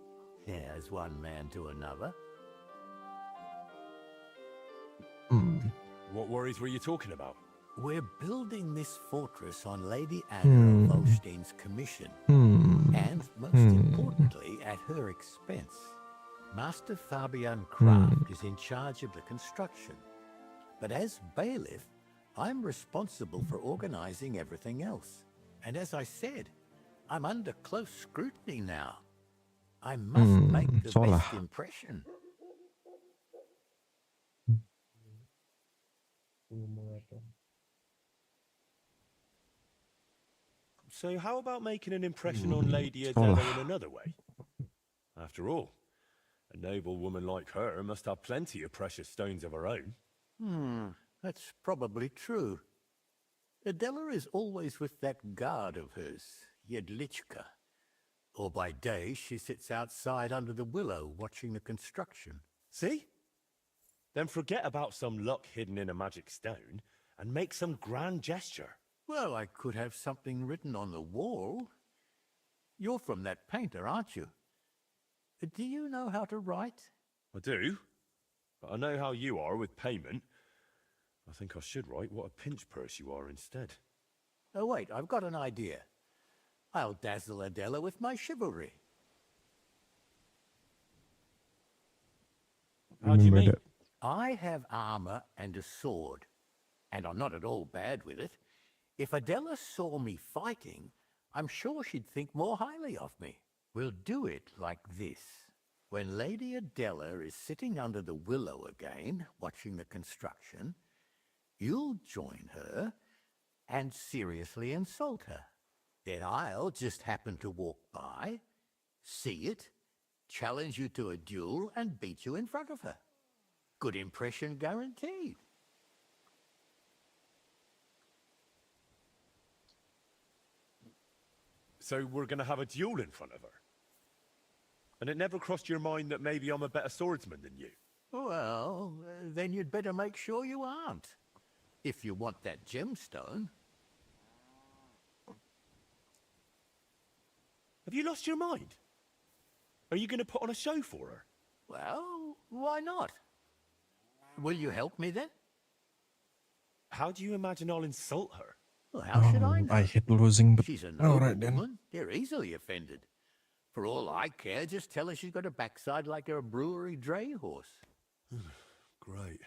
as one man to another. What worries were you talking about? We're building this fortress on Lady Anna of Waldstein's commission, and most importantly, at her expense. Master Fabian Kraft is in charge of the construction, but as bailiff, I'm responsible for organizing everything else. And as I said, I'm under close scrutiny now. I must make the best impression. So how about making an impression on Lady Adela in another way? After all, a noble woman like her must have plenty of precious stones of her own. That's probably true. Adela is always with that guard of hers, Jedlichka. Or by day, she sits outside under the willow watching the construction. See? Then forget about some luck hidden in a magic stone and make some grand gesture. Well, I could have something written on the wall. You're from that painter, aren't you? Do you know how to write? I do, but I know how you are with payment. I think I should write what a pinch purse you are instead. Oh, wait, I've got an idea. I'll dazzle Adela with my chivalry. How do you mean? I have armor and a sword, and I'm not at all bad with it. If Adela saw me fighting, I'm sure she'd think more highly of me. We'll do it like this. When Lady Adela is sitting under the willow again, watching the construction, you'll join her and seriously insult her. Then I'll just happen to walk by, see it, challenge you to a duel, and beat you in front of her. Good impression guaranteed. So we're going to have a duel in front of her? And it never crossed your mind that maybe I'm a better swordsman than you? Well, then you'd better make sure you aren't. If you want that gemstone. Have you lost your mind? Are you going to put on a show for her? Well, why not? Will you help me then? How do you imagine I'll insult her? Well, how should I know? I hate losing, but She's a noble alright then. woman. They're easily offended. For all I care, just tell her she's got a backside like a brewery dray horse. Great.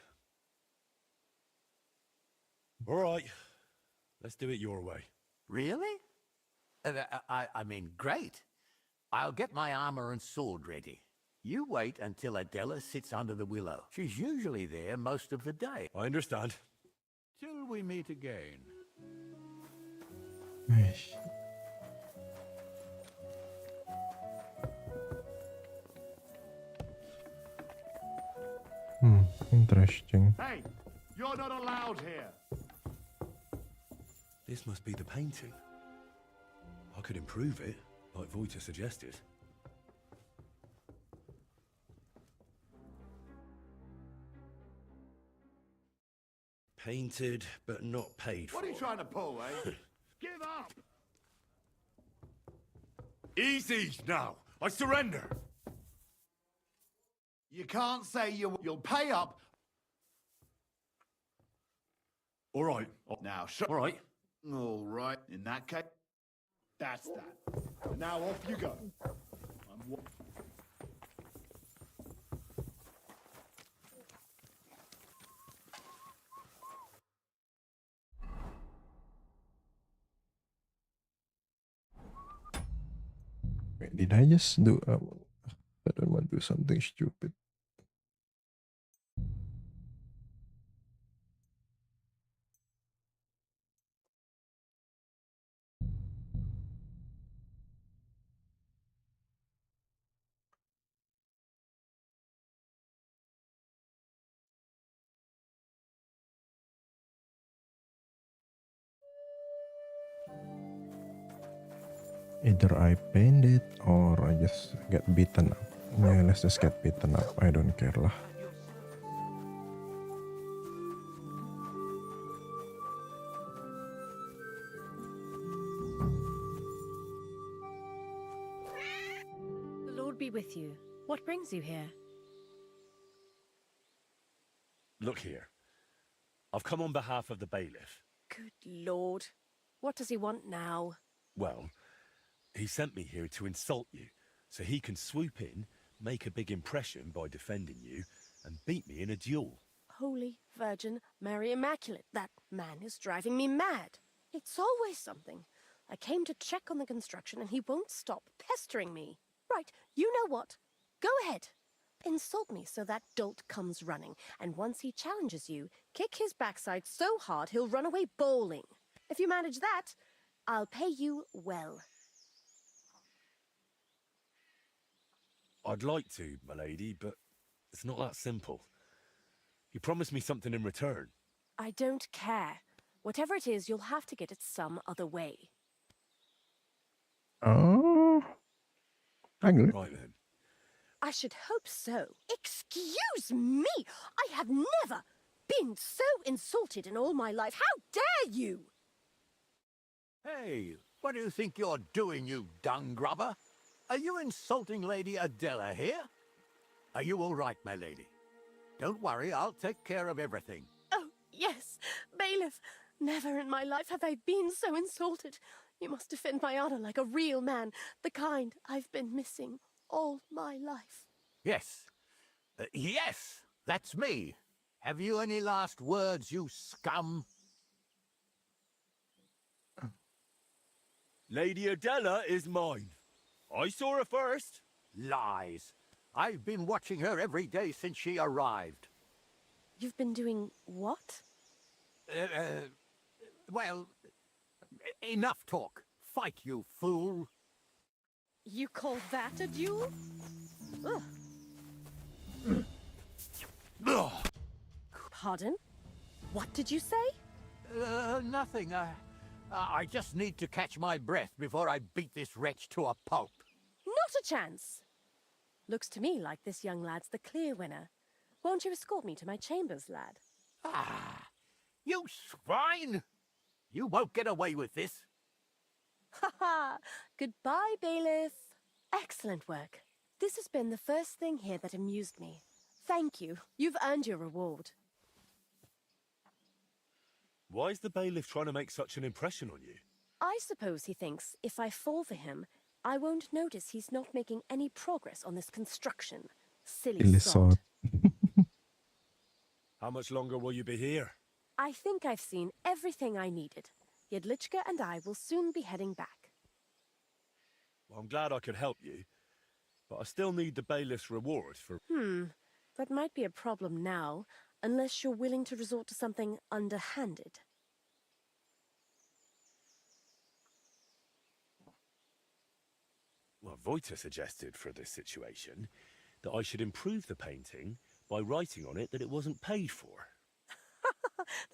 All right. Let's do it your way. Really? I mean, great. I'll get my armor and sword ready. You wait until Adela sits under the willow. She's usually there most of the day. I understand. Till we meet again. Interesting. Hey, you're not allowed here. This must be the painting. I could improve it, like Vojta suggested. Painted, but not paid for. What are you trying to pull, eh? Give up! Easy now! I surrender! You can't say you'll pay up. All right. Now, shut. All right. All right. In that case, that's that. And now off you go. Wait, did I just do? I don't want to do something stupid. Either I paint it or I just get beaten up. Yeah, let's just get beaten up. I don't care lah. The Lord be with you. What brings you here? Look here. I've come on behalf of the bailiff. Good Lord. What does he want now? Well, he sent me here to insult you, so he can swoop in, make a big impression by defending you, and beat me in a duel. Holy Virgin Mary Immaculate, that man is driving me mad. It's always something. I came to check on the construction and he won't stop pestering me. Right, you know what? Go ahead. Insult me so that dolt comes running, and once he challenges you, kick his backside so hard he'll run away bowling. If you manage that, I'll pay you well. I'd like to, my lady, but it's not that simple. You promised me something in return. I don't care. Whatever it is, you'll have to get it some other way. Oh, Right then. I should hope so. Excuse me! I have never been so insulted in all my life. How dare you! Hey, what do you think you're doing, you dung grubber? Are you insulting Lady Adela here? Are you all right, my lady? Don't worry, I'll take care of everything. Oh, yes, bailiff. Never in my life have I been so insulted. You must defend my honor like a real man, the kind I've been missing all my life. Yes. Yes, that's me. Have you any last words, you scum? Lady Adela is mine. I saw her first. Lies. I've been watching her every day since she arrived. You've been doing what? Well, enough talk. Fight, you fool. You call that a duel? Ugh. Pardon? What did you say? Nothing. I just need to catch my breath before I beat this wretch to a pulp. Not a chance. Looks to me like this young lad's the clear winner. Won't you escort me to my chambers, lad? Ah, you swine! You won't get away with this. Ha ha! Goodbye, bailiff. Excellent work. This has been the first thing here that amused me. Thank you. You've earned your reward. Why is the bailiff trying to make such an impression on you? I suppose he thinks if I fall for him, I won't notice he's not making any progress on this construction. Silly sod. How much longer will you be here? I think I've seen everything I needed. Jedlichka and I will soon be heading back. Well, I'm glad I could help you, but I still need the bailiff's reward for... That might be a problem now, unless you're willing to resort to something underhanded. Well, Vojta suggested for this situation that I should improve the painting by writing on it that it wasn't paid for.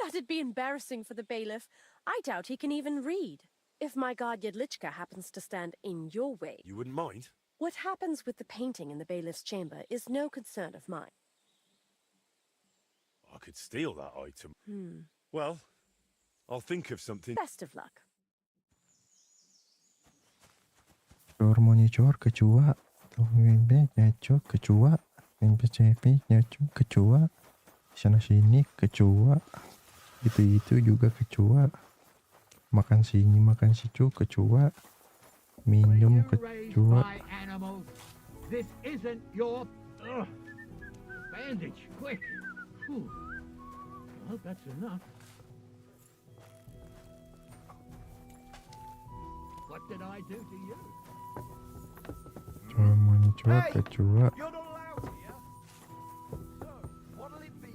That'd be embarrassing for the bailiff. I doubt he can even read. If my guard Jedlichka happens to stand in your way... You wouldn't mind? What happens with the painting in the bailiff's chamber is no concern of mine. I could steal that item. Well, I'll think of something. Best of luck. Cor monitor kecoa, nyacok kecoa, MPCP nyacok kecoa, sana sini kecoa, itu juga kecoa, makan sini makan situ kecoa, minum kecoa. This isn't your bandage. Quick. Whew. Well, that's enough. What did I do to you? Cor monitor kecoa. You're not allowed here. So, what'll it be?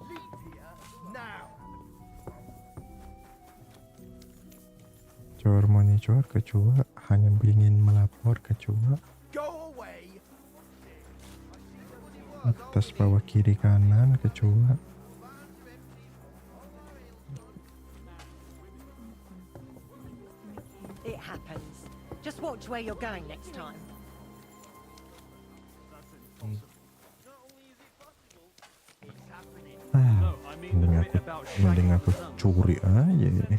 Leave here now. Cor monitor kecoa, hanya ingin melapor kecoa. Go away. Atas bawah kiri kanan kecoa. It happens. Just watch where you're going next time. Mending aku curi aja ini.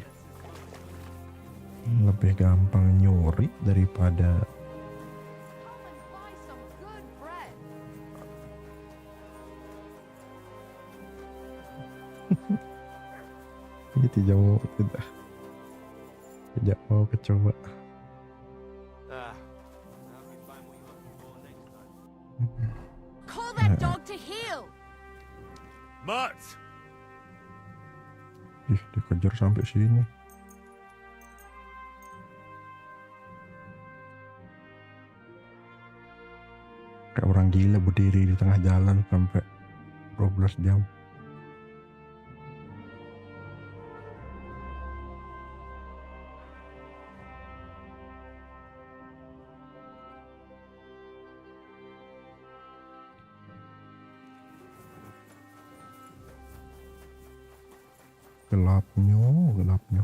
Lebih gampang nyuri daripada ini tidak mau kecoba. Call that dog to heel. Mutt! Ih, dikejar sampai sini. Kayak orang gila berdiri di tengah jalan sampai 12 jam. Gelapnya.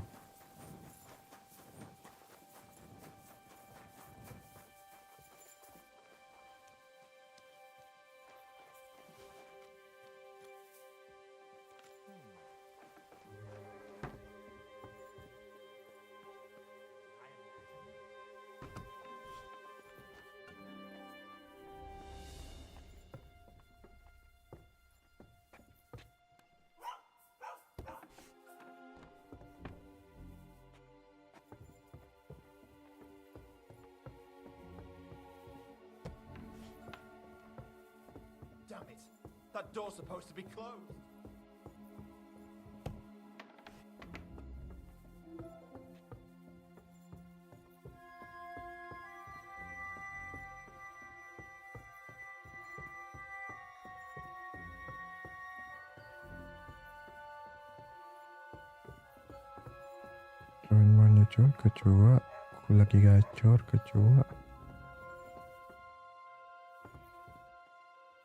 Damn it! That door's supposed to be closed. Mana cor kecoa, aku lagi gacor kecoa.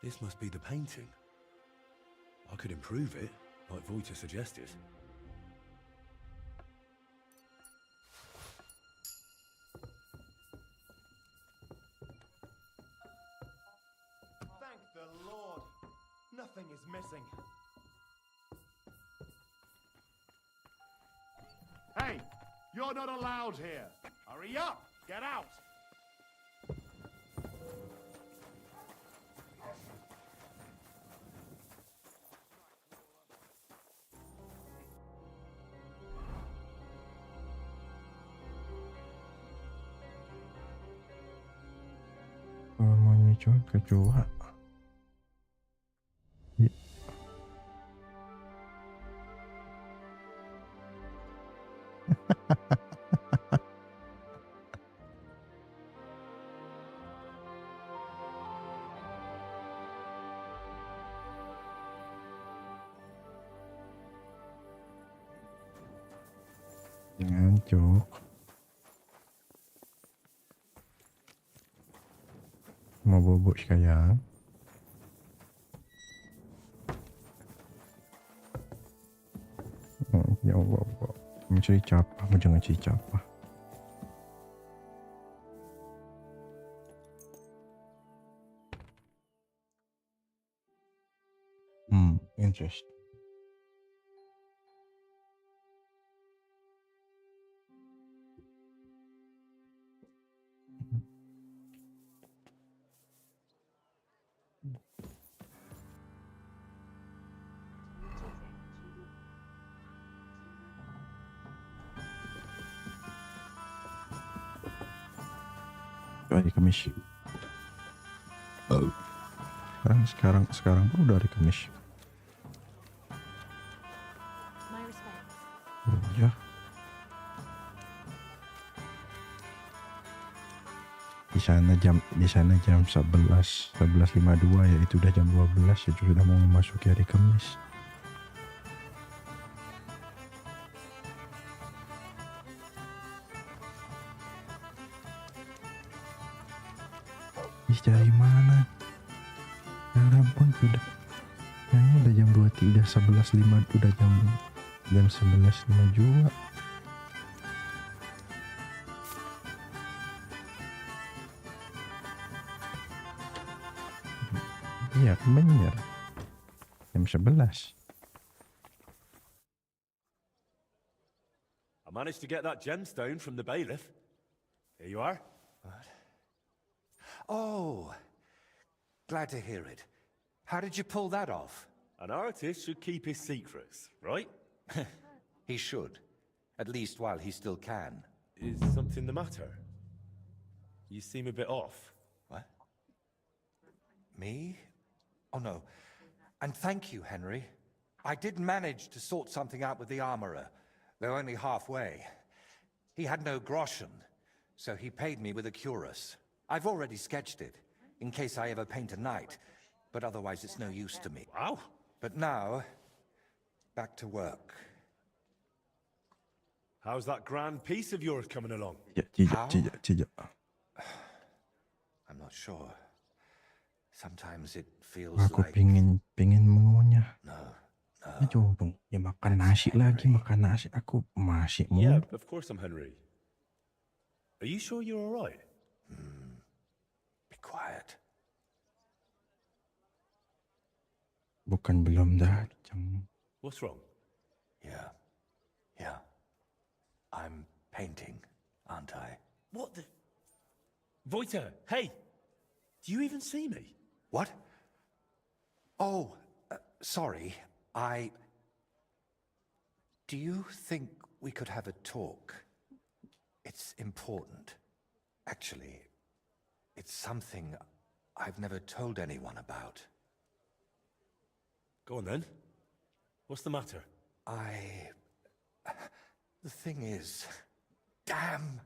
This must be the painting. I could improve it, like Voita suggested. Thank the Lord. Nothing is missing. Hey, you're not allowed here. Hurry up! Get out! Namanya cor kecoa. Jangan cok. Mau bobok sekarang. Ya Allah, mencari capah, jangan cari capah. Interest. Hari Kamis. Sekarang pun udah hari Kamis. Ya. Di sana jam 11.52 ya, itu udah jam 12 ya, sudah mau memasuki hari Kamis. Dari mana? Ya ampun, sudah kayaknya udah jam 23, udah 11.05, udah jam 11.5 juga. Iya, kan bener. Jam 11. I managed to get that gemstone from the bailiff. Here you are. What? Oh, glad to hear it. How did you pull that off? An artist should keep his secrets, right? He should. At least while he still can. Is something the matter? You seem a bit off. What? Me? Oh, no. And thank you, Henry. I did manage to sort something out with the armorer, though only halfway. He had no groschen, so he paid me with a cuirass. I've already sketched it, in case I ever paint a knight, but otherwise it's no use to me. Wow. But now, back to work. How's that grand piece of yours coming along? How? I'm not sure. Sometimes it feels Aku like... pengen mengunyah. No. Aduh, bang. Ya makan nasi lagi, makan nasi. Aku masih mau. Yeah, of course I'm Henry. Are you sure you're all right? Be quiet. Bukan belum datang. What's wrong? Yeah. I'm painting, aren't I? What the... Voiter, hey! Do you even see me? What? Oh, sorry. Do you think we could have a talk? It's important. Actually, it's something I've never told anyone about. Go on then. What's the matter? The thing is... Damn!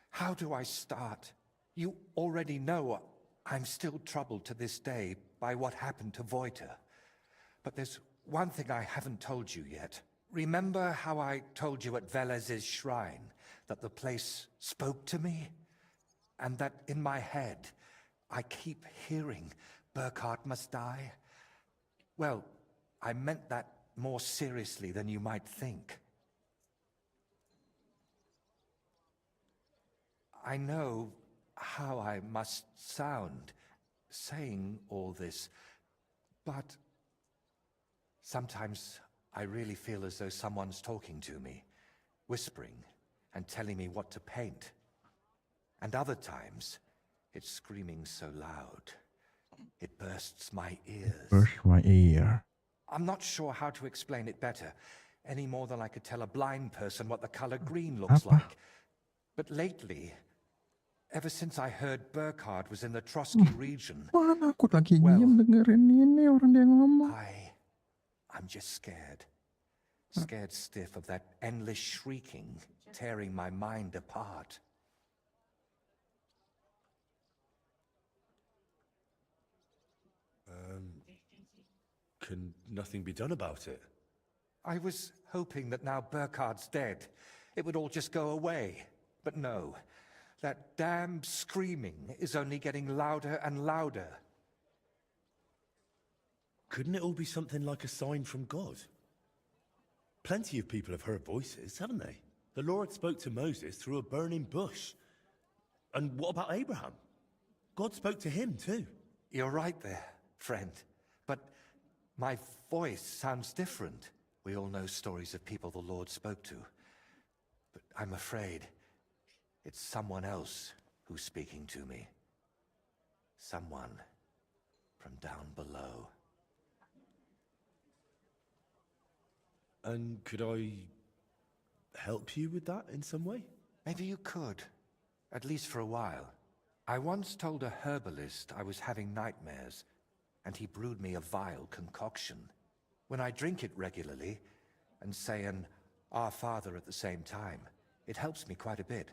How do I start? You already know I'm still troubled to this day by what happened to Voiter. But there's one thing I haven't told you yet. Remember how I told you at Velez's shrine that the place spoke to me? And that in my head, I keep hearing Burkhardt must die? Well, I meant that more seriously than you might think. I know how I must sound saying all this, but sometimes I really feel as though someone's talking to me, whispering and telling me what to paint. And other times, it's screaming so loud, it bursts my ears. Burst my ear. I'm not sure how to explain it better, any more than I could tell a blind person what the color green looks like. But lately, ever since I heard Burkhardt was in the Trotsky region, Aku lagi diam dengerin ini orang dia ngomong. I'm just scared. Scared stiff of that endless shrieking, tearing my mind apart. Can nothing be done about it? I was hoping that now Burkhardt's dead, it would all just go away. But no. That damn screaming is only getting louder and louder. Couldn't it all be something like a sign from God? Plenty of people have heard voices, haven't they? The Lord spoke to Moses through a burning bush. And what about Abraham? God spoke to him too. You're right there, friend. But my voice sounds different. We all know stories of people the Lord spoke to. But I'm afraid it's someone else who's speaking to me. Someone from down below. And could I help you with that in some way? Maybe you could, at least for a while. I once told a herbalist I was having nightmares, and he brewed me a vile concoction. When I drink it regularly, and say an Our Father at the same time, it helps me quite a bit.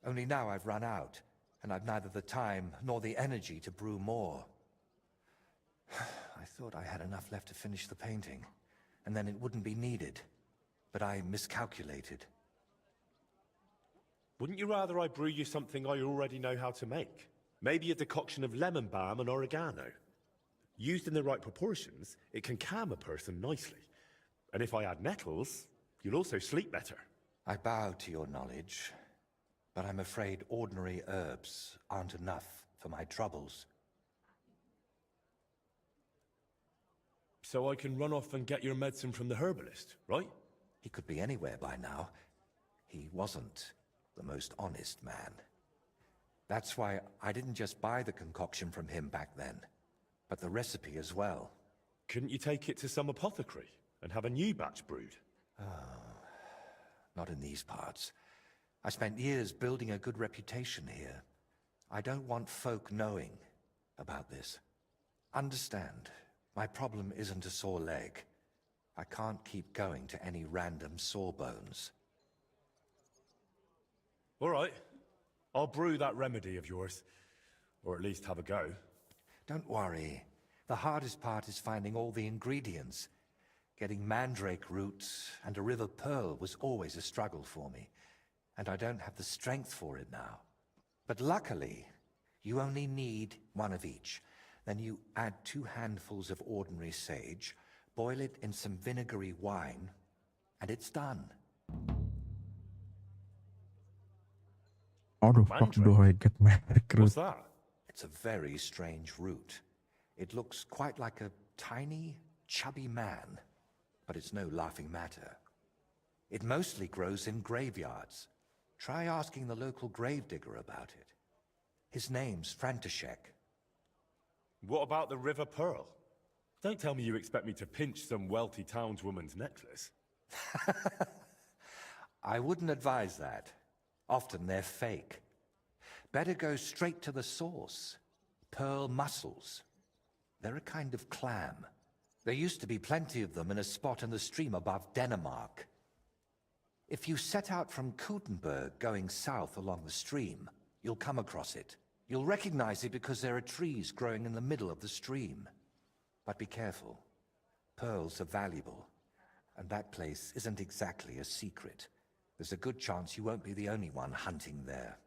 Only now I've run out, and I've neither the time nor the energy to brew more. I thought I had enough left to finish the painting, and then it wouldn't be needed. But I miscalculated. Wouldn't you rather I brew you something I already know how to make? Maybe a decoction of lemon balm and oregano. Used in the right proportions, it can calm a person nicely. And if I add nettles, you'll also sleep better. I bow to your knowledge, but I'm afraid ordinary herbs aren't enough for my troubles. So I can run off and get your medicine from the herbalist, right? He could be anywhere by now. He wasn't the most honest man. That's why I didn't just buy the concoction from him back then, but the recipe as well. Couldn't you take it to some apothecary and have a new batch brewed? Not in these parts. I spent years building a good reputation here. I don't want folk knowing about this. Understand, my problem isn't a sore leg. I can't keep going to any random sawbones. All right. I'll brew that remedy of yours. Or at least have a go. Don't worry. The hardest part is finding all the ingredients. Getting mandrake roots and a river pearl was always a struggle for me, and I don't have the strength for it now. But luckily, you only need one of each. Then you add 2 handfuls of ordinary sage, boil it in some vinegary wine, and it's done. How the fuck do I get mandrake root? What's that? It's a very strange root. It looks quite like a tiny, chubby man, but it's no laughing matter. It mostly grows in graveyards. Try asking the local gravedigger about it. His name's František. What about the River Pearl? Don't tell me you expect me to pinch some wealthy townswoman's necklace. I wouldn't advise that. Often they're fake. Better go straight to the source. Pearl mussels. They're a kind of clam. There used to be plenty of them in a spot in the stream above Denmark. If you set out from Kuttenberg going south along the stream, you'll come across it. You'll recognize it because there are trees growing in the middle of the stream. But be careful. Pearls are valuable, and that place isn't exactly a secret. There's a good chance you won't be the only one hunting there.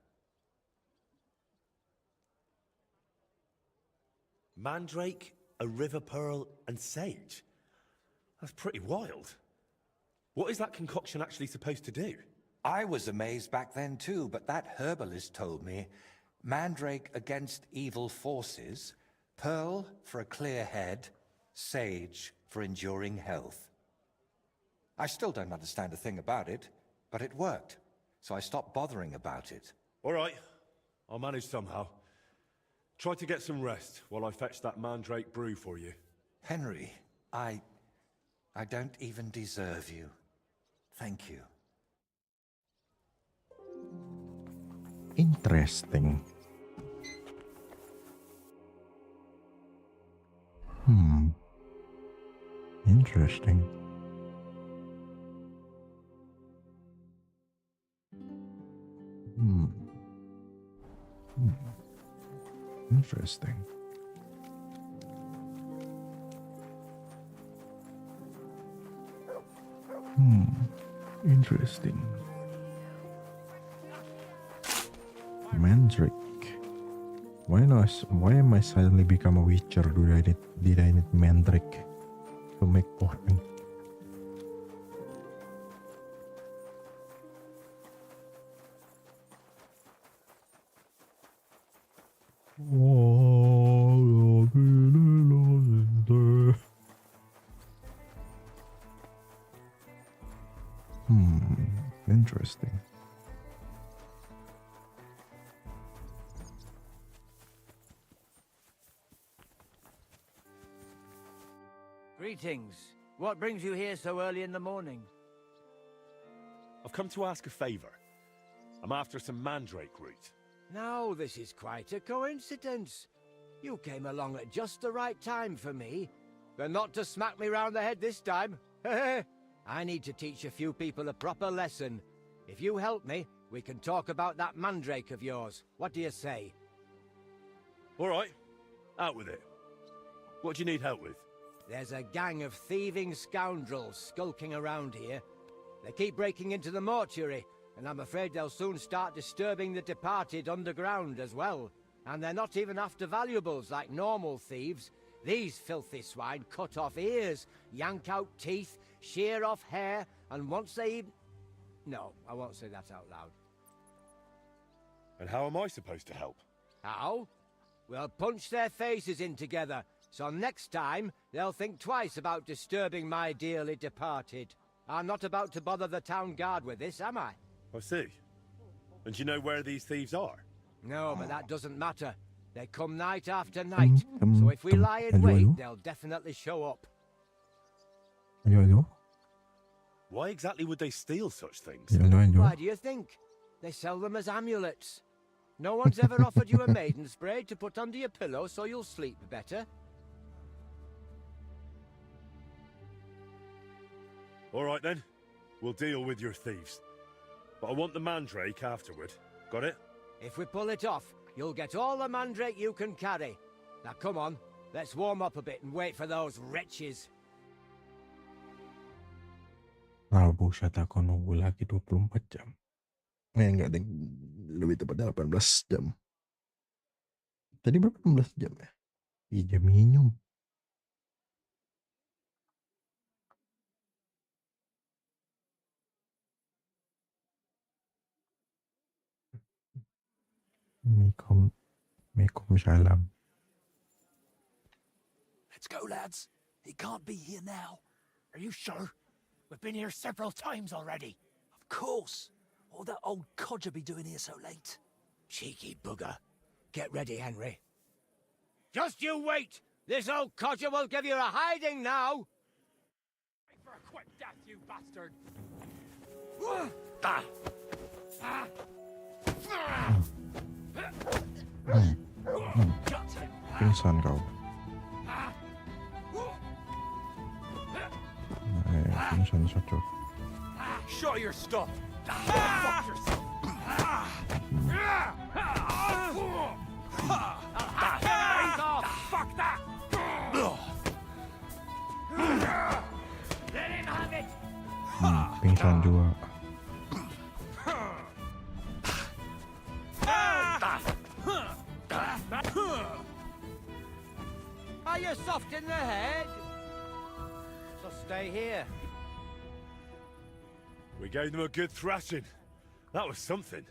Mandrake, a river pearl, and sage? That's pretty wild. What is that concoction actually supposed to do? I was amazed back then too, but that herbalist told me mandrake against evil forces, pearl for a clear head, sage for enduring health. I still don't understand a thing about it, but it worked, so I stopped bothering about it. All right, I'll manage somehow. Try to get some rest while I fetch that mandrake brew for you. Henry, I don't even deserve you. Thank you. Interesting. Interesting. Interesting. Interesting. Mandrake. Why am I suddenly become a witcher? Did I need mandrake to make potion? Interesting. Greetings. What brings you here so early in the morning? I've come to ask a favor. I'm after some mandrake root. Now, this is quite a coincidence. You came along at just the right time for me. But not to smack me round the head this time. I need to teach a few people a proper lesson. If you help me, we can talk about that mandrake of yours. What do you say? All right, out with it. What do you need help with? There's a gang of thieving scoundrels skulking around here. They keep breaking into the mortuary, and I'm afraid they'll soon start disturbing the departed underground as well. And they're not even after valuables like normal thieves. These filthy swine cut off ears, yank out teeth, shear off hair, and once they even... No, I won't say that out loud. And how am I supposed to help? How? We'll punch their faces in together, So next time, they'll think twice about disturbing my dearly departed. I'm not about to bother the town guard with this, am I? I see. And do you know where these thieves are? No, but that doesn't matter. They come night after night. So if we lie in wait, they'll definitely show up. Why exactly would they steal such things? Why do you think? They sell them as amulets. No one's ever offered you a maiden spray to put under your pillow so you'll sleep better? All right then. We'll deal with your thieves. But I want the mandrake afterward. Got it? If we pull it off, you'll get all the mandrake you can carry. Now come on, let's warm up a bit and wait for those wretches. Ah, buset, aku nunggu lagi 24 jam. Enggak, deng. Lebih tepatnya 18 jam. Tadi berapa 16 jam ya? Iya, jam minum. Salam. Let's go, lads. He can't be here now. Are you sure? We've been here several times already. Of course. What will that old codger be doing here so late? Cheeky bugger. Get ready, Henry. Just you wait! This old codger will give you a hiding now! Wait for a quick death, you bastard! Pingsan kau. Pingsan satu. Show your stuff! Fuck yourself! Fuck that! Let him have it! Pingsan juga. Are you soft in the head? So stay here. We gave them a good thrashing. That was something.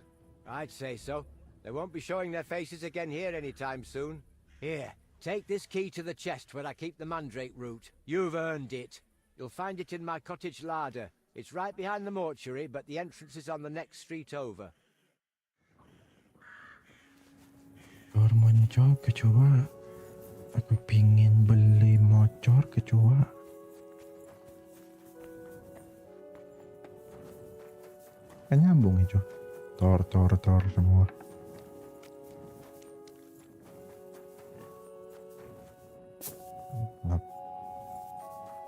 I'd say so. They won't be showing their faces again here anytime soon. Here, take this key to the chest where I keep the mandrake root. You've earned it. You'll find it in my cottage larder. It's right behind the mortuary, but the entrance is on the next street over. Rumahnya cowok kecoa. Aku pingin beli motor kecoa. Kan nyambung itu. Tor semua.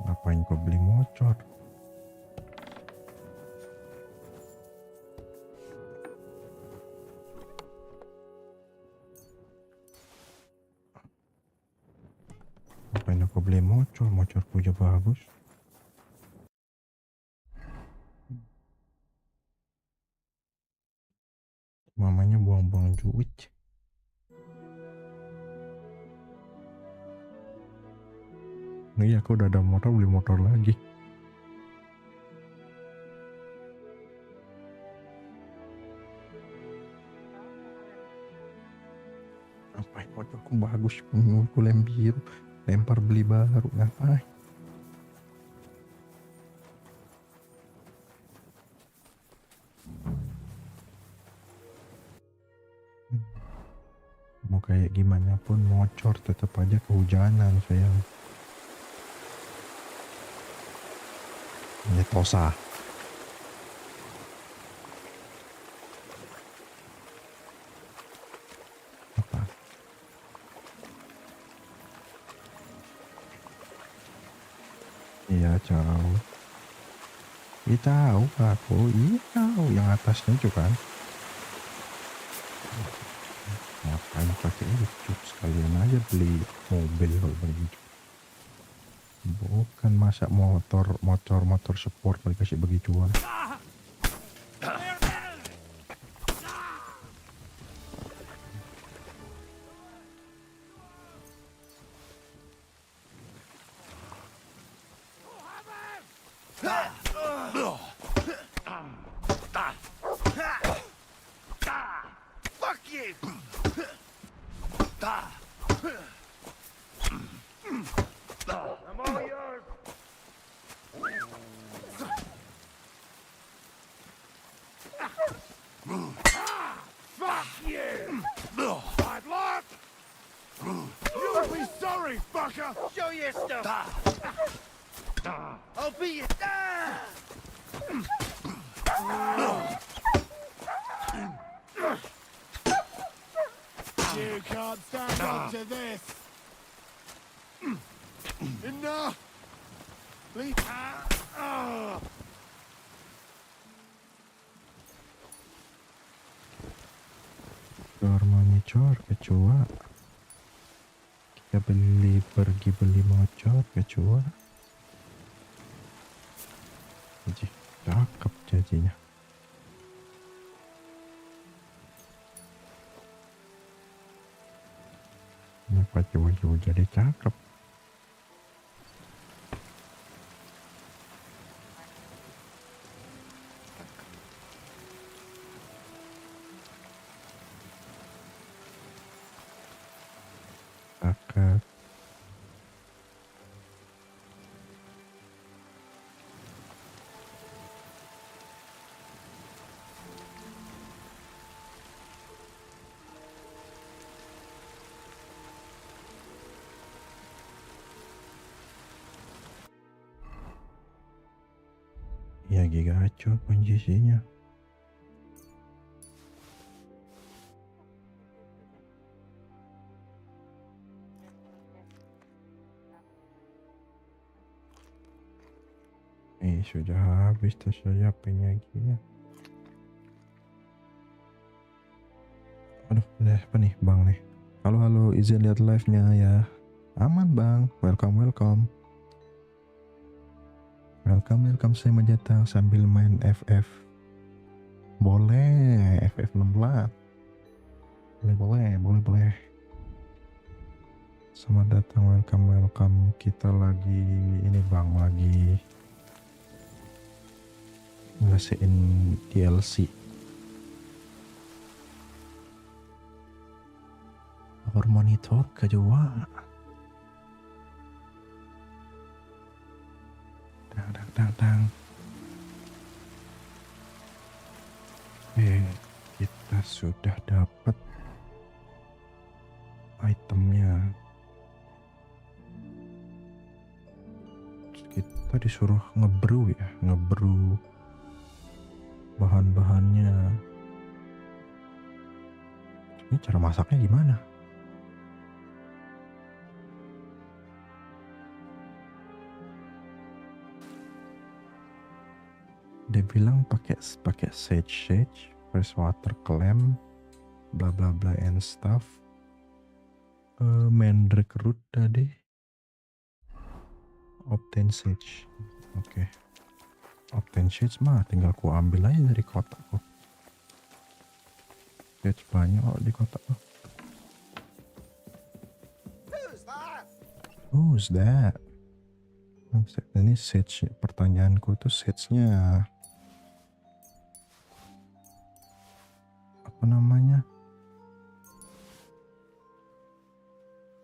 Ngapain kau beli motor? Ngapain aku beli motor? Motorku aja bagus. Mamanya buang-buang duit. Nih aku udah ada motor, beli motor lagi. Ngapain motorku bagus, menurutku lem biru, lempar beli baru, ngapain? Mau kayak gimana pun motor tetap aja kehujanan sayang. Ini tosa. Apa? Iya jauh. Iya tahu aku, iya tahu yang atasnya juga kan. Ngapain pakai itu, sekalian aja beli mobil kalau begitu. Bukan masa motor sport dikasih begituan. Fuck you! Fuck you! Bad luck! You'll be sorry, fucker! Show your stuff! I'll be your... You can't stand up to this! Enough! Please... Cor monitor kecoa. Kita pergi beli motor kecoa. Jadi cakep jajinya. Kenapa coba jadi cakep? Cakep. Ya giga acur kondisinya. Sudah habis tuh saya penyajinya. Aduh, apa nih bang nih? Halo, izin lihat live-nya ya. Aman bang, welcome. Welcome, saya mau datang sambil main FF. Boleh, FF 16. Boleh. Selamat datang, welcome. Kita lagi ini bang, lagi ngasihin DLC. Power monitor kedua. Dang. Kita sudah dapat itemnya. Kita disuruh ngebrew bahan-bahannya. Ini cara masaknya gimana? Dia bilang pakai sage, fresh water clam, bla bla bla and stuff. Mandrake root tadi. Obtain sage. Oke. Obtain sage mah tinggal ku ambil aja dari kotakku. Sage banyak di kotakku. Who's that? Ini sage. Pertanyaanku tuh sage-nya apa namanya?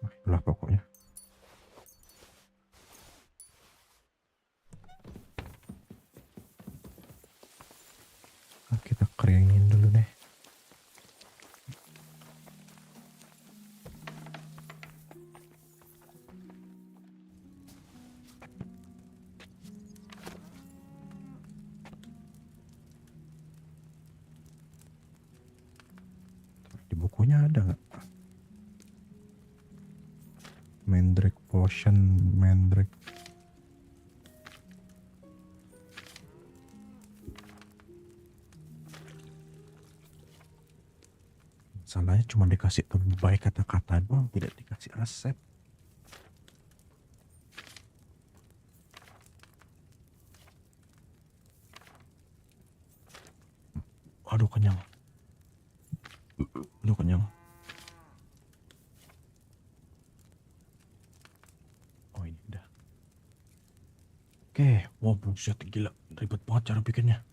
Itulah pokoknya. Kita keringin dulu deh. Di bukunya ada nggak? Mandrake potion, mandrake. Salahnya cuma dikasih baik kata-kata doang, tidak dikasih resep. Aduh kenyang. Oh ini udah. Oke, wah buset gila, ribet banget cara bikinnya.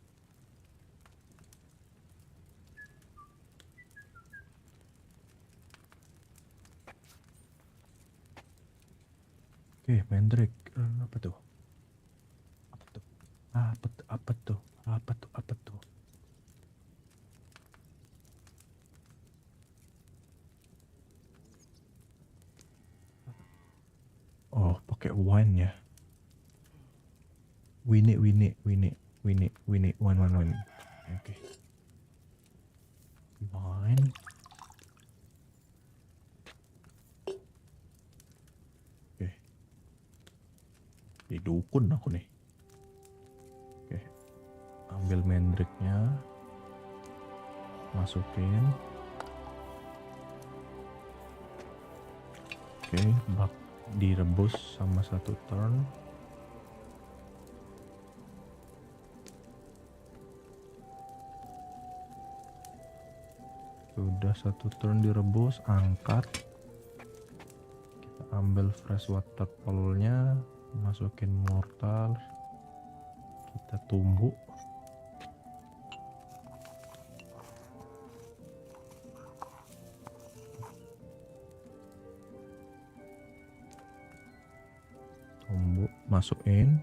Oke, mandrake. Apa tuh? pakai wine ya. Wine, wine. Oke. Wine. Oke. Di dukun aku nih. Oke. Ambil mendriknya. Masukin. Oke, bak direbus sama 1 turn. Sudah 1 turn direbus, angkat. Kita ambil fresh water pole-nya, masukin mortar. Kita tumbuk. Masukin.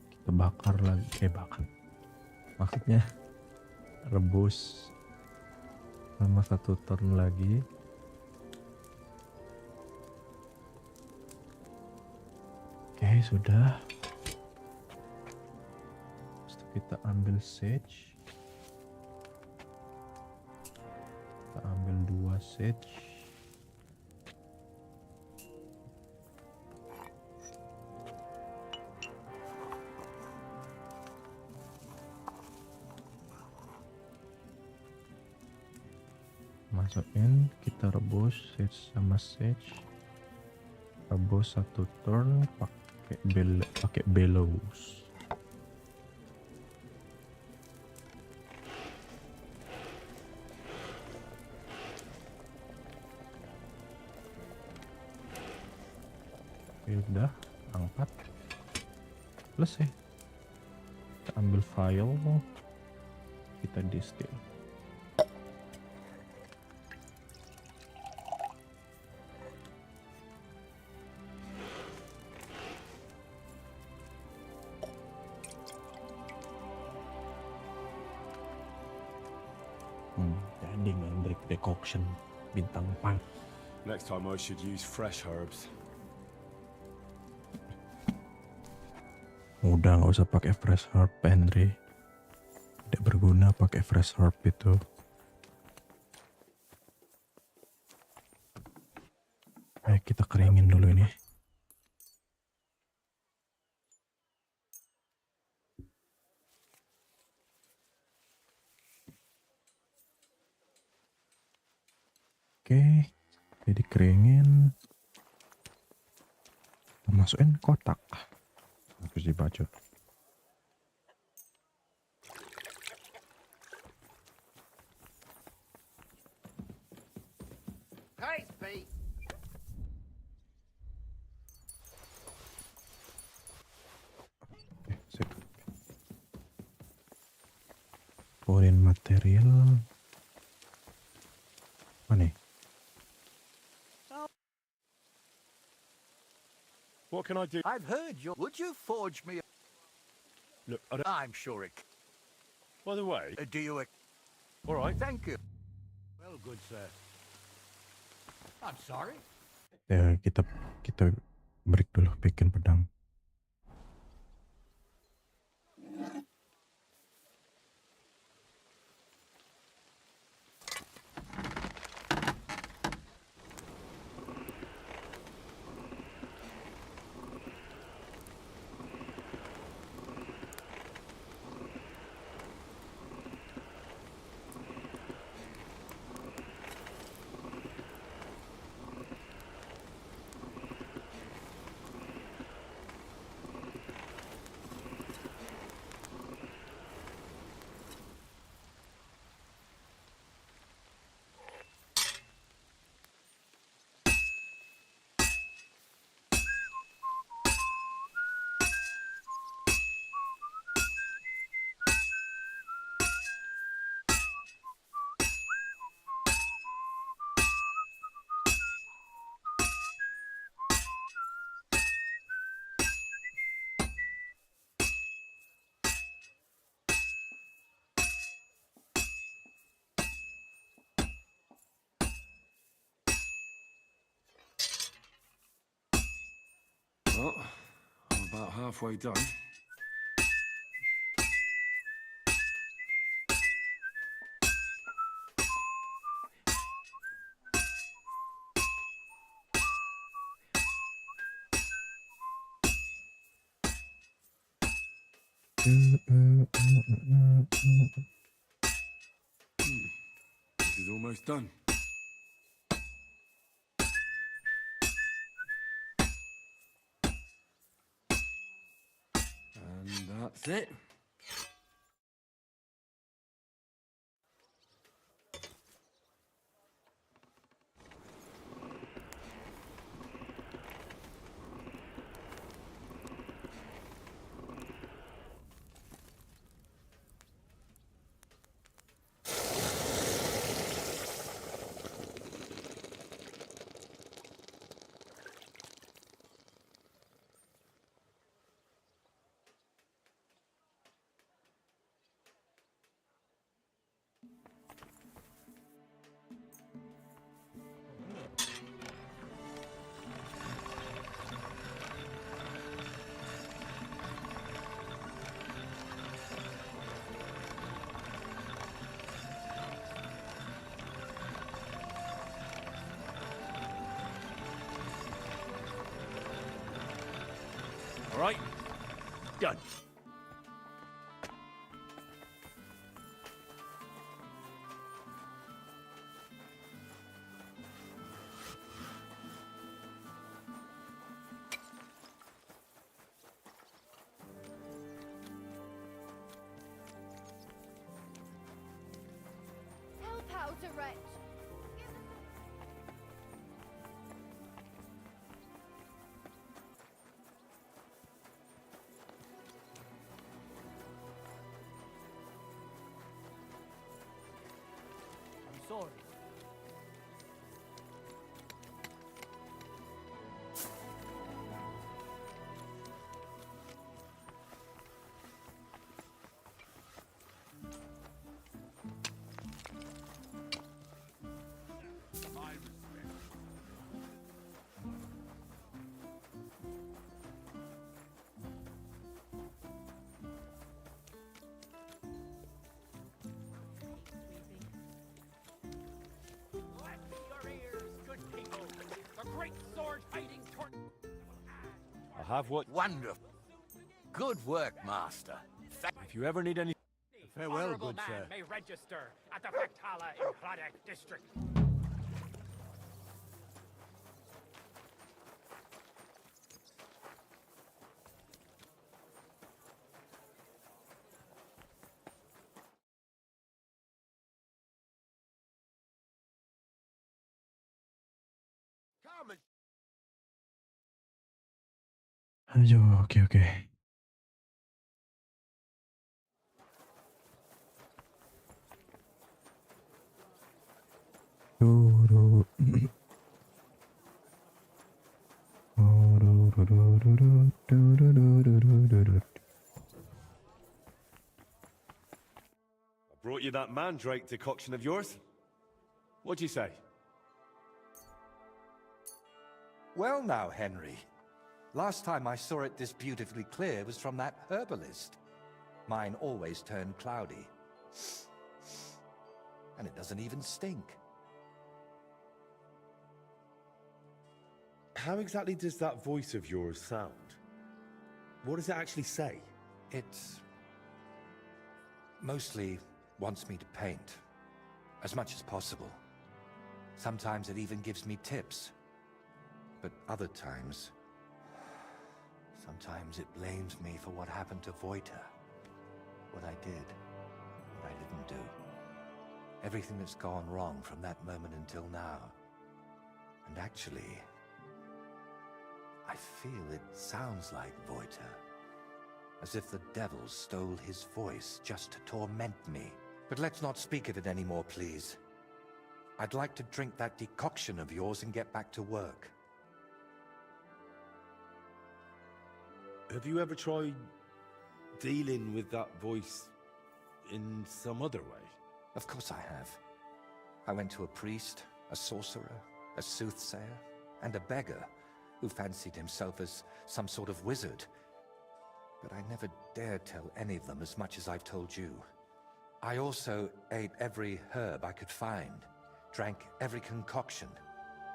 Kita bakar lagi, bakar. Maksudnya rebus sama 1 turn lagi. Oke, sudah. Terus kita ambil sage. Kita ambil 2 sage. Masukin, kita rebus sage sama sage. Rebus 1 turn pakai bellows. Oke, udah angkat. Selesai. Kita ambil file, kita distill. Jadi mandrik decoction bintang 4. Next time I should use fresh herbs. Udah nggak usah pakai fresh herb, Andre. Tidak berguna pakai fresh herb itu. Ayo kita keringin dulu ini. Oke, jadi keringin. Kita masukin kotak. Harus dibacot. Hey, Spee. Sip. Pourin material. Mana? What can I do? I've heard you. Would you forge me? Look, I'm sure it. By the way, Do you? all right. Thank you. Well, good sir. I'm sorry. Ya, kita break dulu bikin pedang. Well, I'm about halfway done. This is almost done. And that's it. All right, done. Help out a wretch. I'm sorry. I have what... Wonderful. Good work, Master. If you ever need any... Farewell, good sir. May register at the Factala in Hradec district. Ayo, oke. I brought you that mandrake decoction of yours. What'd you say? Well now, Henry. Last time I saw it this beautifully clear was from that herbalist. Mine always turn cloudy. And it doesn't even stink. How exactly does that voice of yours sound? What does it actually say? It mostly wants me to paint, as much as possible. Sometimes it even gives me tips. But other times... Sometimes it blames me for what happened to Voita. What I did, what I didn't do. Everything that's gone wrong from that moment until now. And actually, I feel it sounds like Voita. As if the devil stole his voice just to torment me. But let's not speak of it anymore, please. I'd like to drink that decoction of yours and get back to work. Have you ever tried dealing with that voice in some other way? Of course I have. I went to a priest, a sorcerer, a soothsayer, and a beggar, who fancied himself as some sort of wizard. But I never dared tell any of them as much as I've told you. I also ate every herb I could find, drank every concoction,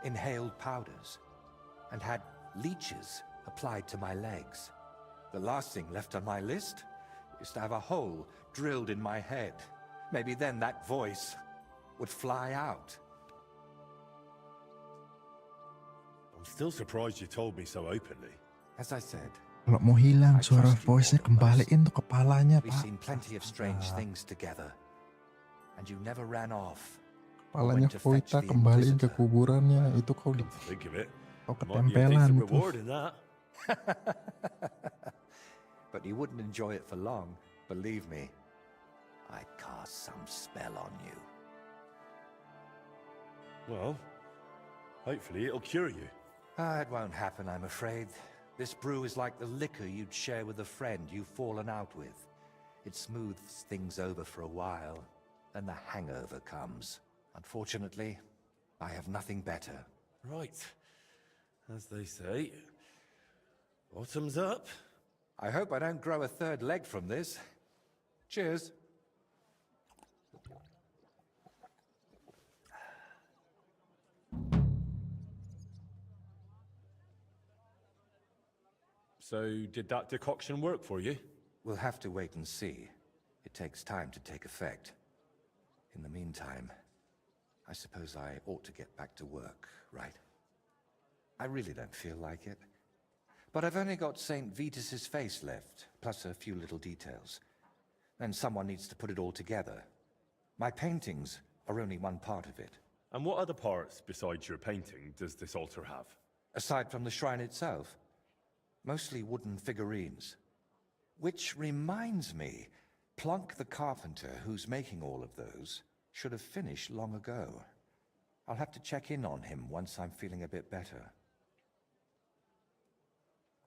inhaled powders, and had leeches applied to my legs. The last thing left on my list is to have a hole drilled in my head. Maybe then that voice would fly out. I'm still surprised you told me so openly. As I said, kalau mau hilang suara voice-nya, kembaliin tuh kepalanya, we've Pak. seen plenty of strange things together, and you never ran off. Kepalanya Voita kembaliin ke kuburannya. Itu kau Think of it. kau Might be a ketempelan decent itu. reward in that. But you wouldn't enjoy it for long, believe me. I'd cast some spell on you. Well, hopefully it'll cure you. It won't happen, I'm afraid. This brew is like the liquor you'd share with a friend you've fallen out with. It smooths things over for a while, then the hangover comes. Unfortunately, I have nothing better. Right. As they say, bottoms up. I hope I don't grow a third leg from this. Cheers. So, did that decoction work for you? We'll have to wait and see. It takes time to take effect. In the meantime, I suppose I ought to get back to work, right? I really don't feel like it. But I've only got St. Vitus's face left, plus a few little details. And someone needs to put it all together. My paintings are only one part of it. And what other parts, besides your painting, does this altar have? Aside from the shrine itself, mostly wooden figurines. Which reminds me, Plunk the carpenter, who's making all of those, should have finished long ago. I'll have to check in on him once I'm feeling a bit better.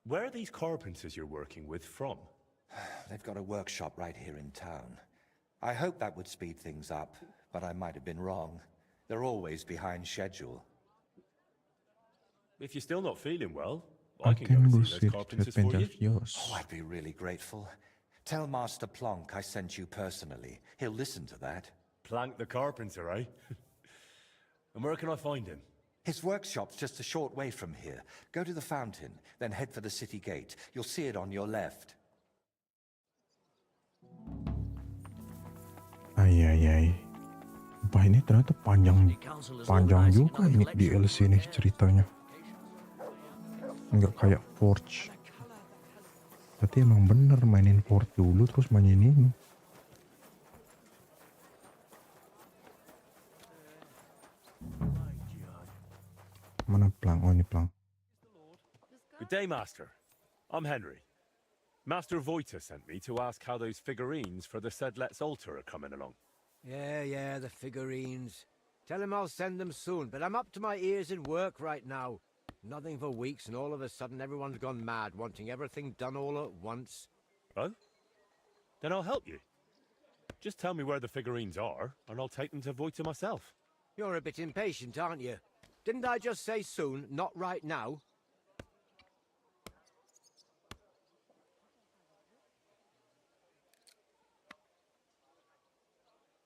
Where are these carpenters you're working with from? They've got a workshop right here in town. I hoped that would speed things up, but I might have been wrong. They're always behind schedule. If you're still not feeling well, I can go see those carpenters for you. Oh, I'd be really grateful. Tell Master Plonk I sent you personally. He'll listen to that. Plank the carpenter, eh? And where can I find him? His workshop's just a short way from here. Go to the fountain, then head for the city gate. You'll see it on your left. Ay. Wah, ini ternyata panjang juga ini DLC nih ceritanya. Nggak kayak Forge. Berarti emang bener mainin Forge dulu terus mainin ini. Mana Plang? Oh, ini Plang. Good day, Master. I'm Henry. Master Voita sent me to ask how those figurines for the Sedlet's altar are coming along. Yeah, the figurines. Tell him I'll send them soon, but I'm up to my ears in work right now. Nothing for weeks, and all of a sudden everyone's gone mad, wanting everything done all at once. Oh? Then I'll help you. Just tell me where the figurines are, and I'll take them to Voita myself. You're a bit impatient, aren't you? Didn't I just say soon, not right now?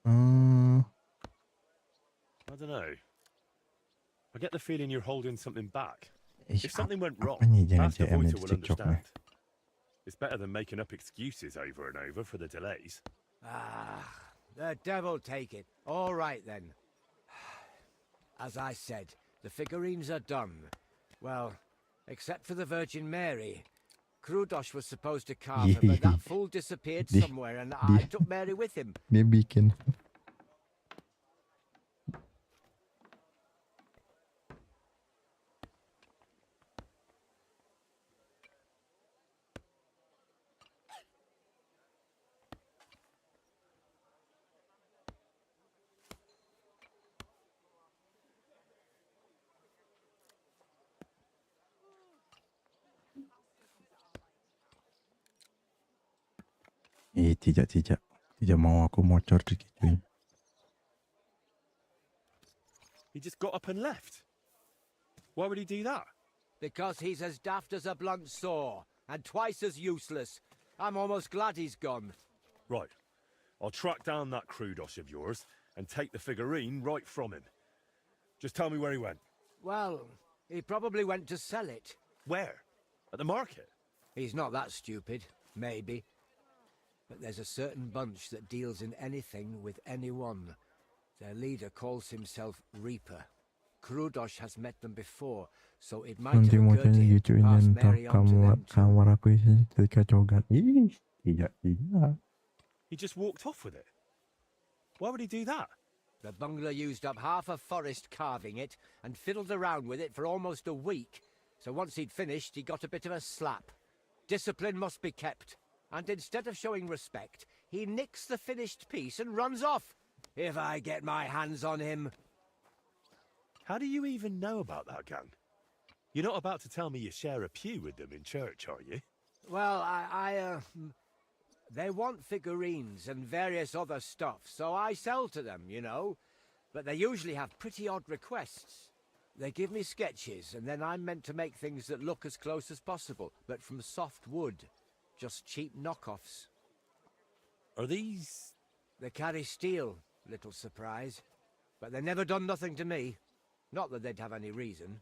I don't know. I get the feeling you're holding something back. If something went wrong, jangan Master CM Voita di will TikTok understand. It's better than making up excuses over and over for the delays. The devil take it. All right, then. As I said, the figurines are done. Well, except for the Virgin Mary. Krudosh was supposed to carve her, but that fool disappeared somewhere, and I took Mary with him. Dia bikin. Tidak mau aku mocor digituin. He just got up and left. Why would he do that? Because he's as daft as a blunt saw, and twice as useless. I'm almost glad he's gone. Right. I'll track down that Krudos of yours and take the figurine right from him. Just tell me where he went. Well, he probably went to sell it. Where? At the market? He's not that stupid, maybe. But there's a certain bunch that deals in anything with anyone. Their leader calls himself Reaper. Krudos has met them before, so it might Nanti have mau occurred to tanya him gitu to pass ini ntar Mary on to them too. kamar aku isinya ketika cogan. Ih, iya. He just walked off with it. Why would he do that? The bungler used up half a forest carving it and fiddled around with it for almost a week. So once he'd finished, he got a bit of a slap. Discipline must be kept. And instead of showing respect, he nicks the finished piece and runs off. If I get my hands on him. How do you even know about that gang? You're not about to tell me you share a pew with them in church, are you? Well, they want figurines and various other stuff, so I sell to them, you know. But they usually have pretty odd requests. They give me sketches, and then I'm meant to make things that look as close as possible, but from soft wood. Just cheap knockoffs. Are these... They carry steel, little surprise. But they never done nothing to me. Not that they'd have any reason.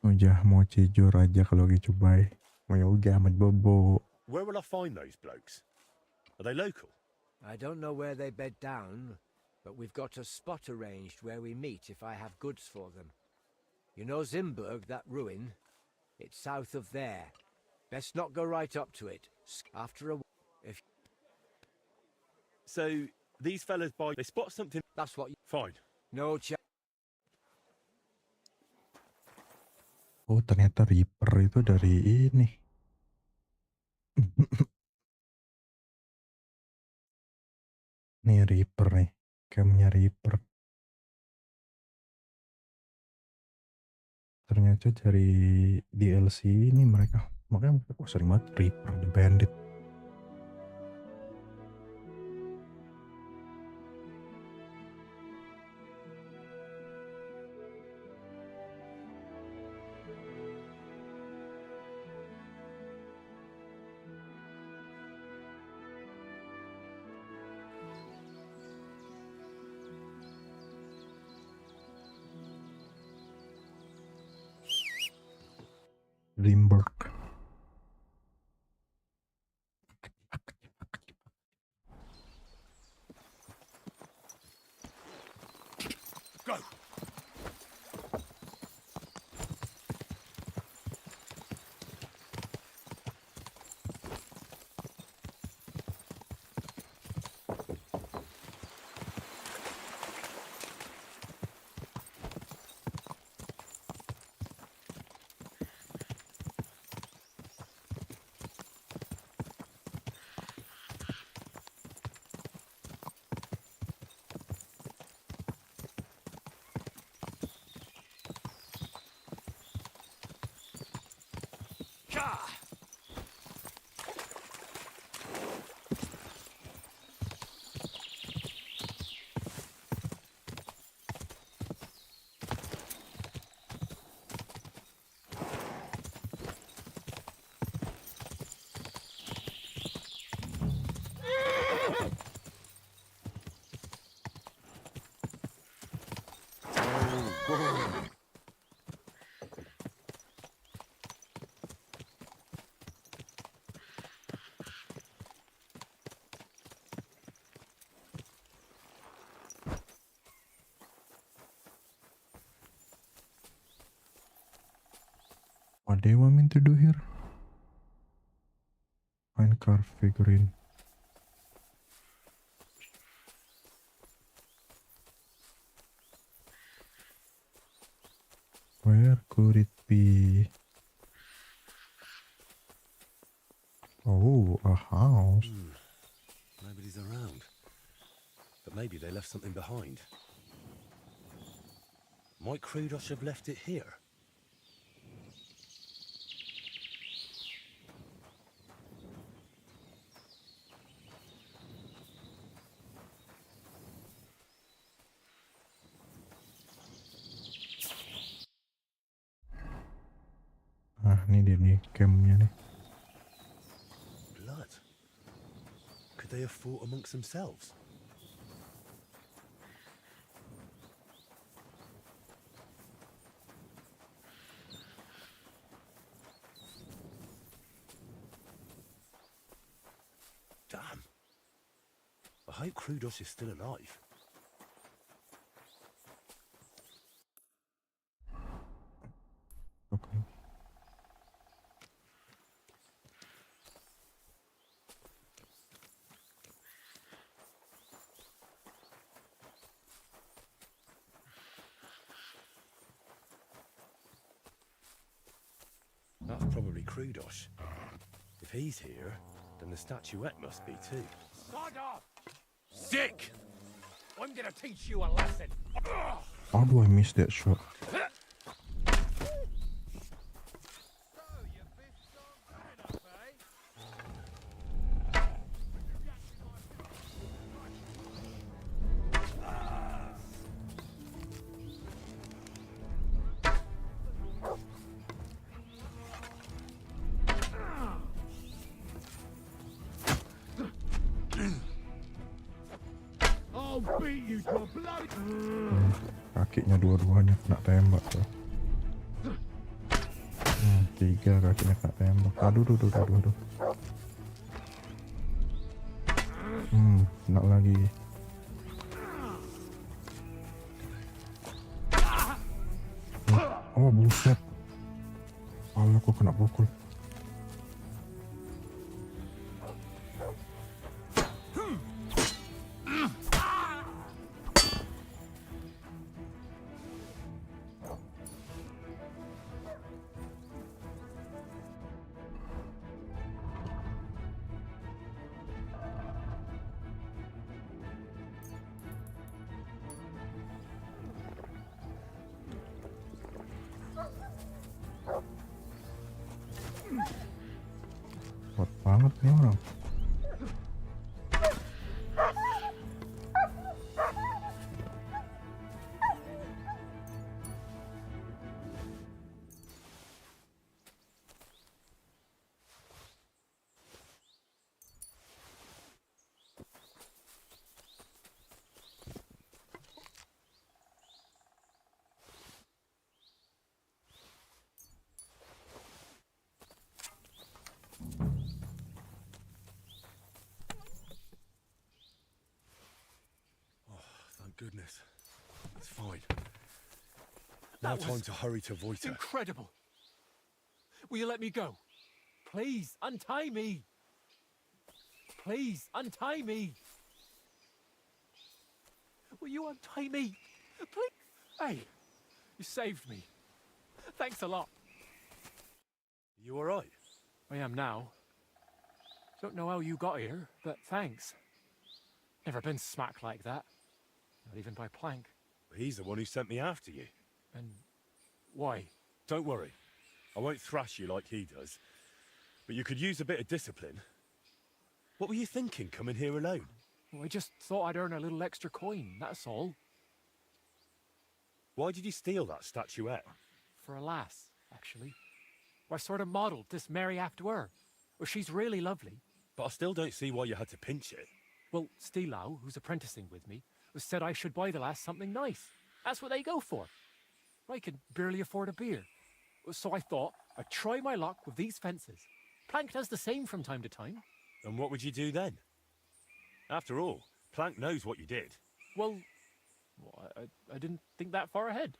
Udah mau jujur aja kalau gitu, bay. Mau amat bobo. Where will I find those blokes? Are they local? I don't know where they bed down, but we've got a spot arranged where we meet if I have goods for them. You know Zimburg, that ruin? It's south of there. Best not go right up to it. After a... if... So, these fellas they spot something... That's what you... Fine. No chance. Oh, ternyata Reaper itu dari ini. Nih Reaper nih. Camnya Reaper. Ternyata dari DLC ini mereka. Makanya aku sering banget Reaper, The Bandit. Limburg. Go. What do you want me to do here? Find car figurine. Where could it be? Oh, a house. Nobody's around. But maybe they left something behind. Might Krudos have left it here? Ini dia nih campnya nih. Blood. Could they have fought amongst themselves? Damn. I hope Krudos is still alive. Okay. That's probably Krudos. If he's here, then the statuette must be too. Sod off! Sick! I'm gonna teach you a lesson. How do I miss that shot? I'll beat you to a bloody... Kakinya dua-duanya kena tembak tuh. 3 kakinya kena tembak. Aduh. Kena lagi. Oh buset. Allah kok kena pukul. Kuat banget nih orang. Goodness. It's fine. Now time to hurry to Voita. Incredible. Will you let me go? Please, untie me. Please, untie me. Will you untie me? Please. Hey, you saved me. Thanks a lot. You alright? I am now. Don't know how you got here, but thanks. Never been smacked like that. Not even by Plank. He's the one who sent me after you. And why? Don't worry. I won't thrash you like he does. But you could use a bit of discipline. What were you thinking, coming here alone? Well, I just thought I'd earn a little extra coin, that's all. Why did you steal that statuette? For a lass, actually. I sort of modelled this Mary after her. Well, she's really lovely. But I still don't see why you had to pinch it. Well, Stilau, who's apprenticing with me, said I should buy the lass something nice. That's what they go for. I could barely afford a beer. So I thought I'd try my luck with these fences. Plank does the same from time to time. And what would you do then? After all, Plank knows what you did. Well, I didn't think that far ahead.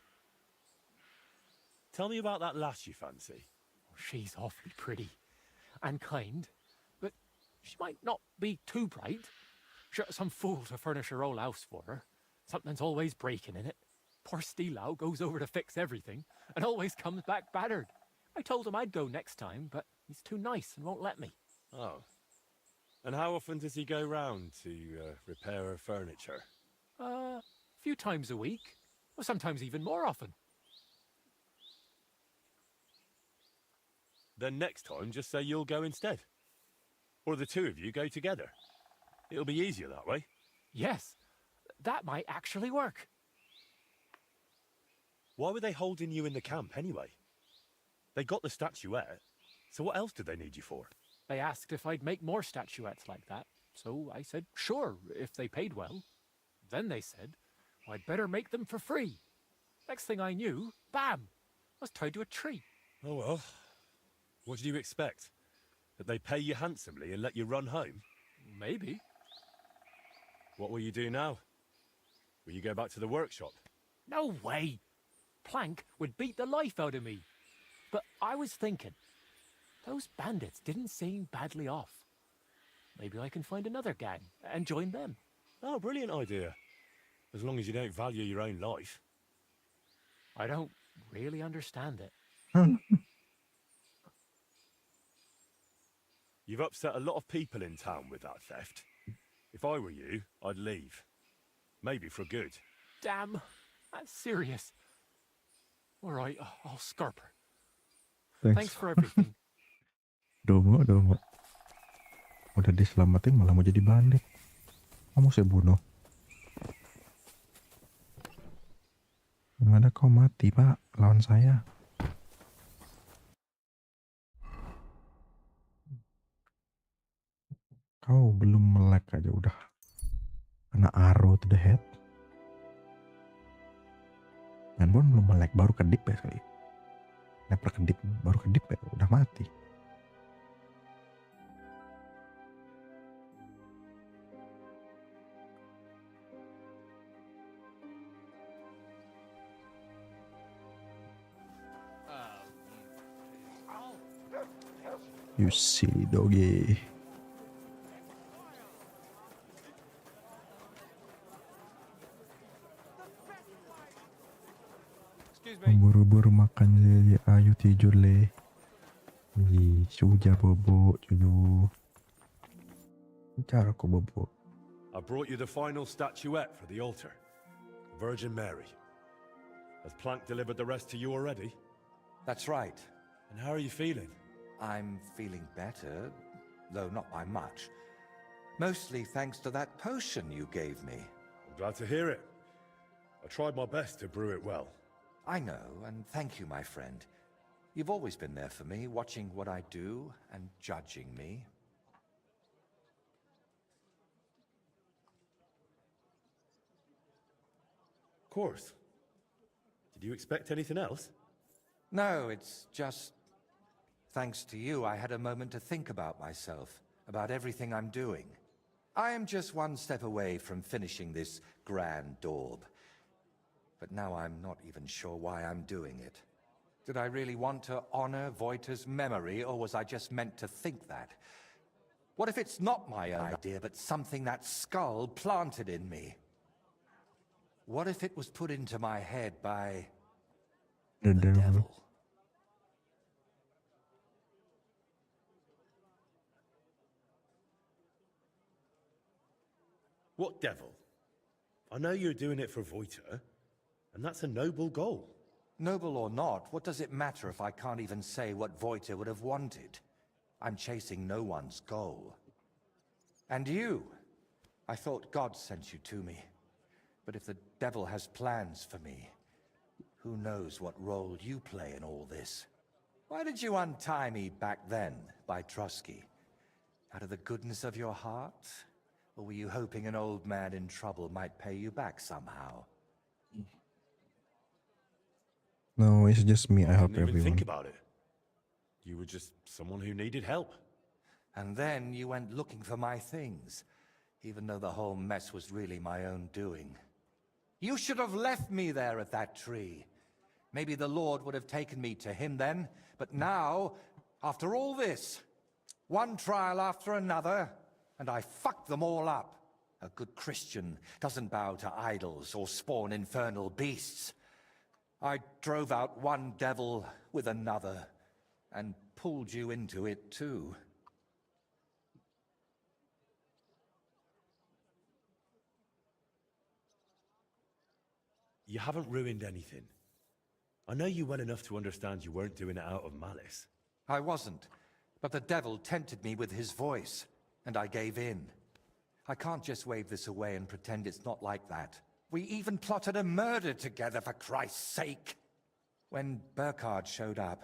Tell me about that lass you fancy. She's awfully pretty and kind, but she might not be too bright. Sure, some fool to furnish her old house for her. Something's always breaking in it. Poor Stilau goes over to fix everything and always comes back battered. I told him I'd go next time, but he's too nice and won't let me. Oh. And how often does he go round to repair her furniture? A few times a week, or sometimes even more often. Then next time, just say you'll go instead. Or the two of you go together. It'll be easier that way. Yes, that might actually work. Why were they holding you in the camp anyway? They got the statuette, so what else did they need you for? They asked if I'd make more statuettes like that, so I said sure, if they paid well. Then they said I'd better make them for free. Next thing I knew, bam, I was tied to a tree. Oh well, what did you expect? That they pay you handsomely and let you run home? Maybe. What will you do now? Will you go back to the workshop? No way! Plank would beat the life out of me. But I was thinking, those bandits didn't seem badly off. Maybe I can find another gang and join them. Oh, brilliant idea. As long as you don't value your own life. I don't really understand it. You've upset a lot of people in town with that theft. If I were you, I'd leave. Maybe for good. Damn, that's serious. All right, I'll scarp her. Thanks for everything. Dongo. Udah diselamatin malah mau jadi bandit. Kamu saya bunuh. Yang ada kau mati, Pak, lawan saya. Kau belum melek aja udah kena arrow to the head. Dan belum melek, baru kedip ya sekali. Sniper kedip, baru kedip ya udah mati. You silly doggy. Buru-buru makan je, ayo tidur le. Suja bobo, cuyu. Cara ko bobo. I brought you the final statuette for the altar. Virgin Mary. Has Plank delivered the rest to you already? That's right. And how are you feeling? I'm feeling better, though not by much. Mostly thanks to that potion you gave me. I'm glad to hear it. I tried my best to brew it well. I know, and thank you, my friend. You've always been there for me, watching what I do and judging me. Of course. Did you expect anything else? No, it's just... Thanks to you, I had a moment to think about myself, about everything I'm doing. I am just one step away from finishing this grand daub. But now I'm not even sure why I'm doing it. Did I really want to honor Voita's memory, or was I just meant to think that? What if it's not my idea, but something that skull planted in me? What if it was put into my head by... the devil? What devil? I know you're doing it for Voita, and that's a noble goal. Noble or not, what does it matter if I can't even say what Voita would have wanted? I'm chasing no one's goal. And you? I thought God sent you to me. But if the devil has plans for me, who knows what role you play in all this? Why did you untie me back then by Trusky? Out of the goodness of your heart? Or were you hoping an old man in trouble might pay you back somehow? No, it's just me. I help didn't even everyone. think about it. You were just someone who needed help. And then you went looking for my things, even though the whole mess was really my own doing. You should have left me there at that tree. Maybe the Lord would have taken me to him then, but now, after all this, one trial after another, and I fucked them all up. A good Christian doesn't bow to idols or spawn infernal beasts. I drove out one devil with another, and pulled you into it too. You haven't ruined anything. I know you well enough to understand you weren't doing it out of malice. I wasn't, but the devil tempted me with his voice, and I gave in. I can't just wave this away and pretend it's not like that. We even plotted a murder together, for Christ's sake. When Burkhard showed up,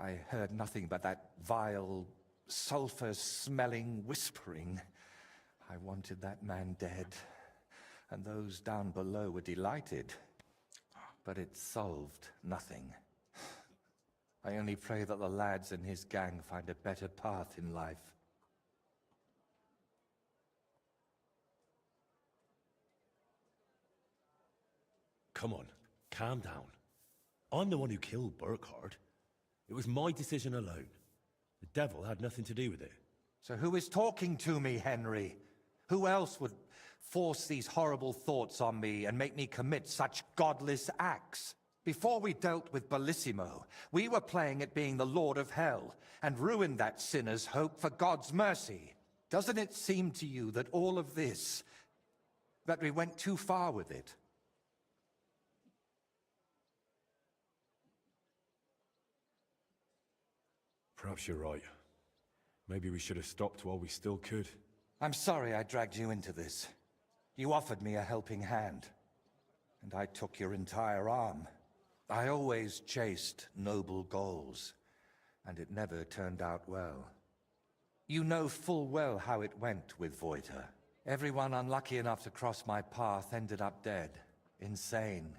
I heard nothing but that vile, sulfur-smelling whispering. I wanted that man dead, and those down below were delighted. But it solved nothing. I only pray that the lads in his gang find a better path in life. Come on, calm down. I'm the one who killed Burkhardt. It was my decision alone. The devil had nothing to do with it. So who is talking to me, Henry? Who else would force these horrible thoughts on me and make me commit such godless acts? Before we dealt with Bellissimo, we were playing at being the Lord of Hell and ruined that sinner's hope for God's mercy. Doesn't it seem to you that all of this, that we went too far with it? Perhaps you're right. Maybe we should have stopped while we still could. I'm sorry I dragged you into this. You offered me a helping hand, and I took your entire arm. I always chased noble goals, and it never turned out well. You know full well how it went with Voiter. Everyone unlucky enough to cross my path ended up dead, insane,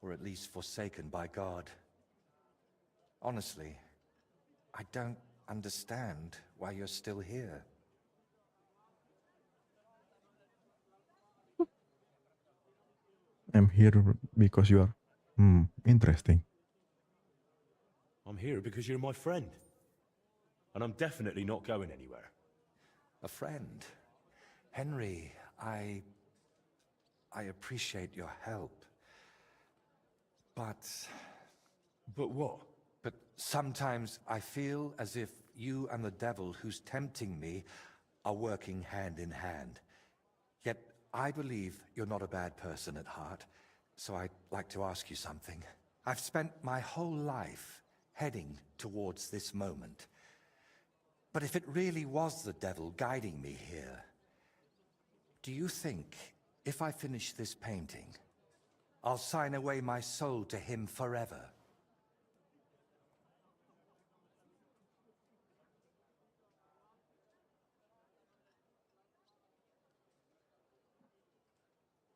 or at least forsaken by God. Honestly, I don't understand why you're still here. I'm here because you are... interesting. I'm here because you're my friend. And I'm definitely not going anywhere. A friend? Henry, I appreciate your help. But... But what? But sometimes I feel as if you and the devil who's tempting me are working hand in hand. Yet I believe you're not a bad person at heart, so I'd like to ask you something. I've spent my whole life heading towards this moment. But if it really was the devil guiding me here, do you think if I finish this painting, I'll sign away my soul to him forever?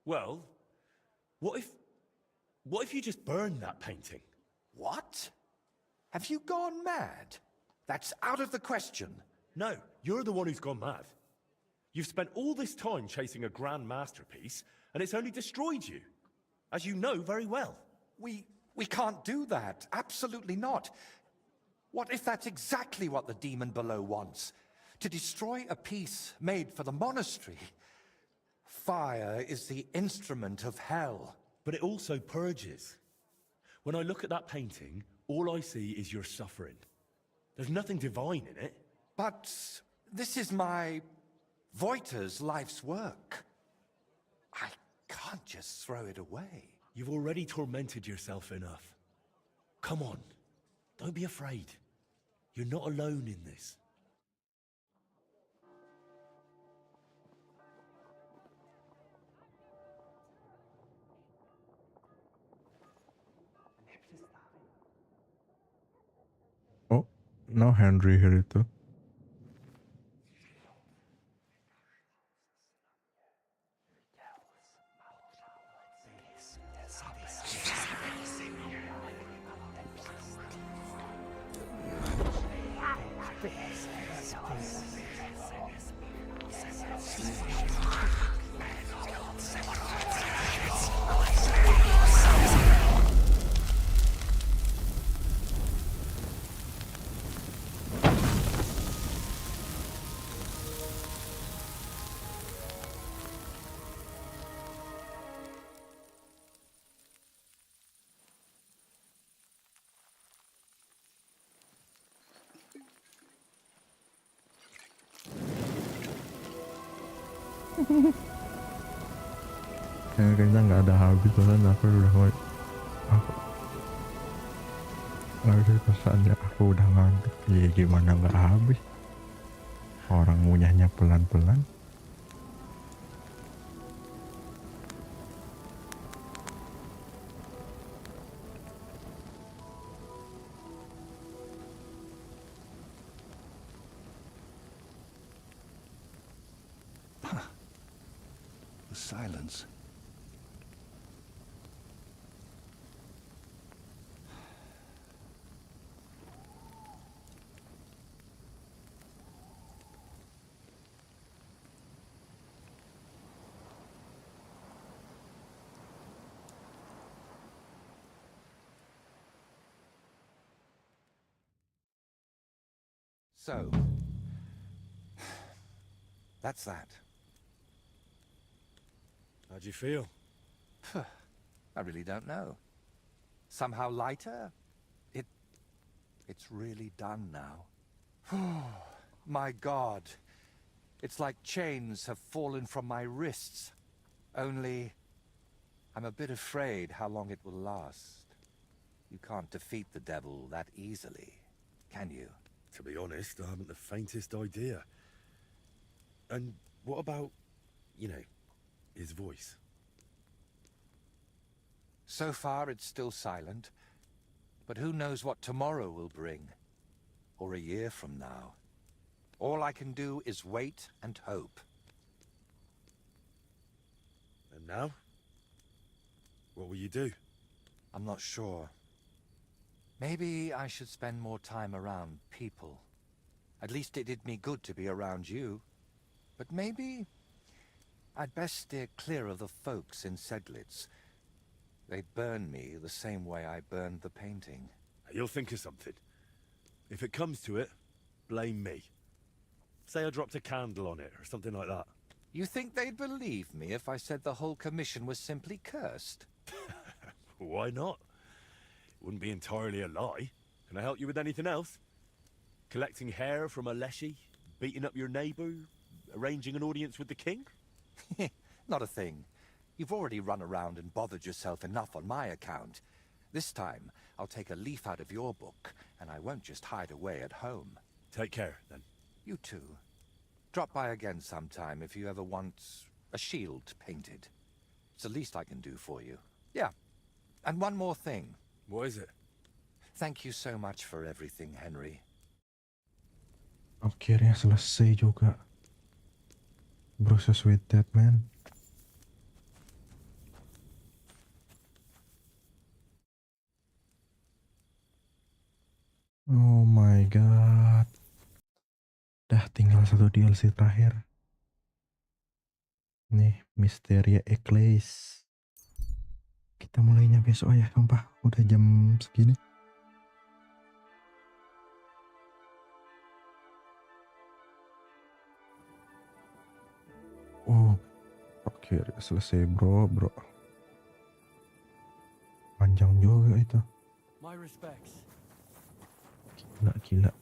Well, what if you just burned that painting? What? Have you gone mad? That's out of the question. No, you're the one who's gone mad. You've spent all this time chasing a grand masterpiece, and it's only destroyed you, as you know very well. We can't do that. Absolutely not. What if that's exactly what the demon below wants? To destroy a piece made for the monastery? Fire is the instrument of hell. But it also purges. When I look at that painting, all I see is your suffering. There's nothing divine in it. But this is my Voiter's life's work. I can't just throw it away. You've already tormented yourself enough. Come on, don't be afraid. You're not alone in this. Oh, now Henry here itu. Kayaknya nggak ada habis soalnya aku udah harus pesannya aku udah ngantuk. Ya gimana nggak habis? Orang ngunyahnya pelan-pelan. silence. So, that's that. How'd you feel? I really don't know. Somehow lighter? It's really done now. My God. It's like chains have fallen from my wrists. Only, I'm a bit afraid how long it will last. You can't defeat the devil that easily, can you? To be honest, I haven't the faintest idea. And what about, you know, his voice? So far, it's still silent. But who knows what tomorrow will bring? Or a year from now? All I can do is wait and hope. And now? What will you do? I'm not sure. Maybe I should spend more time around people. At least it did me good to be around you. But maybe I'd best steer clear of the folks in Sedlitz. They'd burn me the same way I burned the painting. You'll think of something. If it comes to it, blame me. Say I dropped a candle on it or something like that. You think they'd believe me if I said the whole commission was simply cursed? Why not? It wouldn't be entirely a lie. Can I help you with anything else? Collecting hair from a leshy? Beating up your neighbour? Arranging an audience with the king? Not a thing. You've already run around and bothered yourself enough on my account. This time, I'll take a leaf out of your book, and I won't just hide away at home. Take care, then. You too. Drop by again sometime if you ever want a shield painted. It's the least I can do for you. Yeah. And one more thing. What is it? Thank you so much for everything, Henry. Akhirnya selesai juga. Process with that, man. Oh my god. Dah tinggal satu DLC terakhir. Nih, Mysteria Eclipse. Kita mulainya besok ya, sumpah. Udah jam segini. Oh, akhirnya selesai bro. Panjang juga itu. My respects. Gila.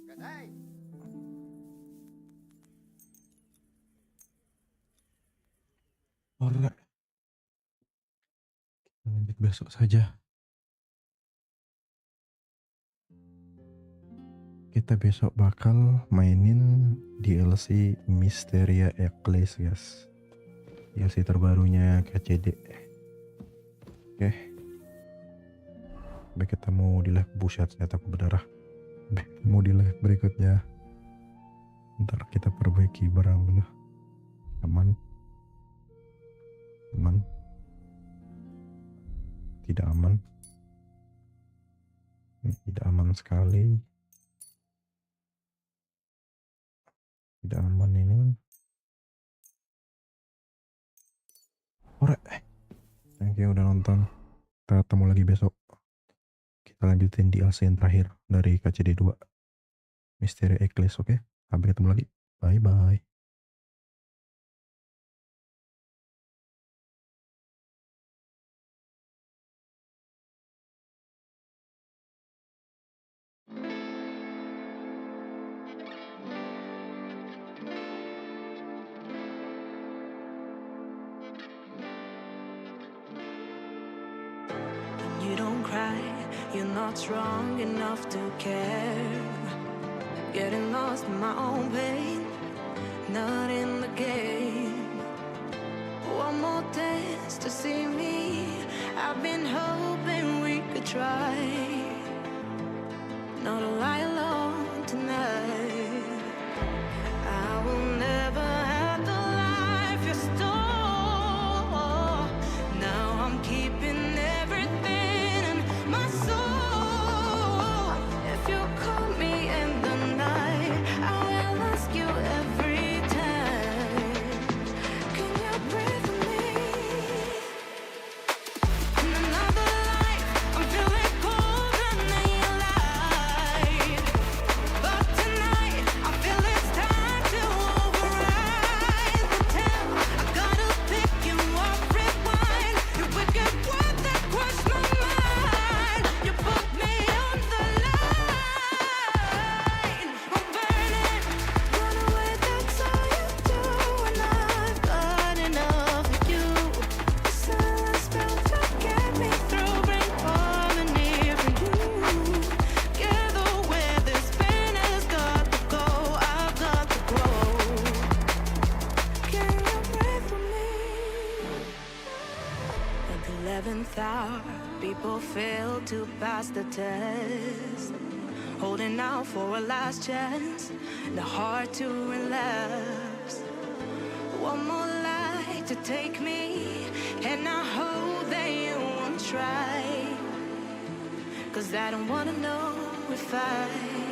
Good day. Alright. Kita lanjut besok saja. Kita besok bakal mainin DLC Mysteria Eclipse, guys. DLC terbarunya KCD. Oke. Sampai ketemu di live buset, ternyata aku berdarah. Mau di live berikutnya. Ntar kita perbaiki barang dulu. Aman. Tidak aman. Tidak aman sekali. Tidak aman ini. Alright. Thank you udah nonton. Kita ketemu lagi besok. Kita lanjutin DLC yang terakhir dari KCD 2. Mystery Eclipse, oke? Sampai ketemu lagi. Bye bye. You don't cry, you're not strong enough to care. Getting lost in my own pain, not in the game. One more dance to see me out 11th hour, people fail to pass the test. Holding out for a last chance, the heart to relapse. One more light to take me, and I hope they won't try. 'Cause I don't wanna know if I